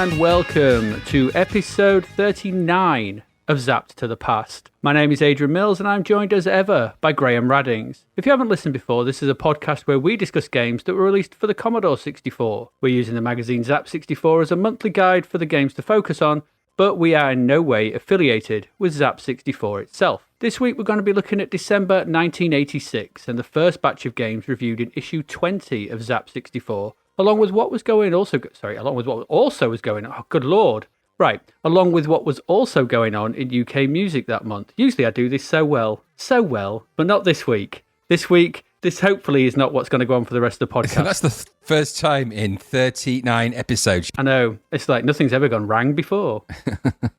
and welcome to episode 39 of Zapped to the Past. My name is Adrian Mills and I'm joined as ever by Graham Raddings. If you haven't listened before, this is a podcast where we discuss games that were released for the Commodore 64. We're using the magazine Zapped 64 as a monthly guide for the games to focus on, but we are in no way affiliated with Zapped 64 itself. This week we're going to be looking at December 1986 and the first batch of games reviewed in issue 20 of Zapped 64, along with what was also going on. Oh, good lord. Right, along with what was also going on in UK music that month. Usually I do this so well, but not this week. This week, this hopefully is not what's going to go on for the rest of the podcast. That's the first time in 39 episodes. I know, it's like nothing's ever gone wrong before.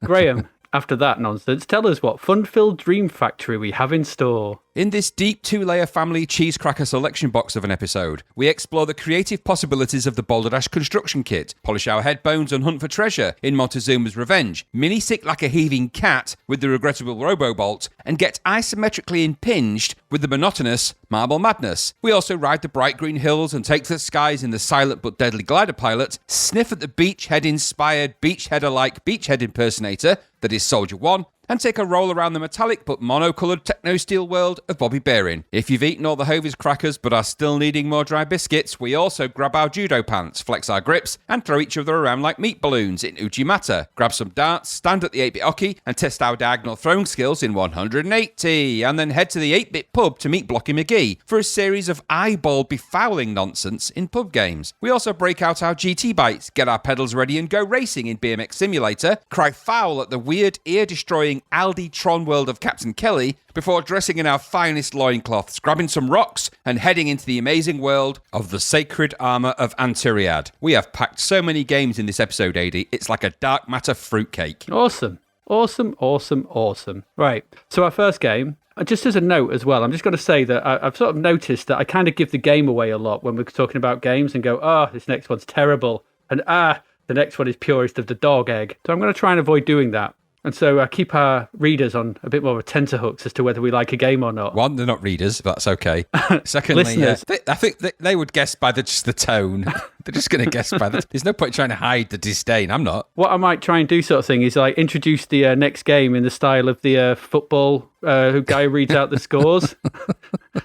Graham, after that nonsense, tell us what fun-filled dream factory we have in store. In this deep two-layer family cheese cracker selection box of an episode, we explore the creative possibilities of the Boulderdash Construction Kit, polish our head bones and hunt for treasure in Montezumas Revenge, mini-sick like a heaving cat with the regrettable Robo Bolt, and get isometrically impinged with the monotonous Marble Madness. We also ride the bright green hills and take to the skies in the silent but deadly glider pilot, sniff at the Beachhead-inspired Beachheader-like Beachhead impersonator that is Soldier 1, and take a roll around the metallic but mono-coloured techno-steel world of Bobby Bearing. If you've eaten all the Hovis crackers but are still needing more dry biscuits, we also grab our judo pants, flex our grips, and throw each other around like meat balloons in Uchi Mata. Grab some darts, stand at the 8-bit hockey, and test our diagonal throwing skills in 180, and then head to the 8-bit pub to meet Blocky McGee for a series of eyeball befouling nonsense in pub games. We also break out our GT bikes, get our pedals ready and go racing in BMX Simulator, cry foul at the weird ear-destroying Aldi Tron world of Captain Kelly before dressing in our finest loincloths, grabbing some rocks and heading into the amazing world of the Sacred Armour of Antiriad. We have packed so many games in this episode, AD, it's like a dark matter fruitcake. Awesome. Right, so our first game, just as a note as well, I'm just going to say that I've sort of noticed that I kind of give the game away a lot when we're talking about games and go, this next one's terrible, and the next one is purest of the dog egg. So I'm going to try and avoid doing that. And so I keep our readers on a bit more of a tenterhooks as to whether we like a game or not. One, they're not readers, but that's okay. Secondly, listeners. I think they would guess by just the tone. They're just going to guess by the... There's no point trying to hide the disdain. I'm not. What I might try and do sort of thing is like introduce the next game in the style of the football guy who reads out the scores.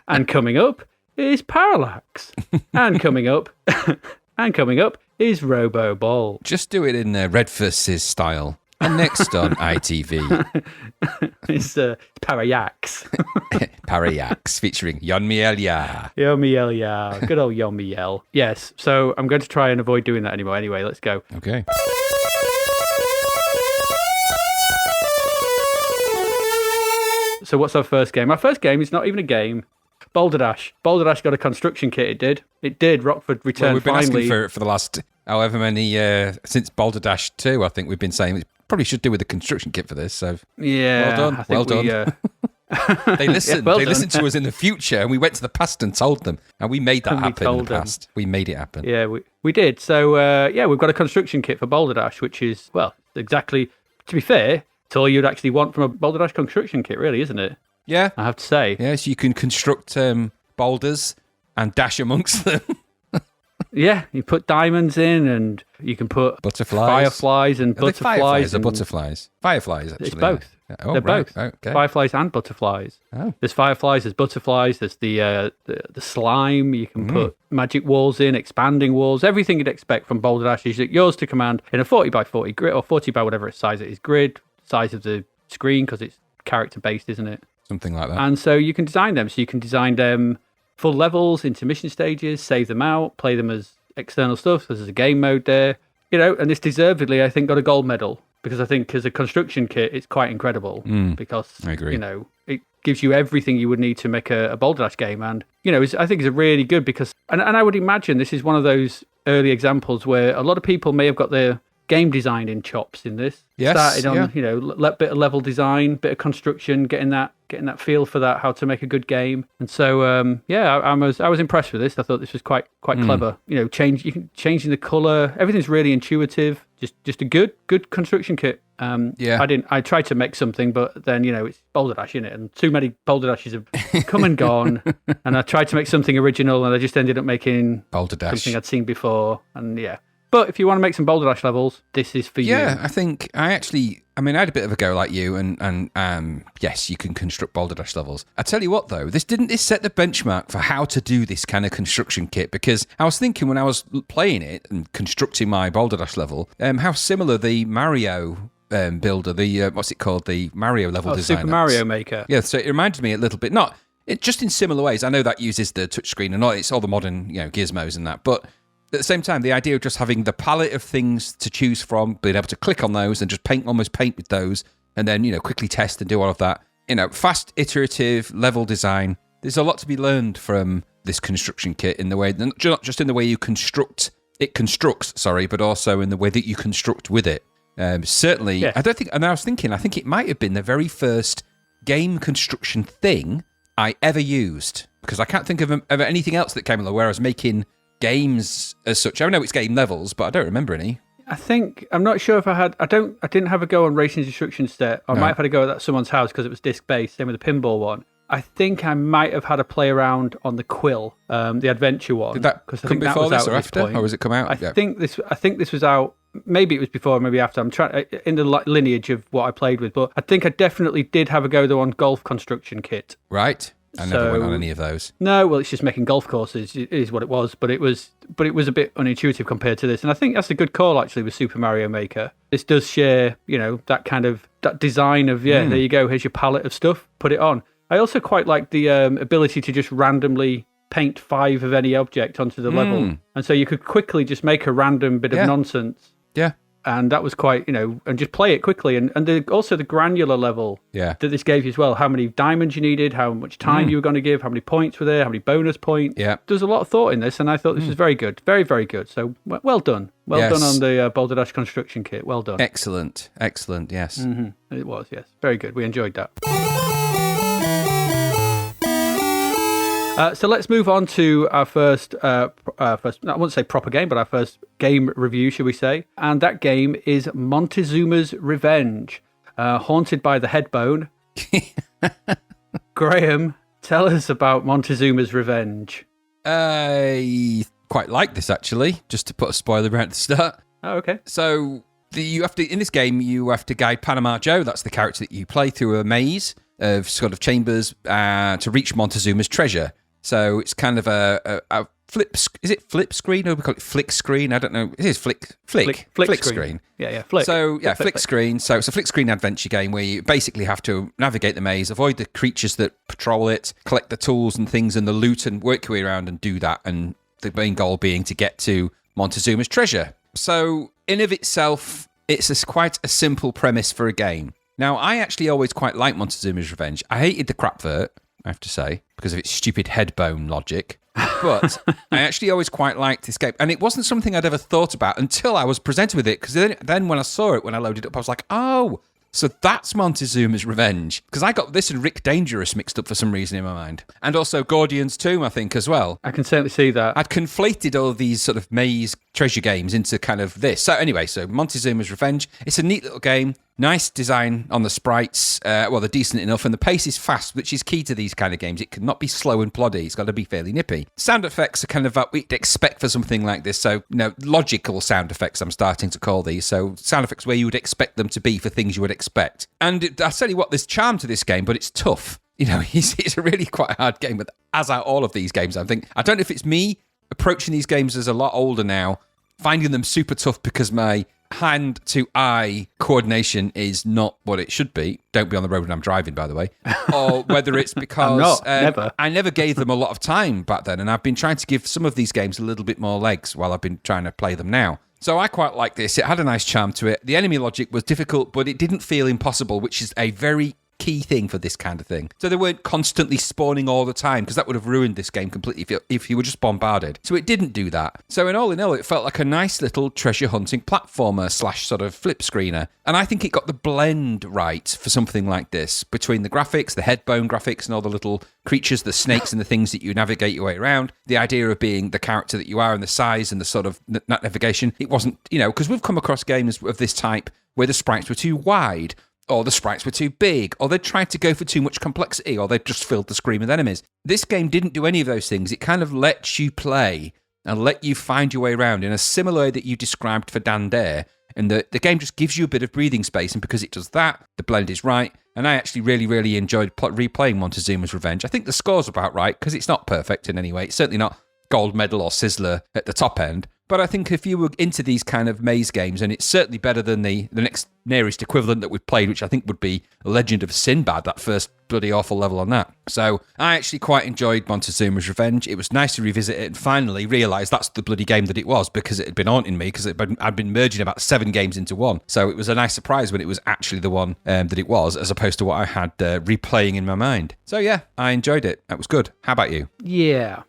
And coming up is Parallax. And coming up is Robo Bolt. Just do it in Red Versus style. And next on ITV. It's Parallax. Parallax, featuring Yon-Miel Ya. Yon-Miel Ya. Good old Yon-Miel. Yes, so I'm going to try and avoid doing that anymore. Anyway, let's go. Okay. So what's our first game? Our first game is not even a game. Boulderdash. Boulderdash got a construction kit, it did. It did. Rockford returned finally. We've been asking for the last however many, since Boulderdash 2, I think we've been saying, we probably should do with a construction kit for this. So yeah, well done. They listened. Yeah, they listened to us in the future, and we went to the past and told them, and we made that happen in the past. We made it happen. Yeah, we did. So we've got a construction kit for Boulderdash, which is, well, exactly, to be fair, it's all you'd actually want from a Boulderdash construction kit, really, isn't it? Yeah. I have to say. Yeah, so you can construct boulders and dash amongst them. Yeah, you put diamonds in and you can put fireflies and butterflies. Fireflies or butterflies? Fireflies, actually. It's both. Yeah. Oh, they're right. both. Okay. Fireflies and butterflies. Oh. There's fireflies, there's butterflies, there's the slime. You can put magic walls in, expanding walls, everything you'd expect from Boulderdash is yours to command in a 40 by 40 grid, or 40 by whatever size it is grid, size of the screen, because it's character-based, isn't it? Something like that. And so you can design them. So you can design them full levels, intermission stages, save them out, play them as external stuff. There's a game mode there, and this deservedly, I think, got a gold medal because I think as a construction kit, it's quite incredible because, I agree. It gives you everything you would need to make a Boulderdash game. And, I think it's really good because, and I would imagine this is one of those early examples where a lot of people may have got their game design in chops in this. Yes, started on, bit of level design, bit of construction, getting that feel for that, how to make a good game. And so, I was impressed with this. I thought this was quite clever. Changing the color, everything's really intuitive. Just a good construction kit. I tried to make something, but then it's Boulderdash in it, and too many Boulderdashes have come and gone. And I tried to make something original, and I just ended up making Boulderdash, something I'd seen before. And yeah. But if you want to make some Boulder Dash levels, this is for you. Yeah, I think I had a bit of a go like you, and yes, you can construct Boulder Dash levels. I tell you what, though, this set the benchmark for how to do this kind of construction kit, because I was thinking when I was playing it and constructing my Boulder Dash level, how similar the Mario builder, what's it called, the Mario level design. Super Mario Maker. Yeah, so it reminded me a little bit, just in similar ways. I know that uses the touchscreen and it's all the modern, gizmos and that, but at the same time, the idea of just having the palette of things to choose from, being able to click on those and just almost paint with those, and then, quickly test and do all of that. Fast, iterative level design. There's a lot to be learned from this construction kit in the way, not just in the way you constructs, but also in the way that you construct with it. Certainly, yes. I think it might have been the very first game construction thing I ever used, because I can't think of anything else that came along where I was making games as such. I know it's game levels, but I don't remember any. I'm not sure if I didn't have a go on Racing Destruction Set. I might have had a go at that someone's house because it was disc-based, same with the pinball one. I think I might have had a play around on the Quill, the adventure one. Did that come before this or after, or was it come out? I think this was out. Maybe it was before, maybe after. I'm trying in the lineage of what I played with, but I think I definitely did have a go though on Golf Construction Kit. Right. I never went on any of those. No, well, it's just making golf courses is what it was, but it was a bit unintuitive compared to this. And I think that's a good call actually with Super Mario Maker. This does share, that design of there you go, here's your palette of stuff, put it on. I also quite like the ability to just randomly paint 5 of any object onto the level, and so you could quickly just make a random bit of nonsense. Yeah. And that was quite, and just play it quickly. And also the granular level that this gave you as well. How many diamonds you needed, how much time you were going to give, how many points were there, how many bonus points. Yeah. There's a lot of thought in this, and I thought this was very good. Very, very good. So, well done. Well done on the Boulder Dash Construction Kit. Well done. Excellent, yes. Mm-hmm. It was, yes. Very good. We enjoyed that. So let's move on to our first, I won't say proper game, but our first game review, shall we say. And that game is Montezumas Revenge, haunted by the head bone. Graham, tell us about Montezuma's Revenge. I quite like this, actually, just to put a spoiler right at the start. Oh, okay. So in this game, you have to guide Panama Joe, that's the character that you play, through a maze of sort of chambers to reach Montezuma's treasure. So it's kind of a flip. Is it flip screen or we call it flick screen? I don't know. It is flick screen. Yeah, flick. So yeah, flick screen. So it's a flick screen adventure game where you basically have to navigate the maze, avoid the creatures that patrol it, collect the tools and things and the loot, and work your way around and do that. And the main goal being to get to Montezuma's treasure. So in of itself, it's quite a simple premise for a game. Now, I actually always quite liked Montezuma's Revenge. I hated the Crapvert, I have to say, because of its stupid headbone logic. But I actually always quite liked this game. And it wasn't something I'd ever thought about until I was presented with it. Because then when I saw it, when I loaded it up, I was like, oh, so that's Montezuma's Revenge. Because I got this and Rick Dangerous mixed up for some reason in my mind. And also Gordian's Tomb, I think, as well. I can certainly see that. I'd conflated all of these sort of maze treasure games into kind of this. So anyway, Montezuma's Revenge. It's a neat little game. Nice design on the sprites. They're decent enough. And the pace is fast, which is key to these kind of games. It cannot be slow and ploddy. It's got to be fairly nippy. Sound effects are kind of what we'd expect for something like this. So, logical sound effects, I'm starting to call these. So sound effects where you would expect them to be for things you would expect. And I'll tell you what, there's charm to this game, but it's tough. It's a really quite hard game, but as are all of these games, I think. I don't know if it's me approaching these games as a lot older now, finding them super tough because my hand-to-eye coordination is not what it should be. Don't be on the road when I'm driving, by the way. Or whether it's because never. I never gave them a lot of time back then, and I've been trying to give some of these games a little bit more legs while I've been trying to play them now. So I quite like this. It had a nice charm to it. The enemy logic was difficult, but it didn't feel impossible, which is a very key thing for this kind of thing. So they weren't constantly spawning all the time, because that would have ruined this game completely if you were just bombarded. So it didn't do that. So in all, it felt like a nice little treasure hunting platformer / sort of flip screener. And I think it got the blend right for something like this, between the graphics, the headbone graphics, and all the little creatures, the snakes and the things that you navigate your way around. The idea of being the character that you are and the size and the sort of navigation. It wasn't, because we've come across games of this type where the sprites were too wide, or the sprites were too big, or they tried to go for too much complexity, or they just filled the screen with enemies. This game didn't do any of those things. It kind of lets you play and let you find your way around in a similar way that you described for Dan Dare. And the game just gives you a bit of breathing space, and because it does that, the blend is right. And I actually really, really enjoyed replaying Montezuma's Revenge. I think the score's about right, because it's not perfect in any way. It's certainly not gold medal or sizzler at the top end. But I think if you were into these kind of maze games, and it's certainly better than the next nearest equivalent that we've played, which I think would be Legend of Sinbad, that first bloody awful level on that. So I actually quite enjoyed Montezuma's Revenge. It was nice to revisit it and finally realise that's the bloody game that it was, because it had been haunting me, because I'd been merging about 7 games into one. So it was a nice surprise when it was actually the one that it was, as opposed to what I had replaying in my mind. So yeah, I enjoyed it. That was good. How about you? Yeah.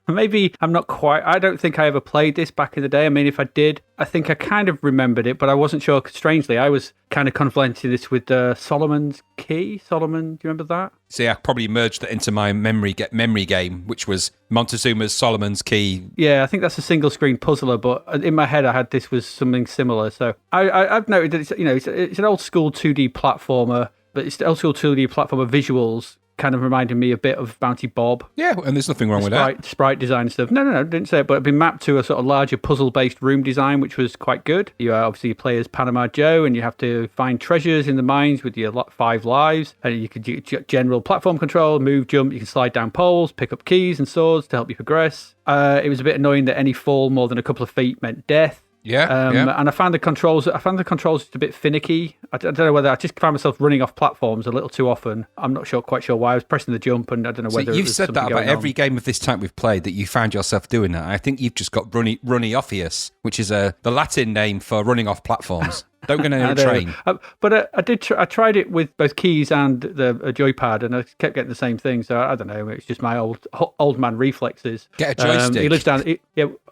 Maybe I'm not quite... I don't think I ever played this back in the day. I mean, if I did, I think I kind of remembered it, but I wasn't sure. Strangely, I was kind of conflating this with Solomon's Key. Solomon, do you remember that? See, I probably merged that into my memory game, which was Montezuma's Solomon's Key. Yeah, I think that's a single-screen puzzler, but in my head I had this was something similar. So I've noted that it's an old-school 2D platformer, but it's the old-school 2D platformer visuals kind of reminded me a bit of Bounty Bob. Yeah, and there's nothing wrong with that. Sprite design and stuff. No, didn't say it, but it'd been mapped to a sort of larger puzzle-based room design, which was quite good. You play as Panama Joe, and you have to find treasures in the mines with your 5 lives, and you could do general platform control, move, jump, you can slide down poles, pick up keys and swords to help you progress. It was a bit annoying that any fall more than a couple of feet meant death. Yeah. And I found the controls just a bit finicky. I don't know whether I just found myself running off platforms a little too often. I'm not quite sure why. I was pressing the jump, and I don't know whether you've said that about every game of this type we've played, that you found yourself doing that. I think you've just got runny offius, which is the Latin name for running off platforms. Don't get on a train. But I tried it with both keys and the joypad, and I kept getting the same thing. So I don't know. It's just my old man reflexes. Get a joystick. He lives down.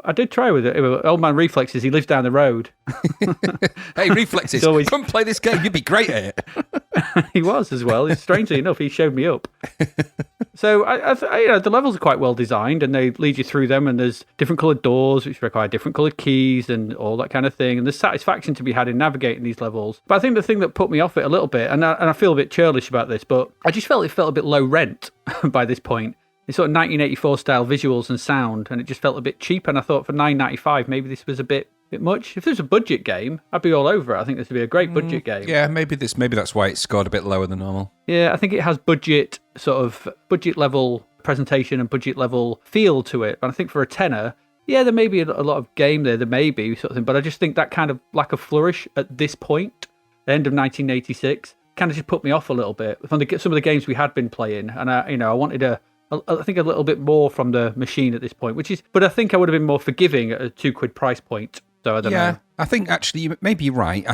I did try with it. Old man reflexes. He lives down the road. Hey, reflexes! Come play this game. You'd be great at it. He was as well. Strangely enough, he showed me up. So the levels are quite well designed, and they lead you through them. And there's different coloured doors, which require different coloured keys, and all that kind of thing. And there's satisfaction to be had in navigating these levels. But I think the thing that put me off it a little bit, and I feel a bit churlish about this, but I just felt it felt a bit low rent by this point. It's sort of 1984 style visuals and sound, and it just felt a bit cheap. And I thought for $9.95, maybe this was a bit much. If there's a budget game, I'd be all over it. I think this would be a great budget game. Yeah, maybe that's why it scored a bit lower than normal. Yeah, I think it has budget level presentation and budget level feel to it. But I think for a tenner, yeah, there may be a lot of game there may be sort of thing. But I just think that kind of lack of flourish at this point, the end of 1986, kind of just put me off a little bit from some of the games we had been playing, and I wanted I think a little bit more from the machine at this point, but I think I would have been more forgiving at a £2 price point. So I don't know. I think actually you may be right. I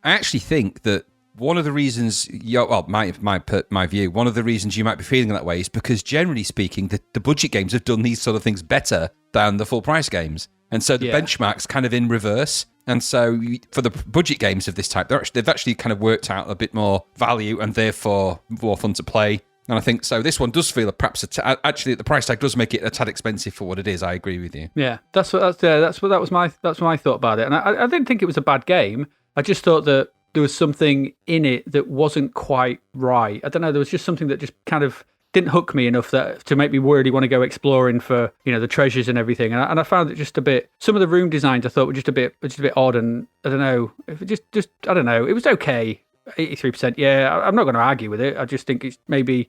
actually think that one of the reasons, my view, one of the reasons you might be feeling that way is because generally speaking, the budget games have done these sort of things better than the full price games. And so the benchmark's kind of in reverse. And so for the budget games of this type, they've actually kind of worked out a bit more value and therefore more fun to play. And I think so. This one does feel perhaps actually the price tag does make it a tad expensive for what it is. I agree with you. Yeah, that was my thought about it. And I didn't think it was a bad game. I just thought that there was something in it that wasn't quite right. I don't know. There was just something that just kind of didn't hook me enough to make me really want to go exploring for the treasures and everything. And I found it just a bit. Some of the room designs I thought were just a bit odd. And I don't know. If it just I don't know. It was okay. 83%. Yeah, I'm not going to argue with it. I just think it's maybe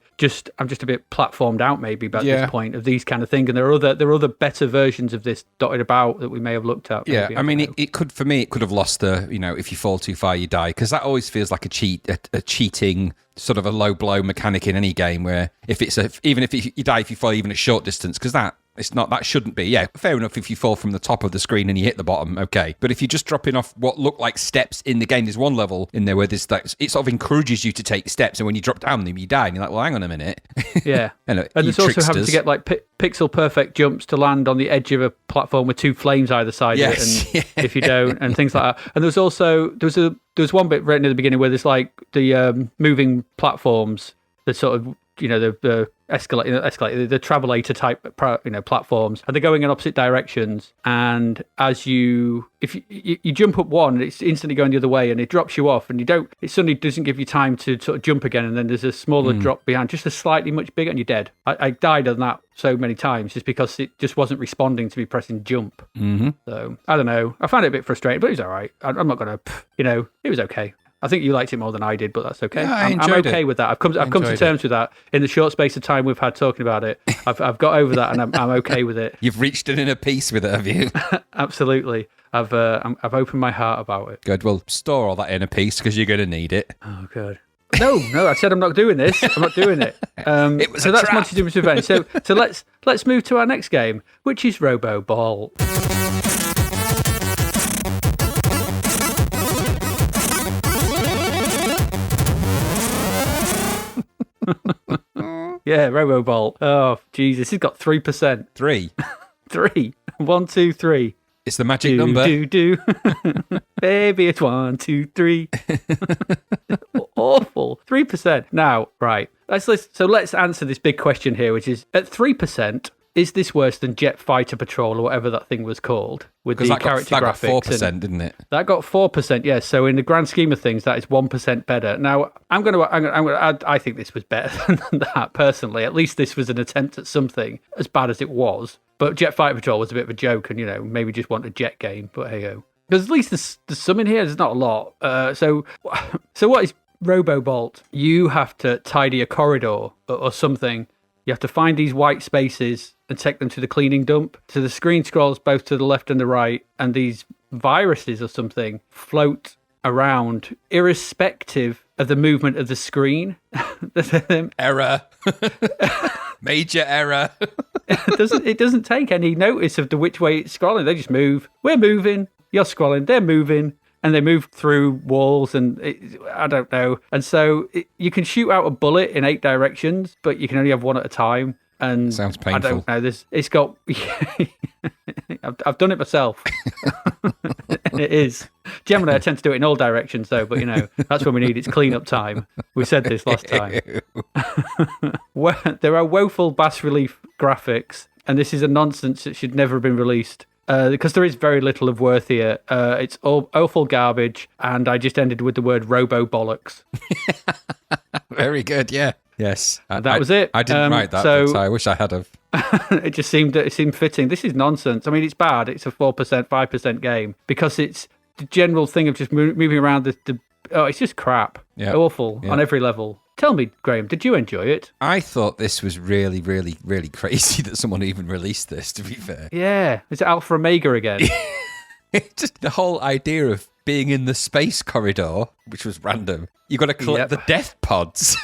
I'm just a bit platformed out maybe about this point of these kind of things. And there are other better versions of this dotted about that we may have looked at. Yeah, I mean, it could have lost the, if you fall too far, you die. Because that always feels like a cheating sort of a low blow mechanic in any game where even if you die if you fall even a short distance, because that shouldn't be. Yeah, fair enough if you fall from the top of the screen and you hit the bottom, okay. But if you're just dropping off what look like steps in the game, there's one level in there where it sort of encourages you to take steps, and when you drop down them, you die, and you're like, well, hang on a minute. Yeah. And there's also having to get like pixel perfect jumps to land on the edge of a platform with 2 flames either side of it, and if you don't, and things like that. And there was one bit right near the beginning where there's like the moving platforms that sort of the escalator, the travelator type, platforms, and they're going in opposite directions. And if you jump up one, it's instantly going the other way, and it drops you off, and it suddenly doesn't give you time to sort of jump again, and then there's a smaller drop behind, just a slightly much bigger, and you're dead. I died on that so many times just because it just wasn't responding to me pressing jump. Mm-hmm. So I don't know. I found it a bit frustrating, but it was all right. I'm not gonna, it was okay. I think you liked it more than I did, but that's okay. Yeah, I'm okay with that. I've come to terms with that in the short space of time we've had talking about it. I've got over that, and I'm okay with it. You've reached an inner peace with it, have you? Absolutely. I've opened my heart about it. Good. Well, store all that inner peace because you're going to need it. Oh, good. No, I said I'm not doing this. I'm not doing it. It was so a that's trap. Montezuma's Revenge. So let's move to our next game, which is Robo Bolt. Yeah, Robobolt. Oh, Jesus, he's got 3%. 3. 3. 1, 2, 3. It's the magic number. Do. Baby, it's 1, 2, 3. Awful. 3%. Now, right. Let's answer this big question here, which is, at 3%, is this worse than Jet Fighter Patrol or whatever that thing was called with the character graphics? That got 4%, didn't it? That got 4%, yes. So in the grand scheme of things, that is 1% better. Now, I think this was better than that, personally. At least this was an attempt at something, as bad as it was. But Jet Fighter Patrol was a bit of a joke, and maybe just want a jet game. But hey ho, because at least there's some in here. There's not a lot. So what is Robobolt? You have to tidy a corridor or something. You have to find these white spaces and take them to the cleaning dump. So the screen scrolls both to the left and the right, and these viruses or something float around, irrespective of the movement of the screen. Error. Major error. It doesn't take any notice of which way it's scrolling. They just move. We're moving. You're scrolling. They're moving. And they move through walls, and I don't know. And so you can shoot out a bullet in 8 directions, but you can only have one at a time. And sounds painful. I don't know. It's got. I've done it myself. It is. Generally, I tend to do it in all directions, though. But that's when we need its cleanup time. We said this last time. There are woeful bas relief graphics, and this is a nonsense that should never have been released. Because there is very little of worth here. It's all awful garbage, and I just ended with the word robo bollocks. Very good, yeah. Yes. That was it. I didn't write that, but I wish I had have. It just seemed fitting. This is nonsense. I mean, it's bad. It's a 4%, 5% game, because it's the general thing of just moving around it's just crap. Yeah. Awful on every level. Tell me, Graham, did you enjoy it? I thought this was really, really, really crazy that someone even released this, to be fair. Yeah. Is it Alpha Omega again? Just the whole idea of being in the space corridor, which was random. You've got to collect the death pods.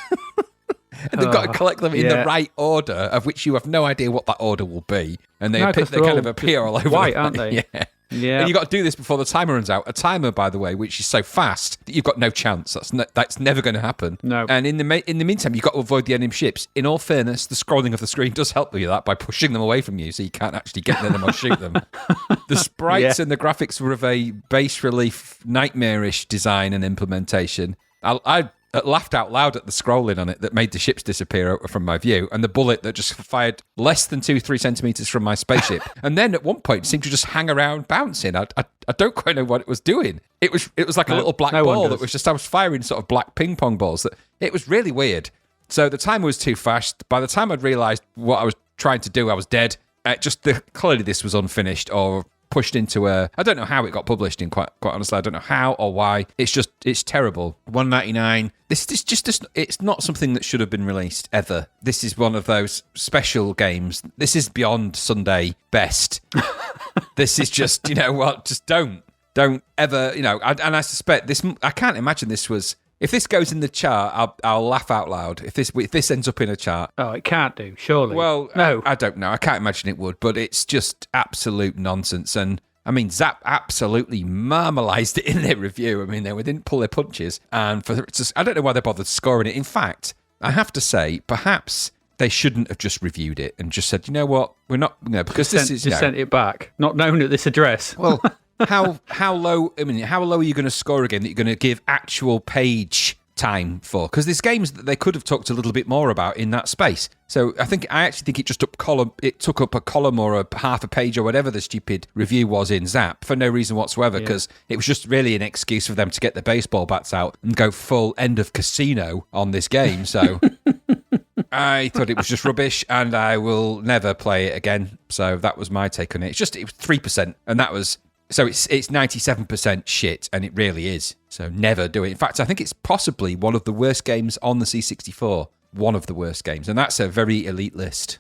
And they've got to collect them in the right order, of which you have no idea what that order will be. And they kind of appear all over. White, aren't they? Yeah. And you've got to do this before the timer runs out. A timer, by the way, which is so fast that you've got no chance. That's never going to happen. No. And in the meantime, you've got to avoid the enemy ships. In all fairness, the scrolling of the screen does help with that by pushing them away from you, so you can't actually get near them or shoot them. The sprites and the graphics were of a bas relief, nightmarish design and implementation. I laughed out loud at the scrolling on it that made the ships disappear from my view, and the bullet that just fired less than 2-3 centimeters from my spaceship. And then at one point it seemed to just hang around bouncing. I don't quite know what it was doing. It was like a little black ball that was just, I was firing sort of black ping pong balls. It was really weird. So the timer was too fast. By the time I'd realised what I was trying to do, I was dead. Clearly this was unfinished or pushed into I don't know how it got published in, quite honestly. I don't know how or why. It's terrible. $1.99. This is just it's not something that should have been released ever. This is one of those special games. This is beyond Sunday best. This is just, just don't ever, and I suspect this, I can't imagine this was, if this goes in the chart, I'll laugh out loud. If this ends up in a chart. Oh, it can't do, surely. Well, no. I don't know. I can't imagine it would, but it's just absolute nonsense. And I mean, Zapped absolutely marmalised it in their review. I mean, they didn't pull their punches. And I don't know why they bothered scoring it. In fact, I have to say, perhaps they shouldn't have just reviewed it and just said, you know what, we're not, because sent it back, not known at this address. Well, how low? I mean, how low are you going to score again that you're going to give actual page time for, because there's games that they could have talked a little bit more about in that space. So I actually think it just took up a column or a half a page or whatever the stupid review was in Zap for no reason whatsoever, because it was just really an excuse for them to get their baseball bats out and go full end of casino on this game. So I thought it was just rubbish, and I will never play it again. So that was my take on it. It was 3%, and that was... So it's 97% shit, and it really is. So never do it. In fact, I think it's possibly one of the worst games on the C64. One of the worst games. And that's a very elite list.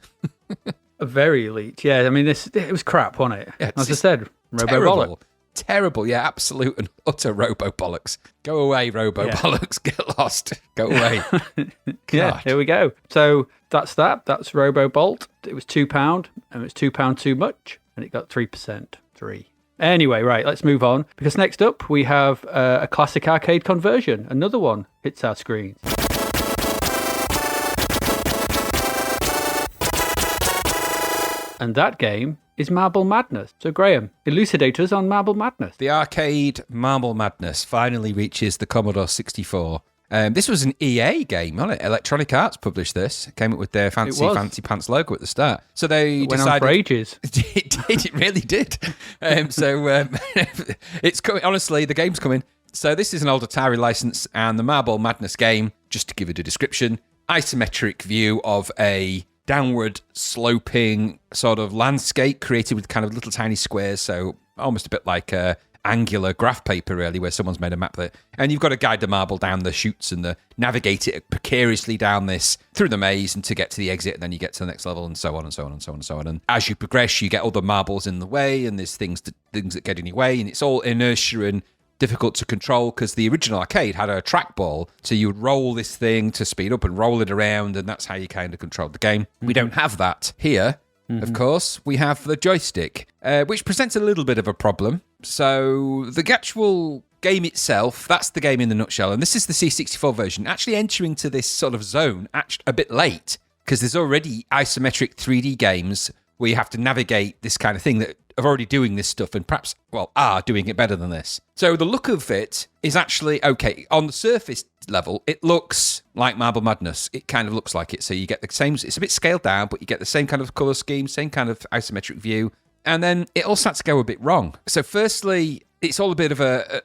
A very elite, yeah. I mean, it was crap, wasn't it? Yeah, as I said, Robobolt. Terrible, yeah, absolute and utter Robobollocks. Go away, Robobollocks. Get lost. Go away. Yeah, here we go. So that's that. That's Robobolt. It was £2, and it was £2 too much, and it got 3%. 3. Anyway, right, let's move on, because next up we have a classic arcade conversion. Another one hits our screens. And that game is Marble Madness. So, Graham, elucidate us on Marble Madness. The arcade Marble Madness finally reaches the Commodore 64. This was an EA game, wasn't it? Electronic Arts published this. Came up with their fancy pants logo at the start. So they decided... went on for ages. It did. It really did. It's coming. Honestly, the game's coming. So this is an old Atari license, and the Marble Madness game, just to give it a description, isometric view of a downward sloping sort of landscape created with kind of little tiny squares. So almost a bit like angular graph paper, really, where someone's made a map of it. And you've got to guide the marble down the chutes and navigate it precariously down this through the maze and to get to the exit, and then you get to the next level, and so on and so on and so on and so on. And as you progress, you get other marbles in the way, and there's things that get in your way, and it's all inertia and difficult to control, because the original arcade had a trackball, so you would roll this thing to speed up and roll it around, and that's how you kind of controlled the game. We don't have that here. Of course, we have the joystick, which presents a little bit of a problem. So the actual game itself, that's the game in the nutshell. And this is the C64 version, actually entering to this sort of zone a bit late, because there's already isometric 3D games where you have to navigate this kind of thing that are already doing this stuff and perhaps, are doing it better than this. So the look of it is actually okay. On the surface level, it looks like Marble Madness. It kind of looks like it. So you get the same, it's a bit scaled down, but you get the same kind of colour scheme, same kind of isometric view. And then it all starts to go a bit wrong. So firstly, it's all a bit of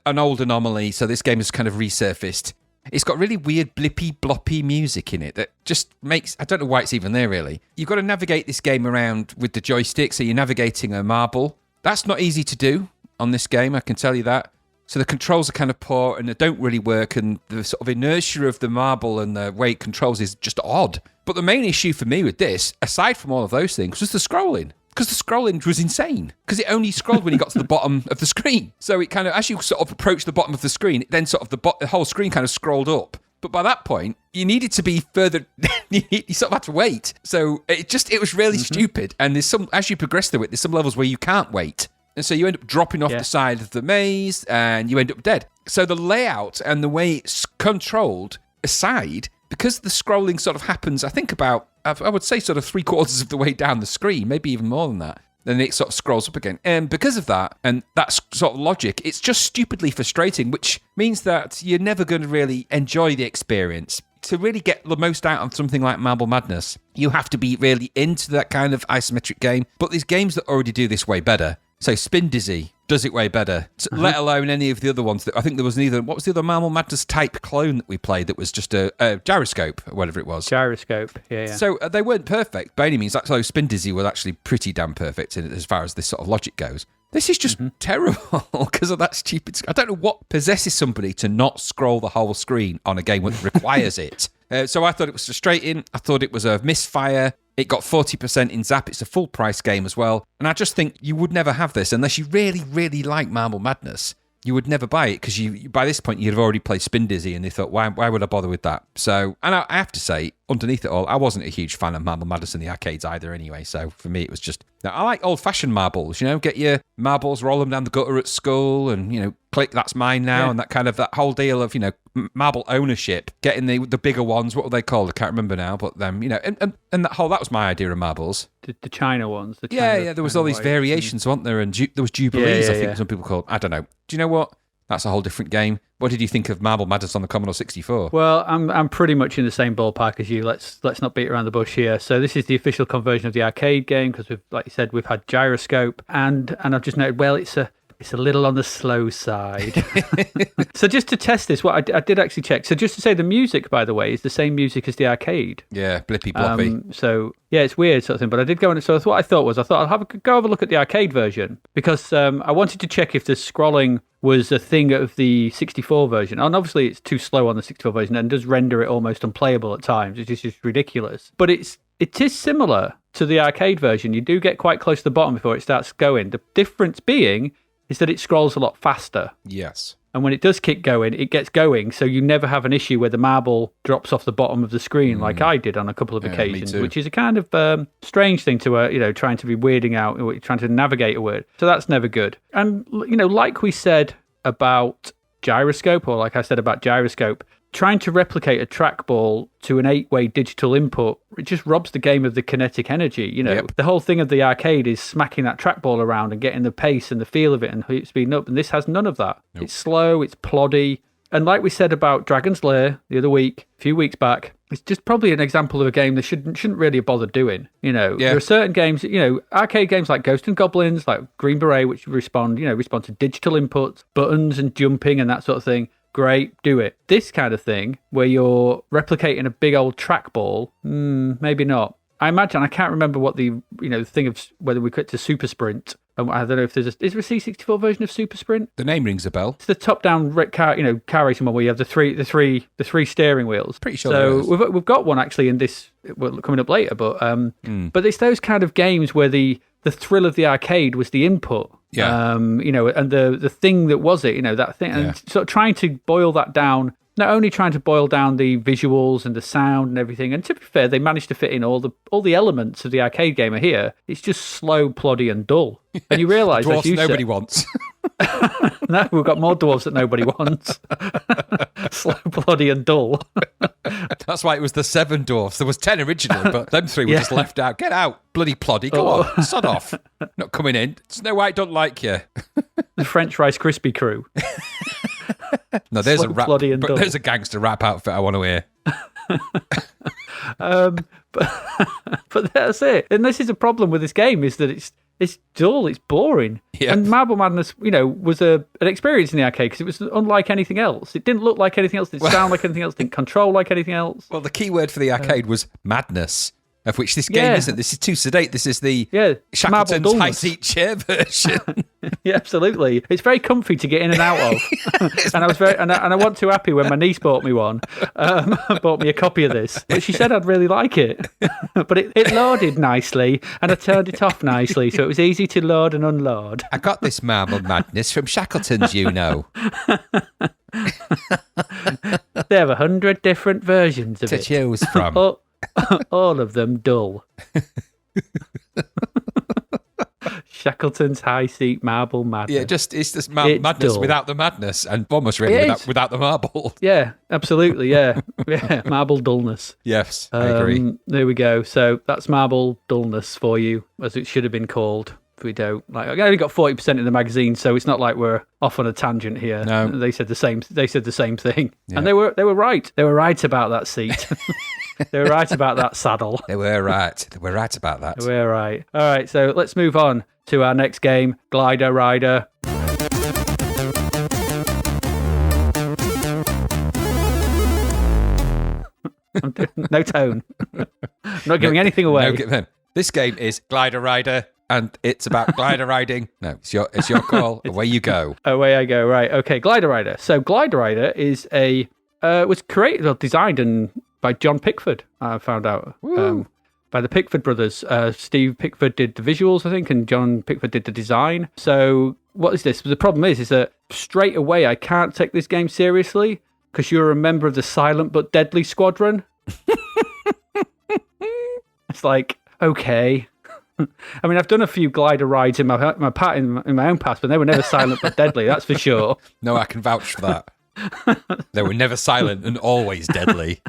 an old anomaly. So this game is kind of resurfaced. It's got really weird blippy, bloppy music in it that just makes... I don't know why it's even there, really. You've got to navigate this game around with the joystick, so you're navigating a marble. That's not easy to do on this game, I can tell you that. So the controls are kind of poor, and they don't really work, and the sort of inertia of the marble and the way it controls is just odd. But the main issue for me with this, aside from all of those things, was the scrolling. Because the scrolling was insane. Because it only scrolled when you got to the bottom of the screen. So it kind of, as you sort of approach the bottom of the screen, then sort of the whole screen kind of scrolled up. But by that point, you needed to be further, you sort of had to wait. So it was really stupid. And there's as you progress through it, there's some levels where you can't wait. And so you end up dropping off the side of the maze and you end up dead. So the layout and the way it's controlled aside, because the scrolling sort of happens, I think about, I would say sort of 3/4 of the way down the screen, maybe even more than that. Then it sort of scrolls up again. And because of that, and that sort of logic, it's just stupidly frustrating, which means that you're never going to really enjoy the experience. To really get the most out of something like Marble Madness, you have to be really into that kind of isometric game. But there's games that already do this way better. So Spin Dizzy does it way better, let alone any of the other ones. I think there was what was the other Marble Madness type clone that we played that was just a gyroscope, or whatever it was. Gyroscope, yeah. So they weren't perfect by any means. So Spin Dizzy was actually pretty damn perfect as far as this sort of logic goes. This is just terrible because of that stupid... I don't know what possesses somebody to not scroll the whole screen on a game that requires it. So I thought it was frustrating. I thought it was a misfire. It got 40% in Zap. It's a full price game as well. And I just think you would never have this unless you really, really like Marble Madness. You would never buy it because by this point you'd have already played Spin Dizzy and they thought, why would I bother with that? So, and I have to say, underneath it all, I wasn't a huge fan of Marble Madness in the arcades either anyway. So for me, it was just... I like old-fashioned marbles, get your marbles, roll them down the gutter at school and, click, that's mine now, and that whole deal of, marble ownership, getting the bigger ones, what were they called? I can't remember now, but them, and that was my idea of marbles. The China ones. There was all these variations, weren't there? And there was Jubilees, I think some people called. I don't know. Do you know what? That's a whole different game. What did you think of Marble Madness on the Commodore 64? Well, I'm pretty much in the same ballpark as you. Let's not beat around the bush here. So this is the official conversion of the arcade game because like you said, we've had gyroscope and I've just noted, well, it's a little on the slow side. So just to test this, what I did actually check. So just to say, the music, by the way, is the same music as the arcade. Yeah, blippy bloppy. So yeah, it's weird sort of thing. But I did go on it. So what I thought I'll go have a look at the arcade version because I wanted to check if the scrolling was a thing of the 64 version. And obviously it's too slow on the 64 version and does render it almost unplayable at times. It's just ridiculous. But it is similar to the arcade version. You do get quite close to the bottom before it starts going. The difference being is that it scrolls a lot faster. Yes. And when it does kick going, it gets going, so you never have an issue where the marble drops off the bottom of the screen like I did on a couple of occasions, which is a kind of strange thing to, trying to be weirding out, trying to navigate a word. So that's never good. And, like we said about gyroscope, or like I said about gyroscope, trying to replicate a trackball to an 8-way digital input, it just robs the game of the kinetic energy. Yep. The whole thing of the arcade is smacking that trackball around and getting the pace and the feel of it and speeding up. And this has none of that. Nope. It's slow, it's ploddy. And like we said about Dragon's Lair the other week, a few weeks back, it's just probably an example of a game they shouldn't really bother doing. There are certain games, arcade games like Ghosts and Goblins, like Green Beret, which respond to digital inputs, buttons and jumping and that sort of thing. Great, do it. This kind of thing, where you're replicating a big old trackball, maybe not. I imagine, I can't remember what the thing of whether we quit to Super Sprint. I don't know if is there a C64 version of Super Sprint? The name rings a bell. It's the top-down car racing one where you have the three steering wheels. Pretty sure. So we've got one actually in this coming up later, but it's those kind of games where the thrill of the arcade was the input. Yeah. And the thing that was it, that thing, and sort of trying to boil that down. Not only trying to boil down the visuals and the sound and everything, and to be fair, they managed to fit in all the elements of the arcade game are here. It's just slow, ploddy, and dull. And you realise, as you nobody said, wants. No, we've got more dwarves that nobody wants. Slow, ploddy, and dull. That's why it was the 7 dwarfs. There was 10 originally, but them 3 were just left out. Get out, bloody ploddy. Go on, sod off. Not coming in. Snow White don't like you. The French Rice Krispie crew. No, there's Slow, ploddy, and dull. there's a gangster rap outfit I want to hear. But that's it. And this is a problem with this game, is that it's dull, it's boring. Yeah. And Marble Madness, was an experience in the arcade because it was unlike anything else. It didn't look like anything else, didn't sound like anything else, didn't control like anything else. Well, the key word for the arcade was madness, of which this game isn't. This is too sedate. This is the Shackleton's high-seat chair version. Yeah, absolutely. It's very comfy to get in and out of. And I was and I wasn't too happy when my niece bought me one. Bought me a copy of this. But she said I'd really like it. But it loaded nicely, and I turned it off nicely, so it was easy to load and unload. I got this Marble Madness from Shackleton's, They have 100 different versions of to it. choose from. All of them dull. Shackleton's high seat Marble Madness. Yeah, it's just madness dull. without the madness, and almost really without the marble. Yeah, absolutely. Yeah, marble dullness. Yes, I agree. There we go. So that's marble dullness for you, as it should have been called. If we don't I only got 40% in the magazine, so it's not like we're off on a tangent here. No, they said the same thing, and they were right. They were right about that seat. They were right about that saddle. They were right. They were right about that. They were right. All right, so let's move on to our next game, Glider Rider. No tone. I'm not giving anything away. This game is Glider Rider, and it's about glider riding. No, it's your call. Away you go. Away I go. Right. Okay. Glider Rider. So Glider Rider is was designed by John Pickford. I found out by the Pickford brothers. Steve Pickford did the visuals, I think, and John Pickford did the design. So what is this? The problem is that straight away I can't take this game seriously because you're a member of the silent but deadly squadron. It's like, okay. I mean, I've done a few glider rides in my own past, but they were never silent but deadly, that's for sure. No, I can vouch for that. They were never silent and always deadly.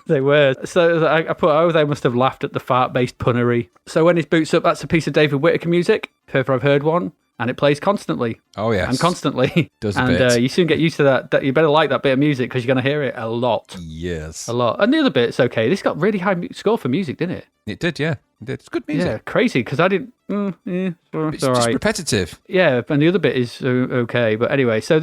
They were. So I put, they must have laughed at the fart-based punnery. So when it boots up, that's a piece of David Whittaker music, if ever I've heard one. and it plays constantly. Oh, yes. And constantly. Does a and bit. You soon get used to that. You better like that bit of music because you're going to hear it a lot. Yes. A lot. And the other bit's okay. This got really high score for music, didn't it? It did, yeah. It did. It's good music. Yeah, crazy, because I didn't... It's all just right. repetitive. Yeah, and the other bit is okay. But anyway, so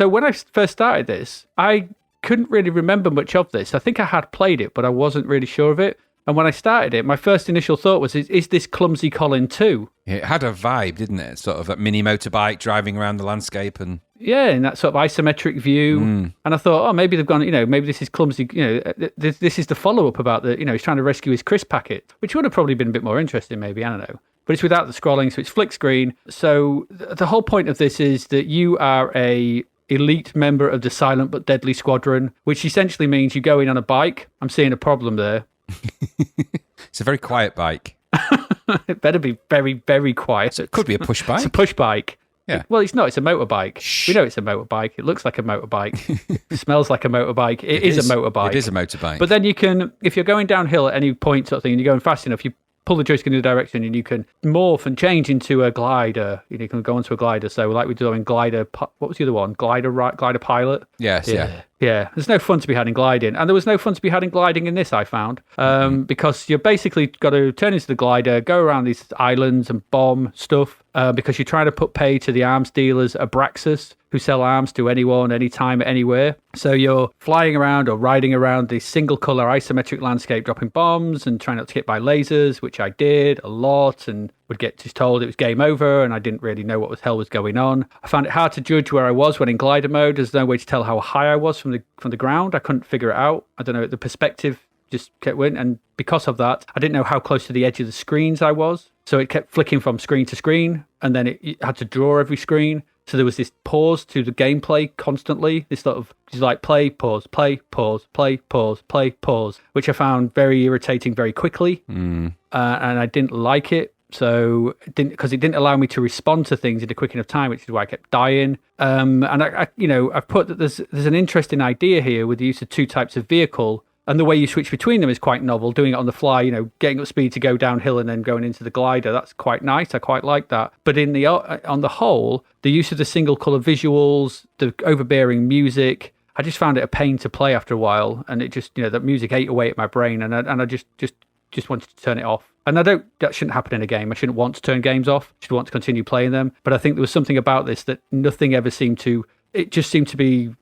when I first started this, I couldn't really remember much of this. I think I had played it, but I wasn't really sure of it. And when I started it, my first initial thought was, is this Clumsy Colin 2? It had a vibe, didn't it? Sort of a mini motorbike driving around the landscape and... Yeah, in that sort of isometric view. And I thought, maybe they've gone, maybe this is Clumsy, this is the follow-up about he's trying to rescue his crisp packet, which would have probably been a bit more interesting, maybe, I don't know. But it's without the scrolling, so it's flick screen. So the whole point of this is that you are a elite member of the Silent but Deadly Squadron, which essentially means you go in on a bike. I'm seeing a problem there. It's a very quiet bike. It better be very, very quiet. So it could be a push bike. It's a push bike. Yeah. Well, it's not. It's a motorbike. Shh. We know it's a motorbike. It looks like a motorbike. It smells like a motorbike. It is a motorbike. It is a motorbike. But then you can, if you're going downhill at any point sort of thing and you're going fast enough, you pull the joystick in the direction and you can morph and change into a glider. You can go onto a glider. So like we do in glider, what was the other one? Glider pilot? Yes, yeah. Yeah, there's no fun to be had in gliding. And there was no fun to be had in gliding in this, I found. Because you're basically got to turn into the glider, go around these islands and bomb stuff. Because you're trying to put pay to the arms dealers Abraxas, who sell arms to anyone, anytime, anywhere. So you're flying around or riding around this single-color isometric landscape, dropping bombs and trying not to get hit by lasers, which I did a lot, and would get just told it was game over, and I didn't really know what the hell was going on. I found it hard to judge where I was when in glider mode. There's no way to tell how high I was from the ground. I couldn't figure it out. I don't know, the perspective just kept winning, and because of that, I didn't know how close to the edge of the screens I was. So it kept flicking from screen to screen, and then it had to draw every screen. So there was this pause to the gameplay constantly. This sort of just like play, pause, pause, which I found very irritating very quickly, and I didn't like it. So because it didn't allow me to respond to things in a quick enough time, which is why I kept dying. And I've put that there's an interesting idea here with the use of two types of vehicle. And the way you switch between them is quite novel, doing it on the fly, getting up speed to go downhill and then going into the glider. That's quite nice. I quite like that. But on the whole, the use of the single color visuals, the overbearing music, I just found it a pain to play after a while. And it just, that music ate away at my brain. And I just wanted to turn it off. And that shouldn't happen in a game. I shouldn't want to turn games off. I should want to continue playing them. But I think there was something about this that nothing ever it just seemed to be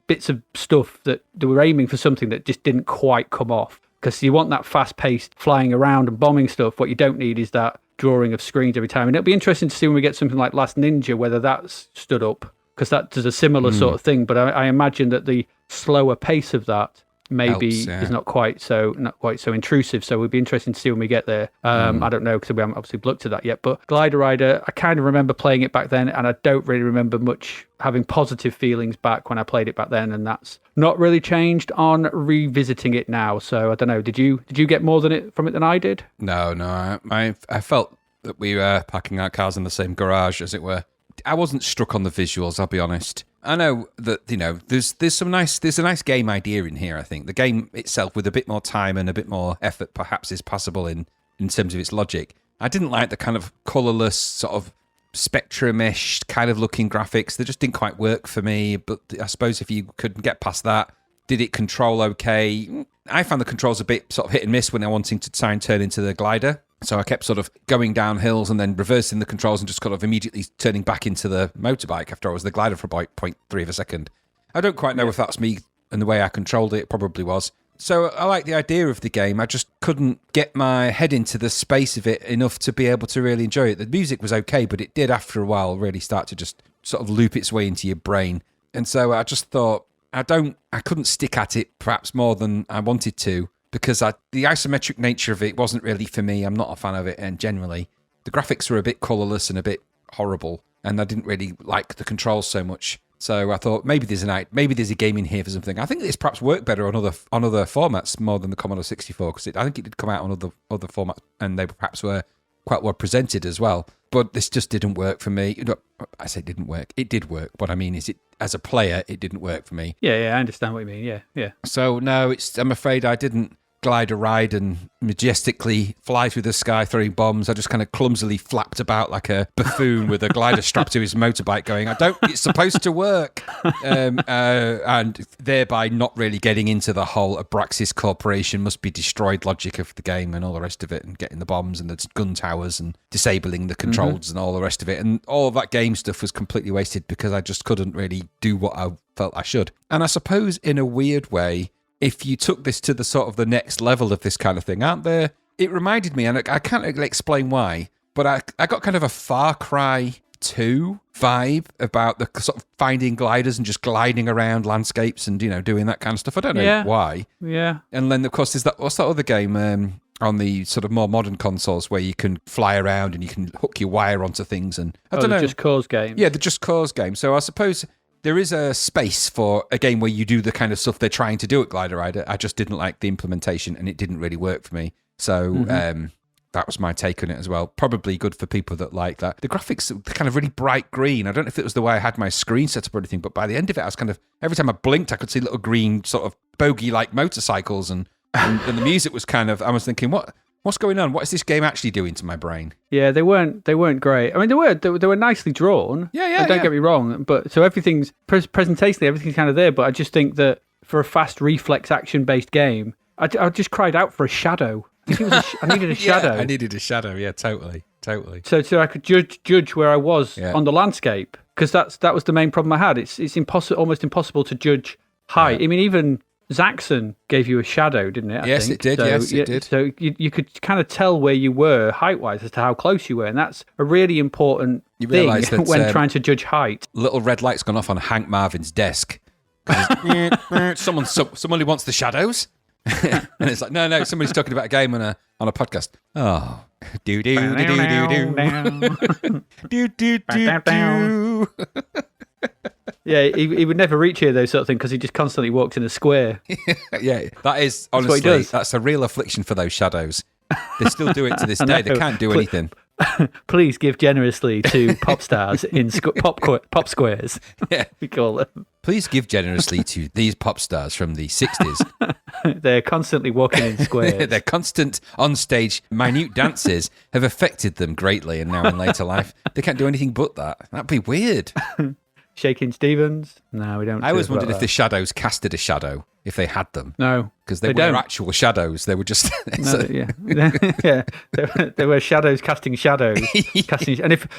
bits of stuff that they were aiming for something that just didn't quite come off. Because you want that fast-paced flying around and bombing stuff. What you don't need is that drawing of screens every time. And it'll be interesting to see when we get something like Last Ninja, whether that's stood up. Because that does a similar sort of thing. But I imagine that the slower pace of that maybe is not quite so intrusive. So it'd be interesting to see when we get there. I don't know, because we haven't obviously looked at that yet. But Glider Rider, I kind of remember playing it back then, and I don't really remember much having positive feelings back when I played it back then, and that's not really changed on revisiting it now. So I don't know. Did you get more from it than I did? No. I felt that we were parking our cars in the same garage, as it were. I wasn't struck on the visuals, I'll be honest. I know that, there's a nice game idea in here, I think. The game itself, with a bit more time and a bit more effort, perhaps is passable in terms of its logic. I didn't like the kind of colourless, sort of Spectrum-ish kind of looking graphics. They just didn't quite work for me, but I suppose if you could get past that, did it control okay? I found the controls a bit sort of hit and miss when I wanting to try and turn into the glider. So I kept sort of going down hills and then reversing the controls and just kind of immediately turning back into the motorbike after I was the glider for about 0.3 of a second. I don't quite know if that's me and the way I controlled it. It probably was. So I like the idea of the game. I just couldn't get my head into the space of it enough to be able to really enjoy it. The music was okay, but it did after a while really start to just sort of loop its way into your brain. And so I just thought I couldn't stick at it perhaps more than I wanted to, because the isometric nature of it wasn't really for me. I'm not a fan of it, and generally the graphics were a bit colourless and a bit horrible, and I didn't really like the controls so much. So I thought maybe there's a game in here for something. I think this perhaps worked better on other formats more than the Commodore 64, because I think it did come out on other formats, and they perhaps were quite well presented as well. But this just didn't work for me. I say it didn't work. It did work. What I mean is, as a player, it didn't work for me. Yeah, I understand what you mean. Yeah. So no, I'm afraid I didn't glider ride and majestically fly through the sky throwing bombs. I just kind of clumsily flapped about like a buffoon with a glider strapped to his motorbike going, it's supposed to work. And thereby not really getting into the whole Abraxas Corporation must be destroyed logic of the game and all the rest of it, and getting the bombs and the gun towers and disabling the controls and all the rest of it. And all of that game stuff was completely wasted because I just couldn't really do what I felt I should. And I suppose in a weird way, if you took this to the sort of the next level of this kind of thing, aren't there? It reminded me, and I can't really explain why, but I got kind of a Far Cry 2 vibe about the sort of finding gliders and just gliding around landscapes and, doing that kind of stuff. I don't know why. Yeah. And then, of course, there's what's that other game on the sort of more modern consoles where you can fly around and you can hook your wire onto things and I don't know. Just Cause game. Yeah, the Just Cause game. So I suppose there is a space for a game where you do the kind of stuff they're trying to do at Glider Rider. I just didn't like the implementation and it didn't really work for me. So that was my take on it as well. Probably good for people that like that. The graphics are kind of really bright green. I don't know if it was the way I had my screen set up or anything, but by the end of it, I was kind of, every time I blinked, I could see little green sort of bogey-like motorcycles and the music was kind of, I was thinking, what's going on? What is this game actually doing to my brain? Yeah, they weren't great. I mean, they were nicely drawn. Yeah. Don't get me wrong, but so everything's presentationally, everything's kind of there. But I just think that for a fast reflex action based game, I just cried out for a shadow. I needed a shadow. I needed a shadow. Yeah, totally. So I could judge where I was on the landscape, because that was the main problem I had. It's almost impossible to judge height. I mean, even Zaxxon gave you a shadow, didn't it? Yes, it did. It did. So you could kind of tell where you were height-wise as to how close you were, and that's a really important thing that, when trying to judge height. Little red light's gone off on Hank Marvin's desk. Someone who wants the shadows. And it's like, no, somebody's talking about a game on a podcast. Oh, do. Yeah, he would never reach here, those sort of things, because he just constantly walks in a square. Yeah, that is, honestly, that's a real affliction for those shadows. They still do it to this day. They can't do anything. Please give generously to pop stars in pop squares. Yeah, we call them. Please give generously to these pop stars from the 60s. They're constantly walking in squares. Their constant on-stage minute dances have affected them greatly, and now in later life, they can't do anything but that. That'd be weird. Shaking Stevens? No, we don't. I always wondered if the shadows casted a shadow, if they had them. No. Because they weren't actual shadows. They were just... Yeah. They were shadows casting shadows.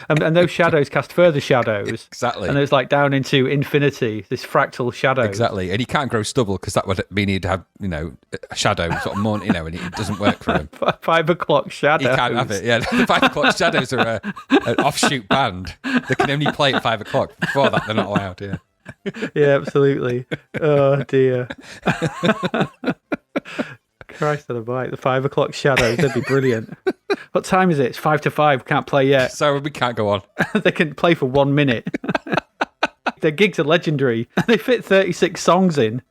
And those shadows cast further shadows. Exactly. And it's like down into infinity, this fractal shadow. Exactly. And he can't grow stubble because that would mean he'd have, a shadow sort of more, and it doesn't work for him. 5 o'clock shadows. He can't have it, yeah. The 5 o'clock shadows are an offshoot band. They can only play at 5 o'clock. Before that, they're not allowed, yeah. Yeah, absolutely. Oh, dear. Christ on a bike. The 5 o'clock shadows, they'd be brilliant. What time is it? It's 5 to 5. Can't play yet. So we can't go on. They can play for 1 minute. Their gigs are legendary. They fit 36 songs in.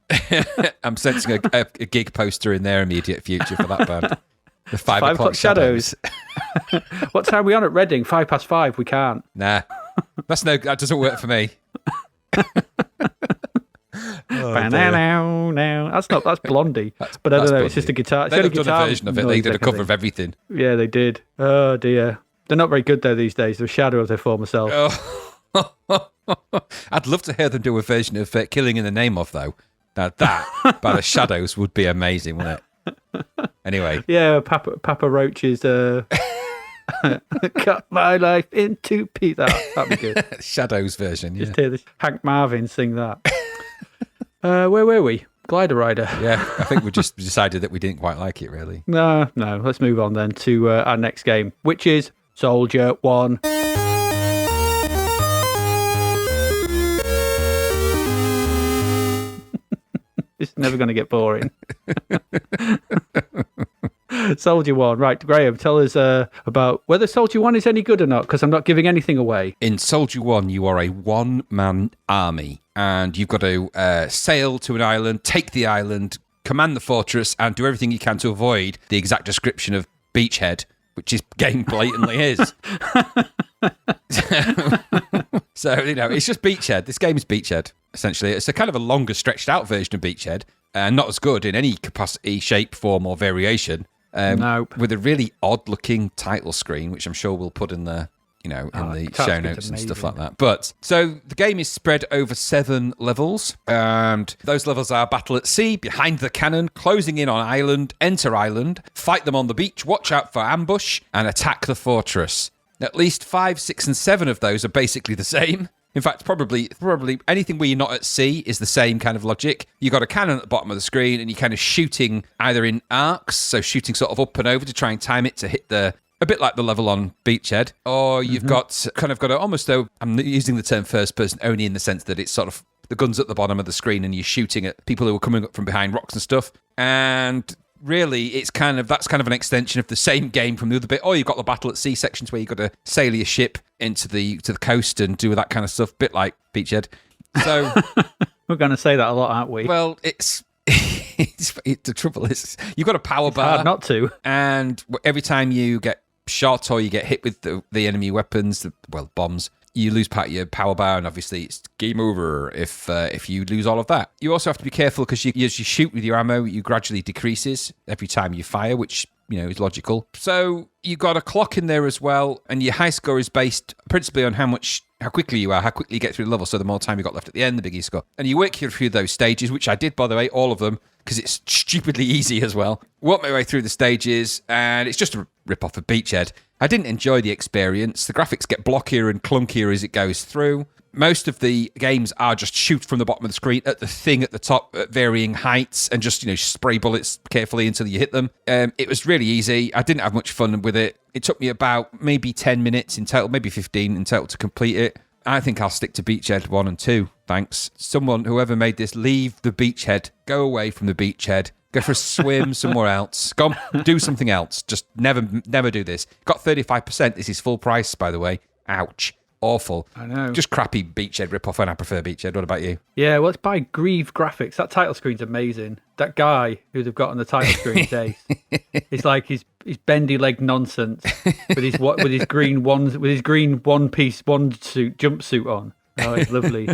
I'm sensing a gig poster in their immediate future for that band. The 5 o'clock shadows. What time are we on at Reading? 5:05. We can't. Nah. That doesn't work for me. That's Blondie. But I don't know, Blondie. It's just a guitar. They've done a version of it. They did a cover of everything. Yeah, they did. Oh dear. They're not very good though these days. They're a shadow of their former self. Oh. I'd love to hear them do a version of Killing in the Name of, though. Now that, by the Shadows, would be amazing, wouldn't it? Anyway. Yeah, Papa Roach's Cut My Life into Pieces. That'd be good. Shadows version, yeah. Just hear this Hank Marvin sing that. Where were we? Glider Rider. Yeah, I think we just decided that we didn't quite like it, really. No. Let's move on then to our next game, which is Soldier 1. It's never going to get boring. Soldier 1. Right, Graham, tell us about whether Soldier 1 is any good or not, because I'm not giving anything away. In Soldier 1, you are a one-man army, and you've got to sail to an island, take the island, command the fortress, and do everything you can to avoid the exact description of Beachhead, which this game blatantly is. So, it's just Beachhead. This game is Beachhead, essentially. It's a kind of a longer, stretched out version of Beachhead, and not as good in any capacity, shape, form, or variation. Nope. With a really odd-looking title screen, which I'm sure we'll put in the the show notes and stuff like that. But so the game is spread over 7 levels, and those levels are battle at sea, behind the cannon, closing in on island, enter island, fight them on the beach, watch out for ambush, and attack the fortress. At least 5, 6, and 7 of those are basically the same. In fact, probably anything where you're not at sea is the same kind of logic. You got a cannon at the bottom of the screen, and you're kind of shooting either in arcs, so shooting sort of up and over to try and time it to hit a bit like the level on Beachhead, or you've got almost, though I'm using the term first person only in the sense that it's sort of the gun's at the bottom of the screen and you're shooting at people who are coming up from behind rocks and stuff. And really, that's kind of an extension of the same game from the other bit. Or you've got the battle at sea sections where you've got to sail your ship into the coast and do that kind of stuff, bit like Beachhead. So we're going to say that a lot, aren't we? Well, it's the trouble is you've got a power bar. Hard not to. And every time you get shot or you get hit with the enemy weapons, bombs, you lose part of your power bar, and obviously it's game over if you lose all of that. You also have to be careful because as you shoot with your ammo, you gradually decreases every time you fire, which is logical. So you got a clock in there as well, and your high score is based principally on how quickly you get through the level. So the more time you got left at the end, the bigger you score. And you work through those stages, which I did, by the way, all of them, because it's stupidly easy as well. Work my way through the stages, and it's just a rip-off of Beachhead. I didn't enjoy the experience. The graphics get blockier and clunkier as it goes through. Most of the games are just shoot from the bottom of the screen at the thing at the top at varying heights and just, spray bullets carefully until you hit them. It was really easy. I didn't have much fun with it. It took me about maybe 10 minutes in total, maybe 15 in total to complete it. I think I'll stick to Beachhead 1 and 2, thanks. Whoever made this, leave the Beachhead. Go away from the Beachhead. Go for a swim somewhere else. Go on, do something else. Just never do this. Got 35%. This is full price, by the way. Ouch. Awful. I know. Just crappy Beachhead rip-off, and I prefer Beachhead. What about you? Yeah, well, it's by Grieve Graphics. That title screen's amazing. That guy who they've got on the title screen, Dace, it's like his bendy leg nonsense with his green one-piece jumpsuit on. Oh, it's lovely.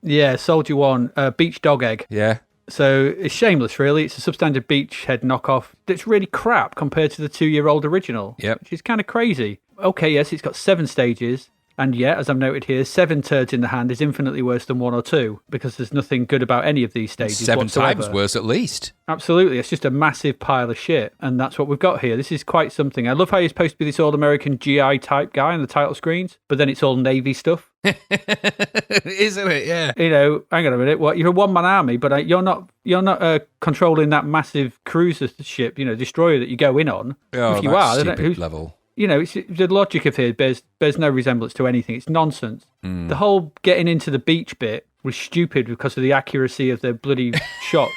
Yeah, Soldier One, Beach Dog Egg. Yeah. So it's shameless, really. It's a substandard Beachhead knockoff that's really crap compared to the 2-year-old original. Yep. Which is kind of crazy. Okay, yes, it's got 7 stages. And yeah, as I've noted here, 7 turds in the hand is infinitely worse than 1 or 2 because there's nothing good about any of these stages 7 whatsoever. times worse, at least. Absolutely. It's just a massive pile of shit. And that's what we've got here. This is quite something. I love how he's supposed to be this all-American GI type guy on the title screens, but then it's all Navy stuff. Isn't it? Yeah. Hang on a minute. What? You're a one-man army, but you're not controlling that massive cruiser ship, destroyer that you go in on. Oh, if you are, stupid level. It's the logic of here bears no resemblance to anything. It's nonsense. The whole getting into the beach bit was stupid because of the accuracy of the bloody shot.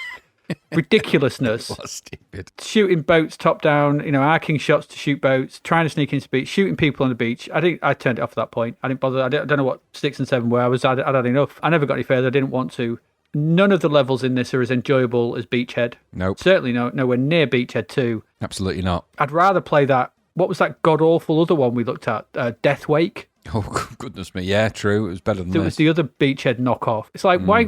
Ridiculousness. It was stupid. Shooting boats top down, arcing shots to shoot boats, trying to sneak into the beach, shooting people on the beach. I turned it off at that point. I didn't bother. I don't know what 6 and 7 were. I'd had enough. I never got any further. I didn't want to. None of the levels in this are as enjoyable as Beachhead. Nope. Certainly nowhere near Beachhead 2. Absolutely not. I'd rather play that. What was that god-awful other one we looked at? Death Wake? Oh, goodness me. Yeah, true. It was better than this. It was the other Beachhead knockoff. It's like, why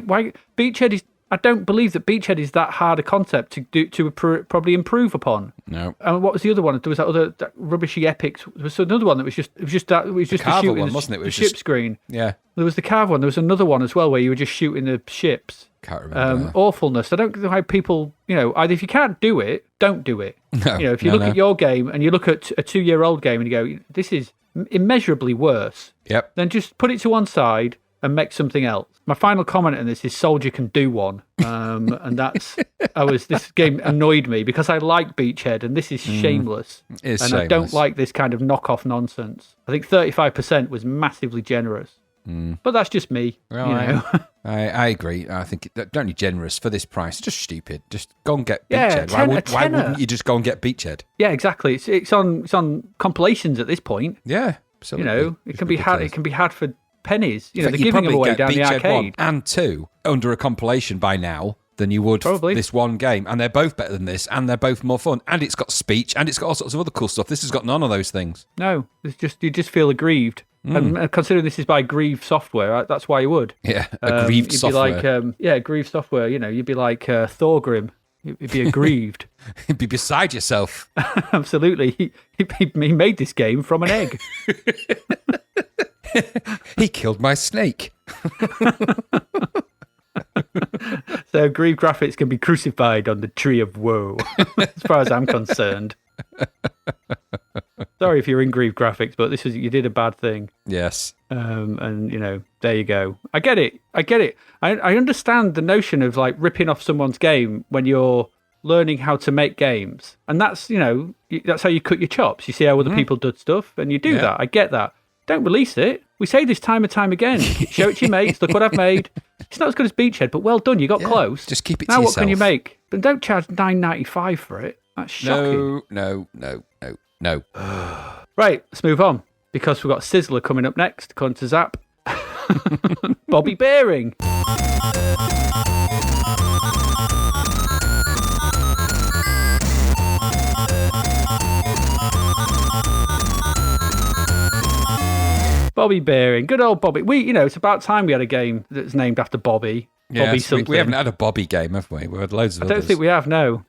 Beachhead is... I don't believe that Beachhead is that hard a concept to probably improve upon. No. And what was the other one? There was that rubbishy Epics. There was another one that was just a shooting one, wasn't it? The ship screen. Yeah. There was the Carve one. There was another one as well where you were just shooting the ships. Can't remember. Awfulness. I don't know how people, either if you can't do it, don't do it. No, if you look at your game and you look at a 2-year-old game and you go, this is immeasurably worse. Yep. Then just put it to one side and make something else. My final comment on this is Soldier can do one. And this game annoyed me because I like Beachhead and this is shameless. It's shameless. I don't like this kind of knockoff nonsense. I think 35% was massively generous. But that's just me. Well, I agree. I think don't be generous for this price. It's just stupid. Just go and get Beachhead. Why wouldn't you just go and get Beachhead? Yeah, exactly. It's on compilations at this point. Yeah, absolutely. It can be had for pennies. They're giving them away down the arcade. 1 and 2 under a compilation by now than you would this one game, and they're both better than this, and they're both more fun, and it's got speech, and it's got all sorts of other cool stuff. This has got none of those things. No, you just feel aggrieved. And considering this is by Grieve Software, that's why you would. Yeah, aggrieved software. You'd be like, Grieve Software, you'd be like Thorgrim. You'd be aggrieved. You'd be beside yourself. Absolutely. He made this game from an egg. He killed my snake. So Grieve Graphics can be crucified on the tree of woe, as far as I'm concerned. Sorry if you're in Grieve Graphics, but you did a bad thing. Yes. And there you go. I get it. I understand the notion of like ripping off someone's game when you're learning how to make games, and that's that's how you cut your chops. You see how other people do stuff, and you do that. I get that. Don't release it. We say this time and time again. Show it to your mates. Look what I've made. It's not as good as Beachhead, but well done. You got close. Just keep it to yourself. Now what can you make? But don't charge $9.95 for it. That's shocking. No. Right, let's move on, because we've got Sizzler coming up next, according to Zap. Bobby Bearing. Bobby Bearing, good old Bobby. It's about time we had a game that's named after Bobby. Bobby something. We haven't had a Bobby game, have we? We've had loads of I don't others. think we have, no.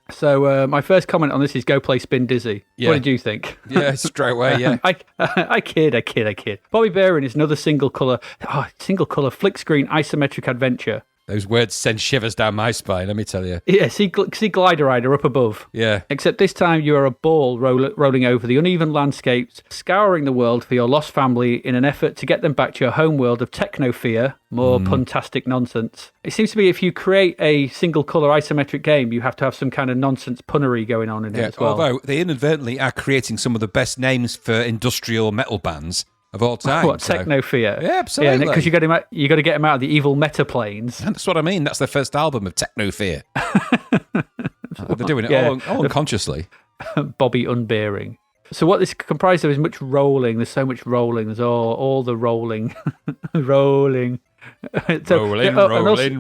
So my first comment on this is go play Spin Dizzy. Yeah. What did you think? Yeah, straight away, yeah. I kid. Bobby Bearing is another single colour flick screen isometric adventure. Those words send shivers down my spine, let me tell you. Yeah, see Glider Rider up above. Yeah. Except this time you are a ball rolling over the uneven landscapes, scouring the world for your lost family in an effort to get them back to your home world of techno-fear, more puntastic nonsense. It seems to be if you create a single-colour isometric game, you have to have some kind of nonsense punnery going on in it as well. Although they inadvertently are creating some of the best names for industrial metal bands of all time. What, Techno-fear? Yeah, absolutely. Yeah, because you got to get them out of the evil meta planes. And that's what I mean. That's their first album of Techno-fear. They're doing it all unconsciously. Bobby Unbearing. So what this comprised of is much rolling. There's so much rolling. There's all the rolling. rolling.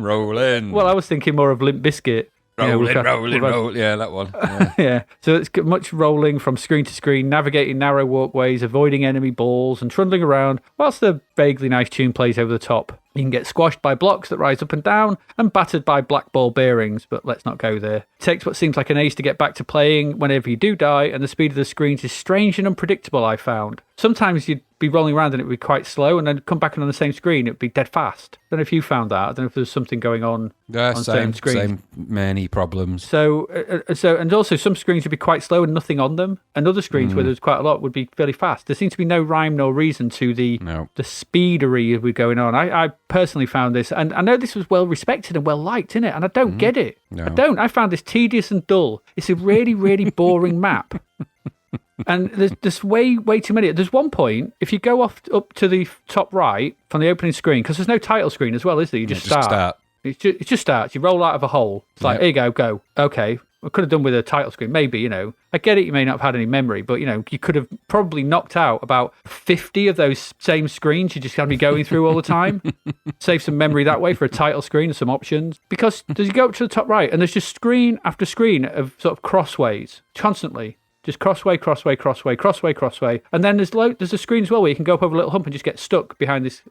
Rolling. Well, I was thinking more of Limp Bizkit. Roll. Yeah, that one. Yeah. Yeah. So it's got much rolling from screen to screen, navigating narrow walkways, avoiding enemy balls, and trundling around whilst the vaguely nice tune plays over the top. You can get squashed by blocks that rise up and down and battered by black ball bearings, but let's not go there. It takes what seems like an age to get back to playing whenever you do die, and the speed of the screens is strange and unpredictable, I found. Sometimes you'd be rolling around and it would be quite slow, and then come back on the same screen, it would be dead fast. I don't know if you found that. I don't know if there's something going on the same screen. Same, many problems. So, and also some screens would be quite slow and nothing on them, and other screens where there's quite a lot would be fairly fast. There seems to be no rhyme nor reason to the speedery we're going on. I personally found this, and I know this was well respected and well liked, innit? And I don't get it. No. I don't. I found this tedious and dull. It's a really, really boring map. And there's way too many. There's one point, if you go up to the top right from the opening screen, because there's no title screen as well, is there? You just start. It just starts. You roll out of a hole. It's like, here you go. Okay. I could have done with a title screen, maybe, I get it, you may not have had any memory, but, you could have probably knocked out about 50 of those same screens you just had me going through all the time. Save some memory that way for a title screen and some options. Because you go up to the top right, and there's just screen after screen of sort of crossways, constantly. Just crossway. And then there's a screen as well where you can go up over a little hump and just get stuck behind this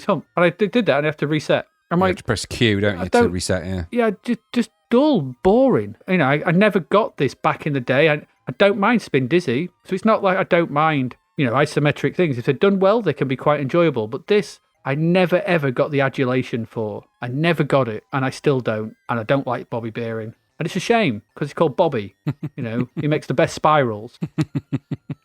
hump. And I did that, and I have to reset. I'm like, to press Q, don't you, to reset, yeah. Yeah, just dull, boring. I never got this back in the day. I don't mind Spin Dizzy, so it's not like I don't mind, isometric things. If they're done well, they can be quite enjoyable. But this, I never, ever got the adulation for. I never got it, and I still don't. And I don't like Bobby Bearing. And it's a shame, because he's called Bobby. He makes the best spirals,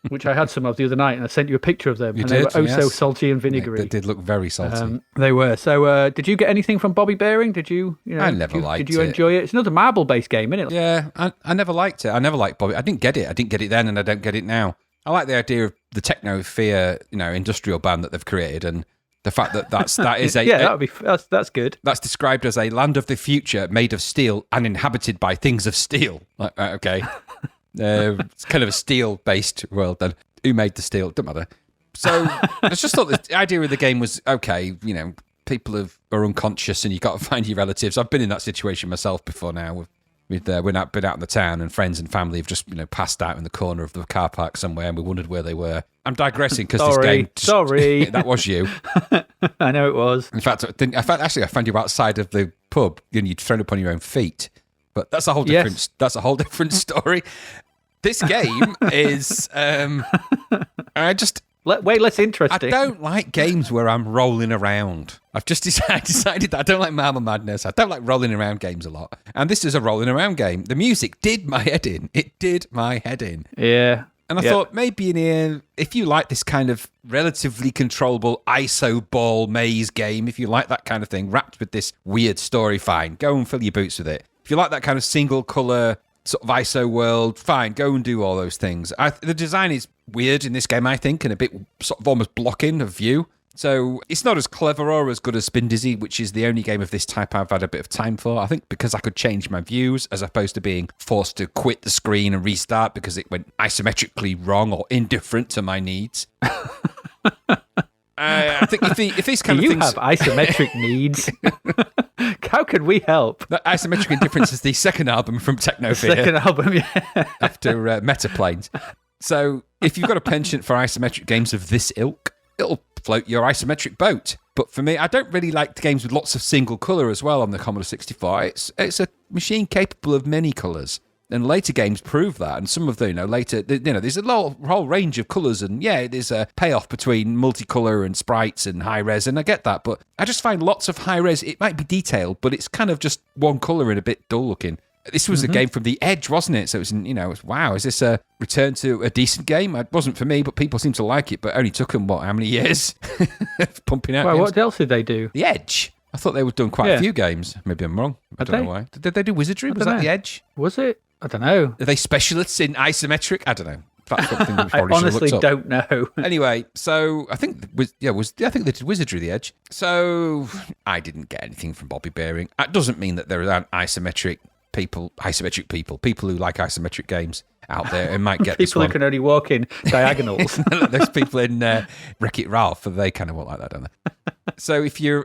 which I had some of the other night, and I sent you a picture of them. They were so salty and vinegary. They did look very salty. They were. So did you get anything from Bobby Bearing? Did you? I never liked it. Did you enjoy it? It's another marble-based game, isn't it? Yeah, I never liked it. I never liked Bobby. I didn't get it. I didn't get it then, and I don't get it now. I like the idea of the techno-fear, industrial band that they've created, and the fact that that is a that's good. That's described as a land of the future made of steel and inhabited by things of steel. Like, okay, it's kind of a steel-based world. Then who made the steel? Doesn't matter. So I just thought the idea of the game was okay. People are unconscious, and you got to find your relatives. I've been in that situation myself before now. We'd been out in the town, and friends and family have just passed out in the corner of the car park somewhere, and we wondered where they were. I'm digressing because this game. Sorry, that was you. I know it was. In fact, I found you outside of the pub, and you'd thrown up on your own feet. But that's a whole different. Yes. That's a whole different story. This game is. Way less interesting. I don't like games where I'm rolling around. I've just decided that I don't like Marble Madness. I don't like rolling around games a lot. And this is a rolling around game. The music did my head in. It did my head in. Yeah. And I thought maybe in here, if you like this kind of relatively controllable ISO ball maze game, if you like that kind of thing, wrapped with this weird story, fine. Go and fill your boots with it. If you like that kind of single colour sort of ISO world, fine, go and do all those things. The design is weird in this game, I think, and a bit sort of almost blocking of view. So it's not as clever or as good as Spin Dizzy, which is the only game of this type I've had a bit of time for. I think because I could change my views as opposed to being forced to quit the screen and restart because it went isometrically wrong or indifferent to my needs. I think if these kind of things... You have isometric needs. How could we help? The Isometric Indifference is the second album from Technofear. Second album, yeah. After Metaplanes. So if you've got a penchant for isometric games of this ilk, it'll float your isometric boat. But for me, I don't really like the games with lots of single colour as well on the Commodore 64. It's a machine capable of many colours. And later games prove that, and some of the later there's a whole range of colours, and there's a payoff between multicolour and sprites and high res, and I get that, but I just find lots of high res. It might be detailed, but it's kind of just one colour and a bit dull looking. This was a game from the Edge, wasn't it? So it was wow, is this a return to a decent game? It wasn't for me, but people seem to like it. But it only took them how many years pumping out? Well, games? what else did they do? The Edge. I thought they were doing quite a few games. Maybe I'm wrong. I don't know why. Did they do Wizardry? Was that the Edge? Was it? I don't know. Are they specialists in isometric? I don't know. That's something we probably I honestly should have looked up. don't know. Anyway, so I think I think they did Wizardry the Edge. So I didn't get anything from Bobby Bearing. That doesn't mean that there aren't isometric people who like isometric games out there and might get people who can only walk in diagonals. There's people in Wreck-It Ralph, and they kind of want like that, don't they? So if you're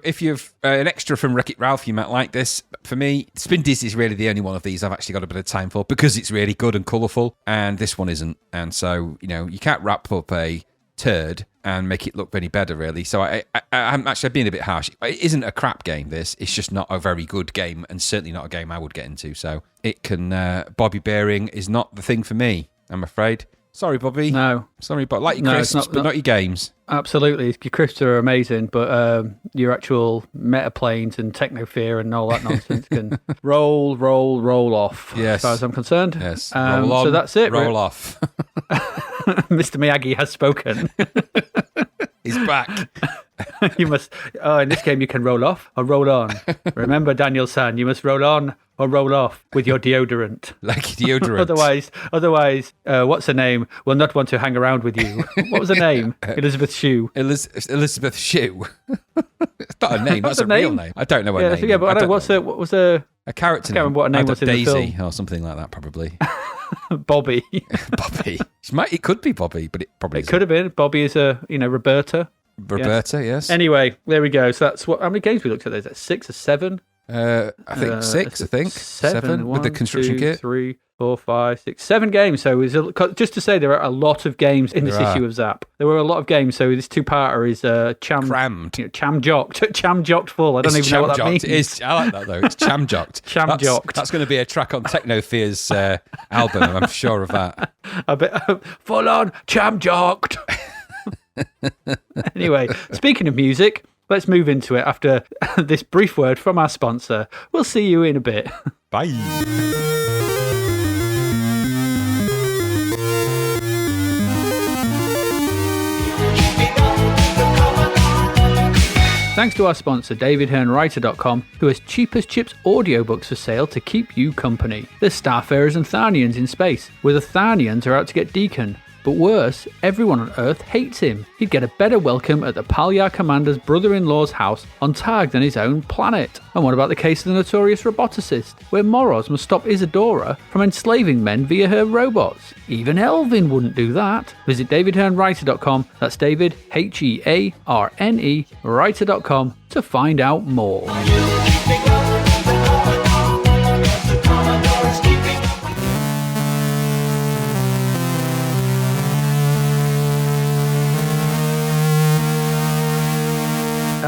an extra from Wreck-It Ralph, you might like this. For me, Spin Dizzy is really the only one of these I've actually got a bit of time for because it's really good and colourful, and this one isn't. And so you can't wrap up a turd and make it look any better, really. So I'm actually being a bit harsh. It isn't a crap game, this. It's just not a very good game, and certainly not a game I would get into. So it can... Bobby Bearing is not the thing for me, I'm afraid. Sorry, Bobby. No. Sorry, but like your crisps, but not your games. Absolutely. Your crisps are amazing, but your actual metaplanes and technofear and all that nonsense can roll off, as far as I'm concerned. Yes. Roll on, so that's it. Roll off. Mr. Miyagi has spoken. He's back. You must. Oh, in this game you can roll off or roll on. Remember, Daniel-san, you must roll on or roll off with your deodorant. Like deodorant. otherwise, what's her name? Will not want to hang around with you. What was her name? Elizabeth Shue. Elizabeth Shue. It's not a name. That's a real name. I don't know her name. Yeah, but I don't know. What was her? A character I can't remember what her name was in the Daisy film. or something like that, probably. Bobby. Bobby. It could be Bobby, but it probably isn't. Could have been. Bobby is Roberta. Roberta, yes. Anyway, there we go. So that's how many games we looked at? Is that 6 or 7? I think 6. I think 7 with the construction kit. 3, 4, 5, 6, 7 games. So just to say, there are a lot of games in this issue of Zap. There were a lot of games. So this two-parter is crammed, cham-jocked full. I don't even know what that means. It is. I like that though. It's cham-jocked. Cham-jocked. That's going to be a track on Technofear's album. I'm sure of that. A bit full on cham-jocked. Anyway, speaking of music, let's move into it after this brief word from our sponsor. We'll see you in a bit. Bye. Thanks to our sponsor, DavidHearnWriter.com, who has Cheap as Chips audiobooks for sale to keep you company. There's Starfarers and Tharnians in space, where the Tharnians are out to get Deacon. But worse, everyone on Earth hates him. He'd get a better welcome at the Palyar Commander's brother-in-law's house on Targ than his own planet. And what about the case of the notorious roboticist, where Moros must stop Isadora from enslaving men via her robots? Even Elvin wouldn't do that. Visit DavidHearnWriter.com, that's David, Hearne, writer.com, to find out more.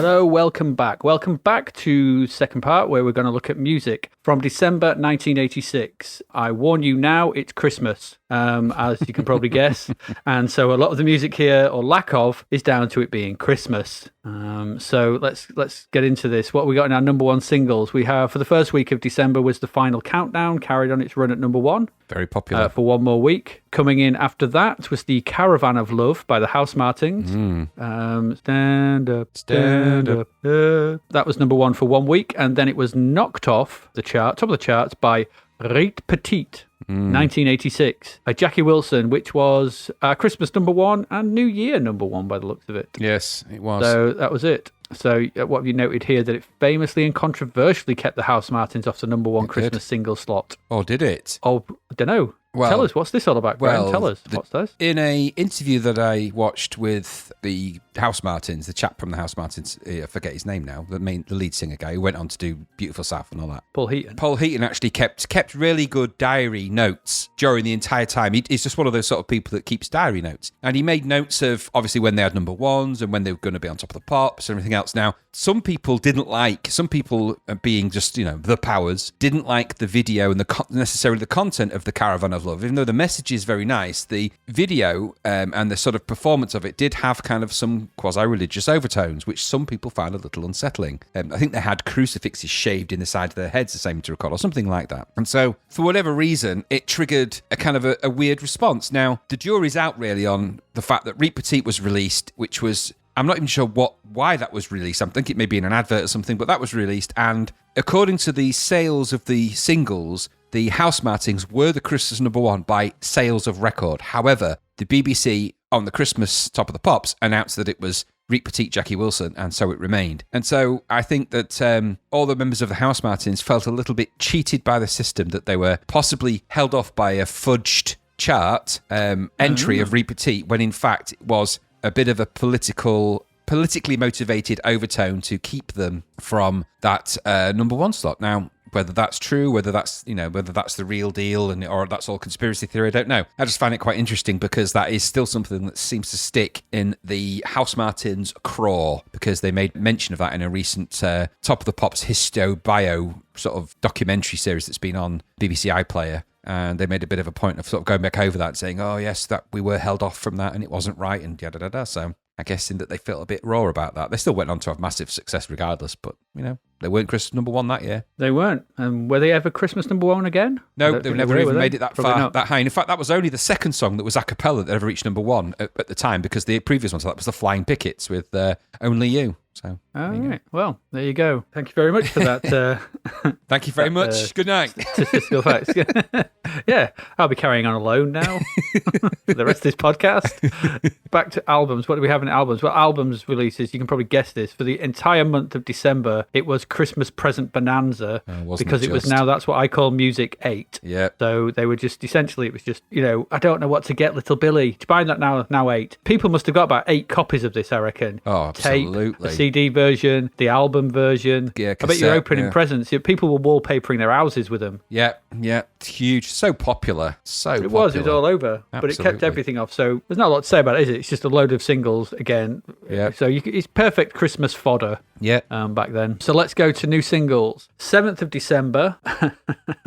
Hello, welcome back. Welcome back to second part where we're going to look at music from December 1986. I warn you now, it's Christmas, as you can probably guess. And so a lot of the music here, or lack of, is down to it being Christmas. So let's get into this. What we got in our number one singles? We have, for the first week of December, was The Final Countdown, carried on its run at number one. Very popular. For one more week. Coming in after that was The Caravan of Love by the House Martins. Stand up, stand up. That was number one for 1 week, and then it was knocked off the chart, top of the charts, by Rite Petite, 1986, by Jackie Wilson, which was Christmas number one and New Year number one by the looks of it. Yes, it was. So that was it. So what have you noted here? That it famously and controversially kept the House Martins off the number one Christmas single slot. Oh, did it? Oh, I don't know. Well, tell us, what's this all about, Graham? Well, tell us, what's this? In a interview that I watched with the House Martins, the chap from the House Martins, I forget his name now, the lead singer guy who went on to do Beautiful South and all that. Paul Heaton. Paul Heaton actually kept really good diary notes during the entire time. He's just one of those sort of people that keeps diary notes. And he made notes of, obviously, when they had number ones and when they were going to be on top of the pops and everything else. Now, some people, being just, the powers, didn't like the video and necessarily the content of The Caravan of Love. Even though the message is very nice, the video and the sort of performance of it did have kind of some quasi-religious overtones, which some people found a little unsettling. I think they had crucifixes shaved in the side of their heads, the same to recall, or something like that. And so, for whatever reason, it triggered a kind of a weird response. Now, the jury's out really on the fact that Rite Petite was released, which was... I'm not even sure why that was released. I think it may be in an advert or something, but that was released. And according to the sales of the singles, the House Martins were the Christmas number one by sales of record. However, the BBC on the Christmas Top of the Pops announced that it was Rite Petite, Jackie Wilson, and so it remained. And so I think that all the members of the House Martins felt a little bit cheated by the system, that they were possibly held off by a fudged chart entry of Rite Petite, when in fact it was a bit of a politically motivated overtone to keep them from that number one slot. Now, whether that's true, whether that's the real deal, or that's all conspiracy theory, I don't know. I just find it quite interesting because that is still something that seems to stick in the House Martins craw, because they made mention of that in a recent Top of the Pops Histo Bio sort of documentary series that's been on BBC iPlayer. And they made a bit of a point of sort of going back over that and saying, oh, yes, that we were held off from that and it wasn't right and yada-da-da. So I guess in that they felt a bit raw about that. They still went on to have massive success regardless, but, they weren't Christmas number one that year. They weren't. And were they ever Christmas number one again? No, they've never even made it that far, that high. And in fact, that was only the second song that was a cappella that ever reached number one at the time, because the previous one to that was the Flying Pickets with Only You. So, right. Well, there you go. Thank you very much for that. Thank you very much. Good night. Statistical facts. Yeah, I'll be carrying on alone now for the rest of this podcast. Back to albums. What do we have in albums? Well, albums releases, you can probably guess this. For the entire month of December, it was Christmas Present Bonanza, because it was now, that's what I call Music 8. Yeah. So they were just, essentially, it was just, I don't know what to get little Billy. To buy that now 8. People must have got about 8 copies of this, I reckon. Oh, absolutely. Tape, CD version, the album version. Yeah, cassette, I bet you're opening presents. People were wallpapering their houses with them. Yeah, it's huge. So popular. It was all over. Absolutely. But it kept everything off. So there's not a lot to say about it, is it? It's just a load of singles again. Yeah. So it's perfect Christmas fodder. Yeah. Back then. So let's go to new singles. 7th of December,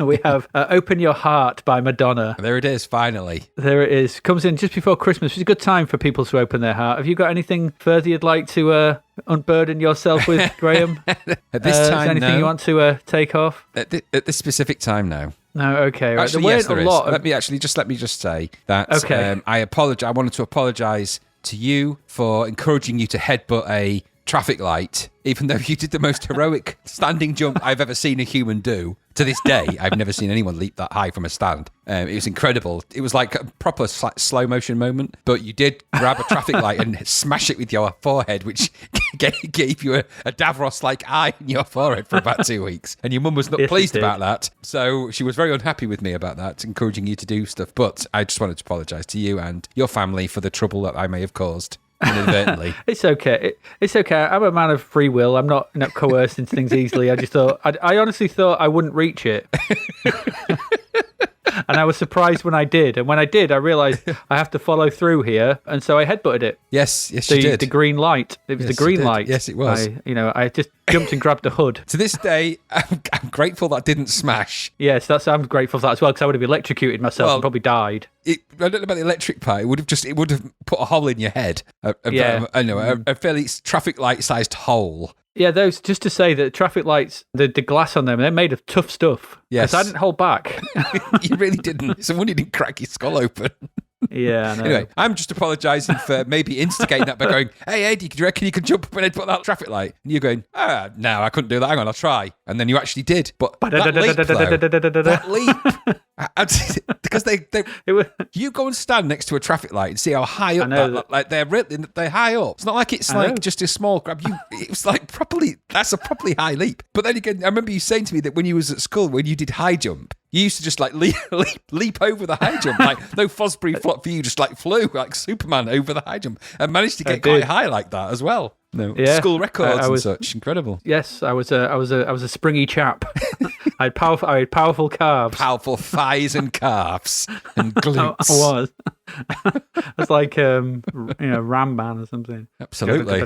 we have Open Your Heart by Madonna. There it is, finally. There it is. Comes in just before Christmas. It's a good time for people to open their heart. Have you got anything further you'd like to unburden yourself with, Graham? At this time, anything you want to take off? At this specific time, no. No, okay. Right. Actually, yes, there is. Let me just say that I apologize. I wanted to apologize to you for encouraging you to headbutt a traffic light, even though you did the most heroic standing jump I've ever seen a human do. To this day, I've never seen anyone leap that high from a stand. It was incredible. It was like a proper slow motion moment, but you did grab a traffic light and smash it with your forehead, which gave you a Davros-like eye in your forehead for about 2 weeks. And your mum was not pleased about that. So she was very unhappy with me about that, encouraging you to do stuff. But I just wanted to apologise to you and your family for the trouble that I may have caused. Inadvertently. It's okay. It's okay. I'm a man of free will. I'm not coerced into things easily. I just thought, I honestly thought I wouldn't reach it. And I was surprised when I did. And when I did, I realised I have to follow through here. And so I headbutted it. Yes, you did. The green light. It was the green light. Yes, it was. I just jumped and grabbed the hood. To this day, I'm grateful that didn't smash. Yes, I'm grateful for that as well, because I would have electrocuted myself and probably died. I don't know about the electric part. It would have put a hole in your head. A fairly traffic light sized hole. Yeah, those, just to say that traffic lights, the glass on them, they're made of tough stuff. Yes. Because I didn't hold back. You really didn't. Someone didn't crack your skull open. Yeah, I know. Anyway, I'm just apologising for maybe instigating that by going, hey, Eddie, do you reckon you could jump up and put that traffic light? And you're going, no, I couldn't do that. Hang on, I'll try. And then you actually did. But that leap, because you go and stand next to a traffic light and see how high up they're high up. It's not like it's like just a small grab. It was like that's a properly high leap. But then again, I remember you saying to me that when you was at school, when you did high jump, you used to just like leap over the high jump. Like no Fosbury flop for you, just like flew like Superman over the high jump and managed to get quite high like that as well. School records and such. Incredible. Yes, I was a springy chap. I had powerful calves. Powerful thighs and calves and glutes. I was. I was like Ram Man or something. Absolutely.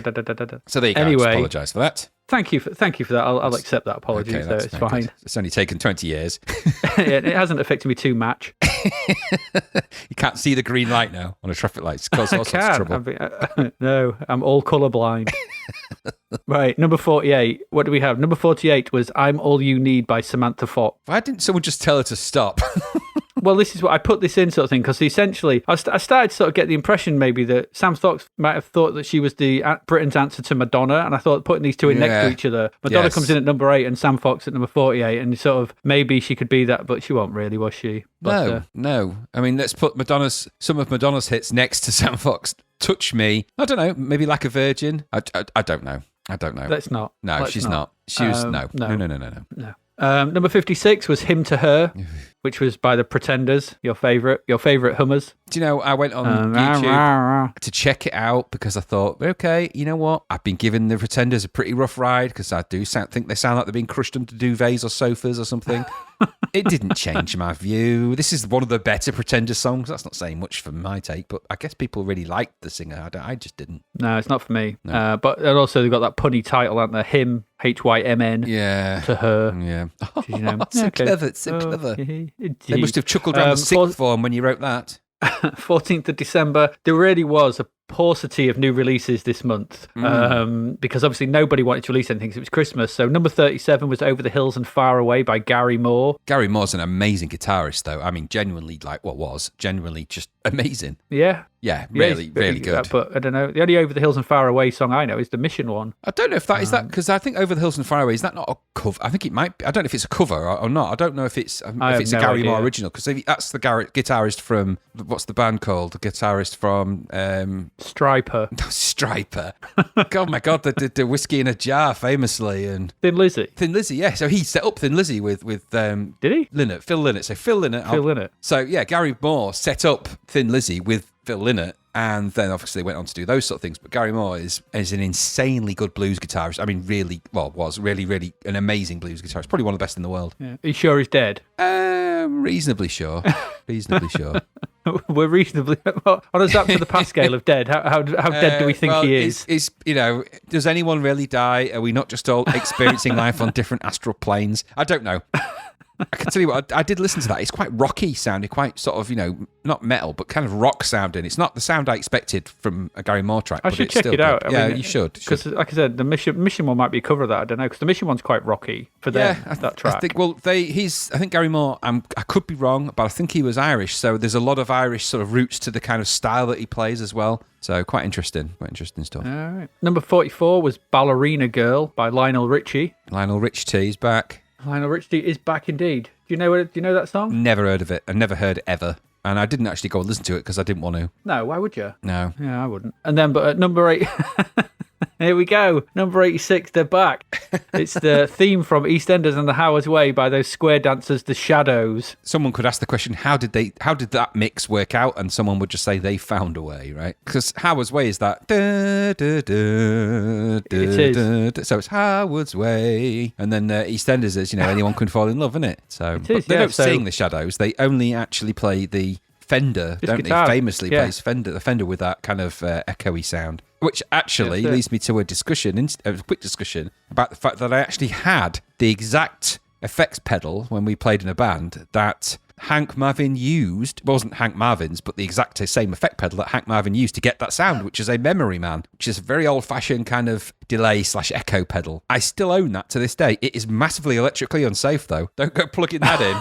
So there you go. Anyway, I apologise for that. Thank you for that. I'll accept that apology. Okay, so it's fine. Good. It's only taken 20 years. It hasn't affected me too much. You can't see the green light now on a traffic light. It's caused all sorts of trouble. No, I'm all colourblind. Right, number 48. What do we have? Number 48 was "I'm All You Need" by Samantha Fox. Why didn't someone just tell her to stop? Well, this is what I put this in, sort of thing, because essentially I started to sort of get the impression maybe that Sam Fox might have thought that she was the Britain's answer to Madonna, and I thought putting these two in next to each other, Madonna comes in at number 8 and Sam Fox at number 48, and sort of maybe she could be that, but she won't really, was she? But, no. I mean, let's put some of Madonna's hits next to Sam Fox. "Touch Me." I don't know. Maybe "Like a Virgin." I don't know. Let's not. No, she's not. She was no. Number 56 was "Him to Her," which was by the Pretenders, your favourite Hummers. Do you know, I went on YouTube to check it out because I thought, okay, you know what? I've been giving the Pretenders a pretty rough ride because I do think they sound like they've been crushed under duvets or sofas or something. It didn't change my view. This is one of the better Pretenders songs. That's not saying much for my take, but I guess people really liked the singer. I just didn't. No, it's not for me. No. But also they've got that punny title, haven't they? "Him," HYMN. Yeah. To Her. Yeah. You know? So clever. It's so clever. They must have chuckled around the sixth form when you wrote that. 14th of December. There really was a paucity of new releases this month because obviously nobody wanted to release anything because it was Christmas. So number 37 was "Over the Hills and Far Away" by Gary Moore. Gary Moore's an amazing guitarist, though. I mean, genuinely just amazing. Yeah. Yeah, really good. But I don't know. The only "Over the Hills and Far Away" song I know is the Mission one. I don't know if that is that, because I think "Over the Hills and Far Away," is that not a cover? I think it might be. I don't know if it's a cover or not. I don't know if it's a Gary Moore original, because that's the guitarist from, what's the band called? The guitarist from Striper. God, my God, they did the Whiskey in a Jar famously, and Thin Lizzy, yeah. So he set up Thin Lizzy with did he? Phil Lynott. So Phil Lynott. So yeah, Gary Moore set up Thin Lizzy with Phil Lynott, and then obviously went on to do those sort of things. But Gary Moore is an insanely good blues guitarist. I mean, was really an amazing blues guitarist. Probably one of the best in the world. Yeah. Are you sure he's dead? Reasonably sure. We're reasonably on a Zapped to the Past scale of dead. How dead do we think he is? Is does anyone really die? Are we not just all experiencing life on different astral planes? I don't know. I can tell you what, I did listen to that. It's quite rocky sounding, quite sort of, not metal, but kind of rock sounding. It's not the sound I expected from a Gary Moore track. I should check it out. Yeah, you should. Because, like I said, the Mission one might be a cover of that. I don't know, because the Mission one's quite rocky for them, that track. I think, I think Gary Moore, I could be wrong, but I think he was Irish, so there's a lot of Irish sort of roots to the kind of style that he plays as well. So quite interesting stuff. All right. Number 44 was "Ballerina Girl" by Lionel Richie. Lionel Richie is back. Lionel Richie is back indeed. Do you know that song? Never heard of it. I never heard it ever. And I didn't actually go and listen to it because I didn't want to. No, why would you? No. Yeah, I wouldn't. And then, but at number 8, Here we go. Number 86, they're back. It's the theme from EastEnders and the Howard's Way by those square dancers, the Shadows. Someone could ask the question, how did that mix work out? And someone would just say they found a way, right? Because Howard's Way is that. It is. So it's Howard's Way. And then EastEnders is, anyone can fall in love, isn't it? So it is, they don't sing the Shadows. They only actually play the Fender, just don't guitar. they? Famously plays the Fender with that kind of echoey sound. Which actually leads me to a quick discussion about the fact that I actually had the exact effects pedal when we played in a band that Hank Marvin used. It wasn't Hank Marvin's, but the exact same effect pedal that Hank Marvin used to get that sound, which is a Memory Man, which is a very old-fashioned kind of delay/echo pedal. I still own that to this day. It is massively electrically unsafe, though. Don't go plugging that in.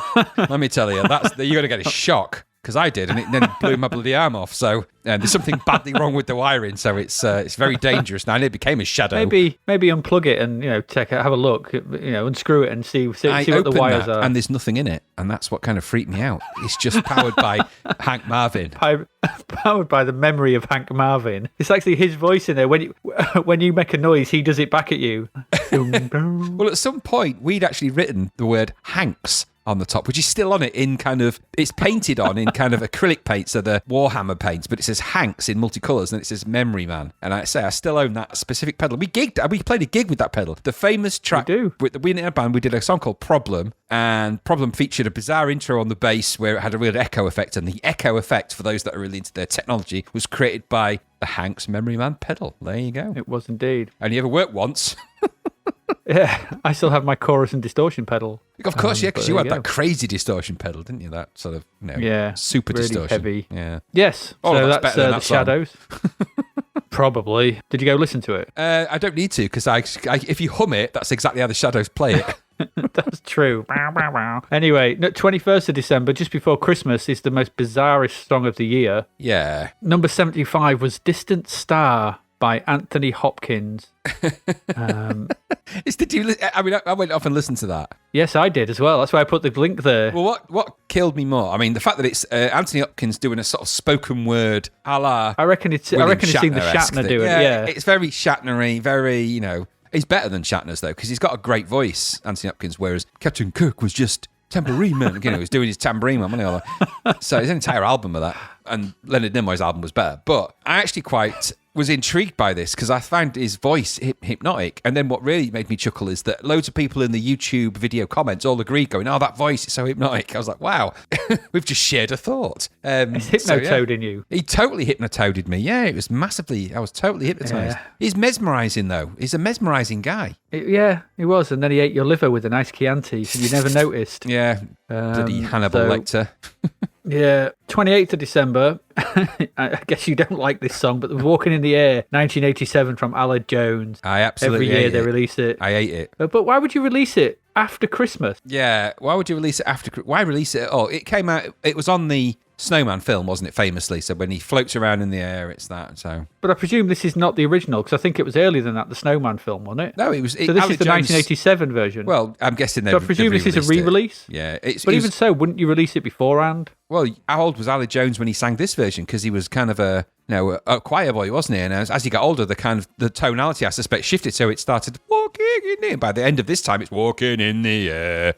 Let me tell you, you're going to get a shock. Because I did, and it then blew my bloody arm off. So there's something badly wrong with the wiring. So it's very dangerous now. And it became a shadow. Maybe unplug it and have a look. Unscrew it and see what the wires are. And there's nothing in it, and that's what kind of freaked me out. It's just powered by Hank Marvin. Powered by the memory of Hank Marvin. It's actually his voice in there. When you make a noise, he does it back at you. Well, at some point, we'd actually written the word Hanks on the top, which is still on it it's painted on in kind of acrylic paint, so the Warhammer paints, but it says Hanks in multicolours, and it says Memory Man. And I still own that specific pedal. We played a gig with that pedal. The famous track, we in a band, we did a song called Problem, and Problem featured a bizarre intro on the bass where it had a real echo effect, and the echo effect, for those that are really into their technology, was created by the Hanks Memory Man pedal. There you go. It was indeed. Only ever worked once. Yeah, I still have my chorus and distortion pedal. Of course, because you had that crazy distortion pedal, didn't you? That sort of, super really distortion. Heavy. Yeah. Yes. Oh, so that's better than the that song. Shadows. Probably. Did you go listen to it? I don't need to, because if you hum it, that's exactly how the Shadows play it. That's true. Anyway, 21st of December, just before Christmas, is the most bizarrest song of the year. Yeah. Number 75 was Distant Star by Anthony Hopkins. I went off and listened to that. Yes, I did as well. That's why I put the link there. Well, what killed me more? I mean, the fact that it's Anthony Hopkins doing a sort of spoken word a la I reckon it's seen the Shatner do it. Yeah, it's very Shatnery, very, He's better than Shatner's, though, because he's got a great voice, Anthony Hopkins, whereas Captain Kirk was just tambourine man. He was doing his tambourine man, wasn't he? So there's an entire album of that. And Leonard Nimoy's album was better. But I actually quite was intrigued by this because I found his voice hypnotic. And then what really made me chuckle is that loads of people in the YouTube video comments all agreed, going, "Oh, that voice is so hypnotic." I was like, wow, we've just shared a thought. It's hypnotoading you. He totally hypnotoaded me. Yeah, it was massively, I was totally hypnotized. Yeah. He's mesmerizing, though. He's a mesmerizing guy. Yeah, he was. And then he ate your liver with a nice Chianti, and you never noticed. Yeah, bloody Hannibal Lecter. Yeah, 28th of December. I guess you don't like this song, but Walking in the Air, 1987 from Aled Jones. I absolutely Every year they release it. I hate it. But why would you release it after Christmas? Yeah, why would you release it after? Why release it at all? It came out, it was on the Snowman film, wasn't it, famously? So when he floats around in the air, it's that. So, but I presume this is not the original, because I think it was earlier than that, the Snowman film, wasn't it? No, it was. So this is the 1987 version. Well, I'm guessing so I presume this is a re-release? Yeah. But even so, wouldn't you release it beforehand? Well, how old was Aled Jones when he sang this version? Because he was kind of a choir boy, wasn't he? And as he got older, the tonality, I suspect, shifted. So it started walking in the air. By the end of this time, it's walking in the air.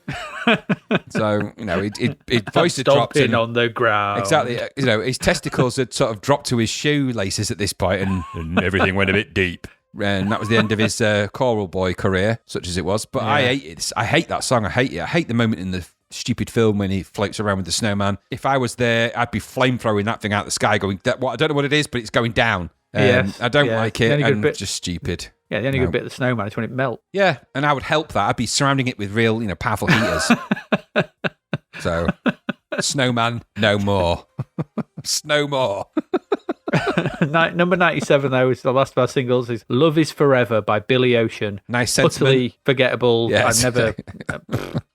So, it voice had dropped. Stomping on the ground. Exactly. His testicles had sort of dropped to his shoelaces at this point, and everything went a bit deep. And that was the end of his choral boy career, such as it was. But yeah. I hate it. I hate that song. I hate it. I hate the moment in the stupid film when he floats around with the snowman. If I was there, I'd be flamethrowing that thing out the sky going, I don't know what it is, but it's going down. Yes. I don't like it, and it's just stupid. Yeah, the only good bit of the snowman is when it melts. Yeah, and I would help that. I'd be surrounding it with real, powerful heaters. So, snowman, no more. Snow more. Number 97, though, is the last of our singles, is Love Is Forever by Billy Ocean. Nice sentiment. Utterly forgettable. Yes. I never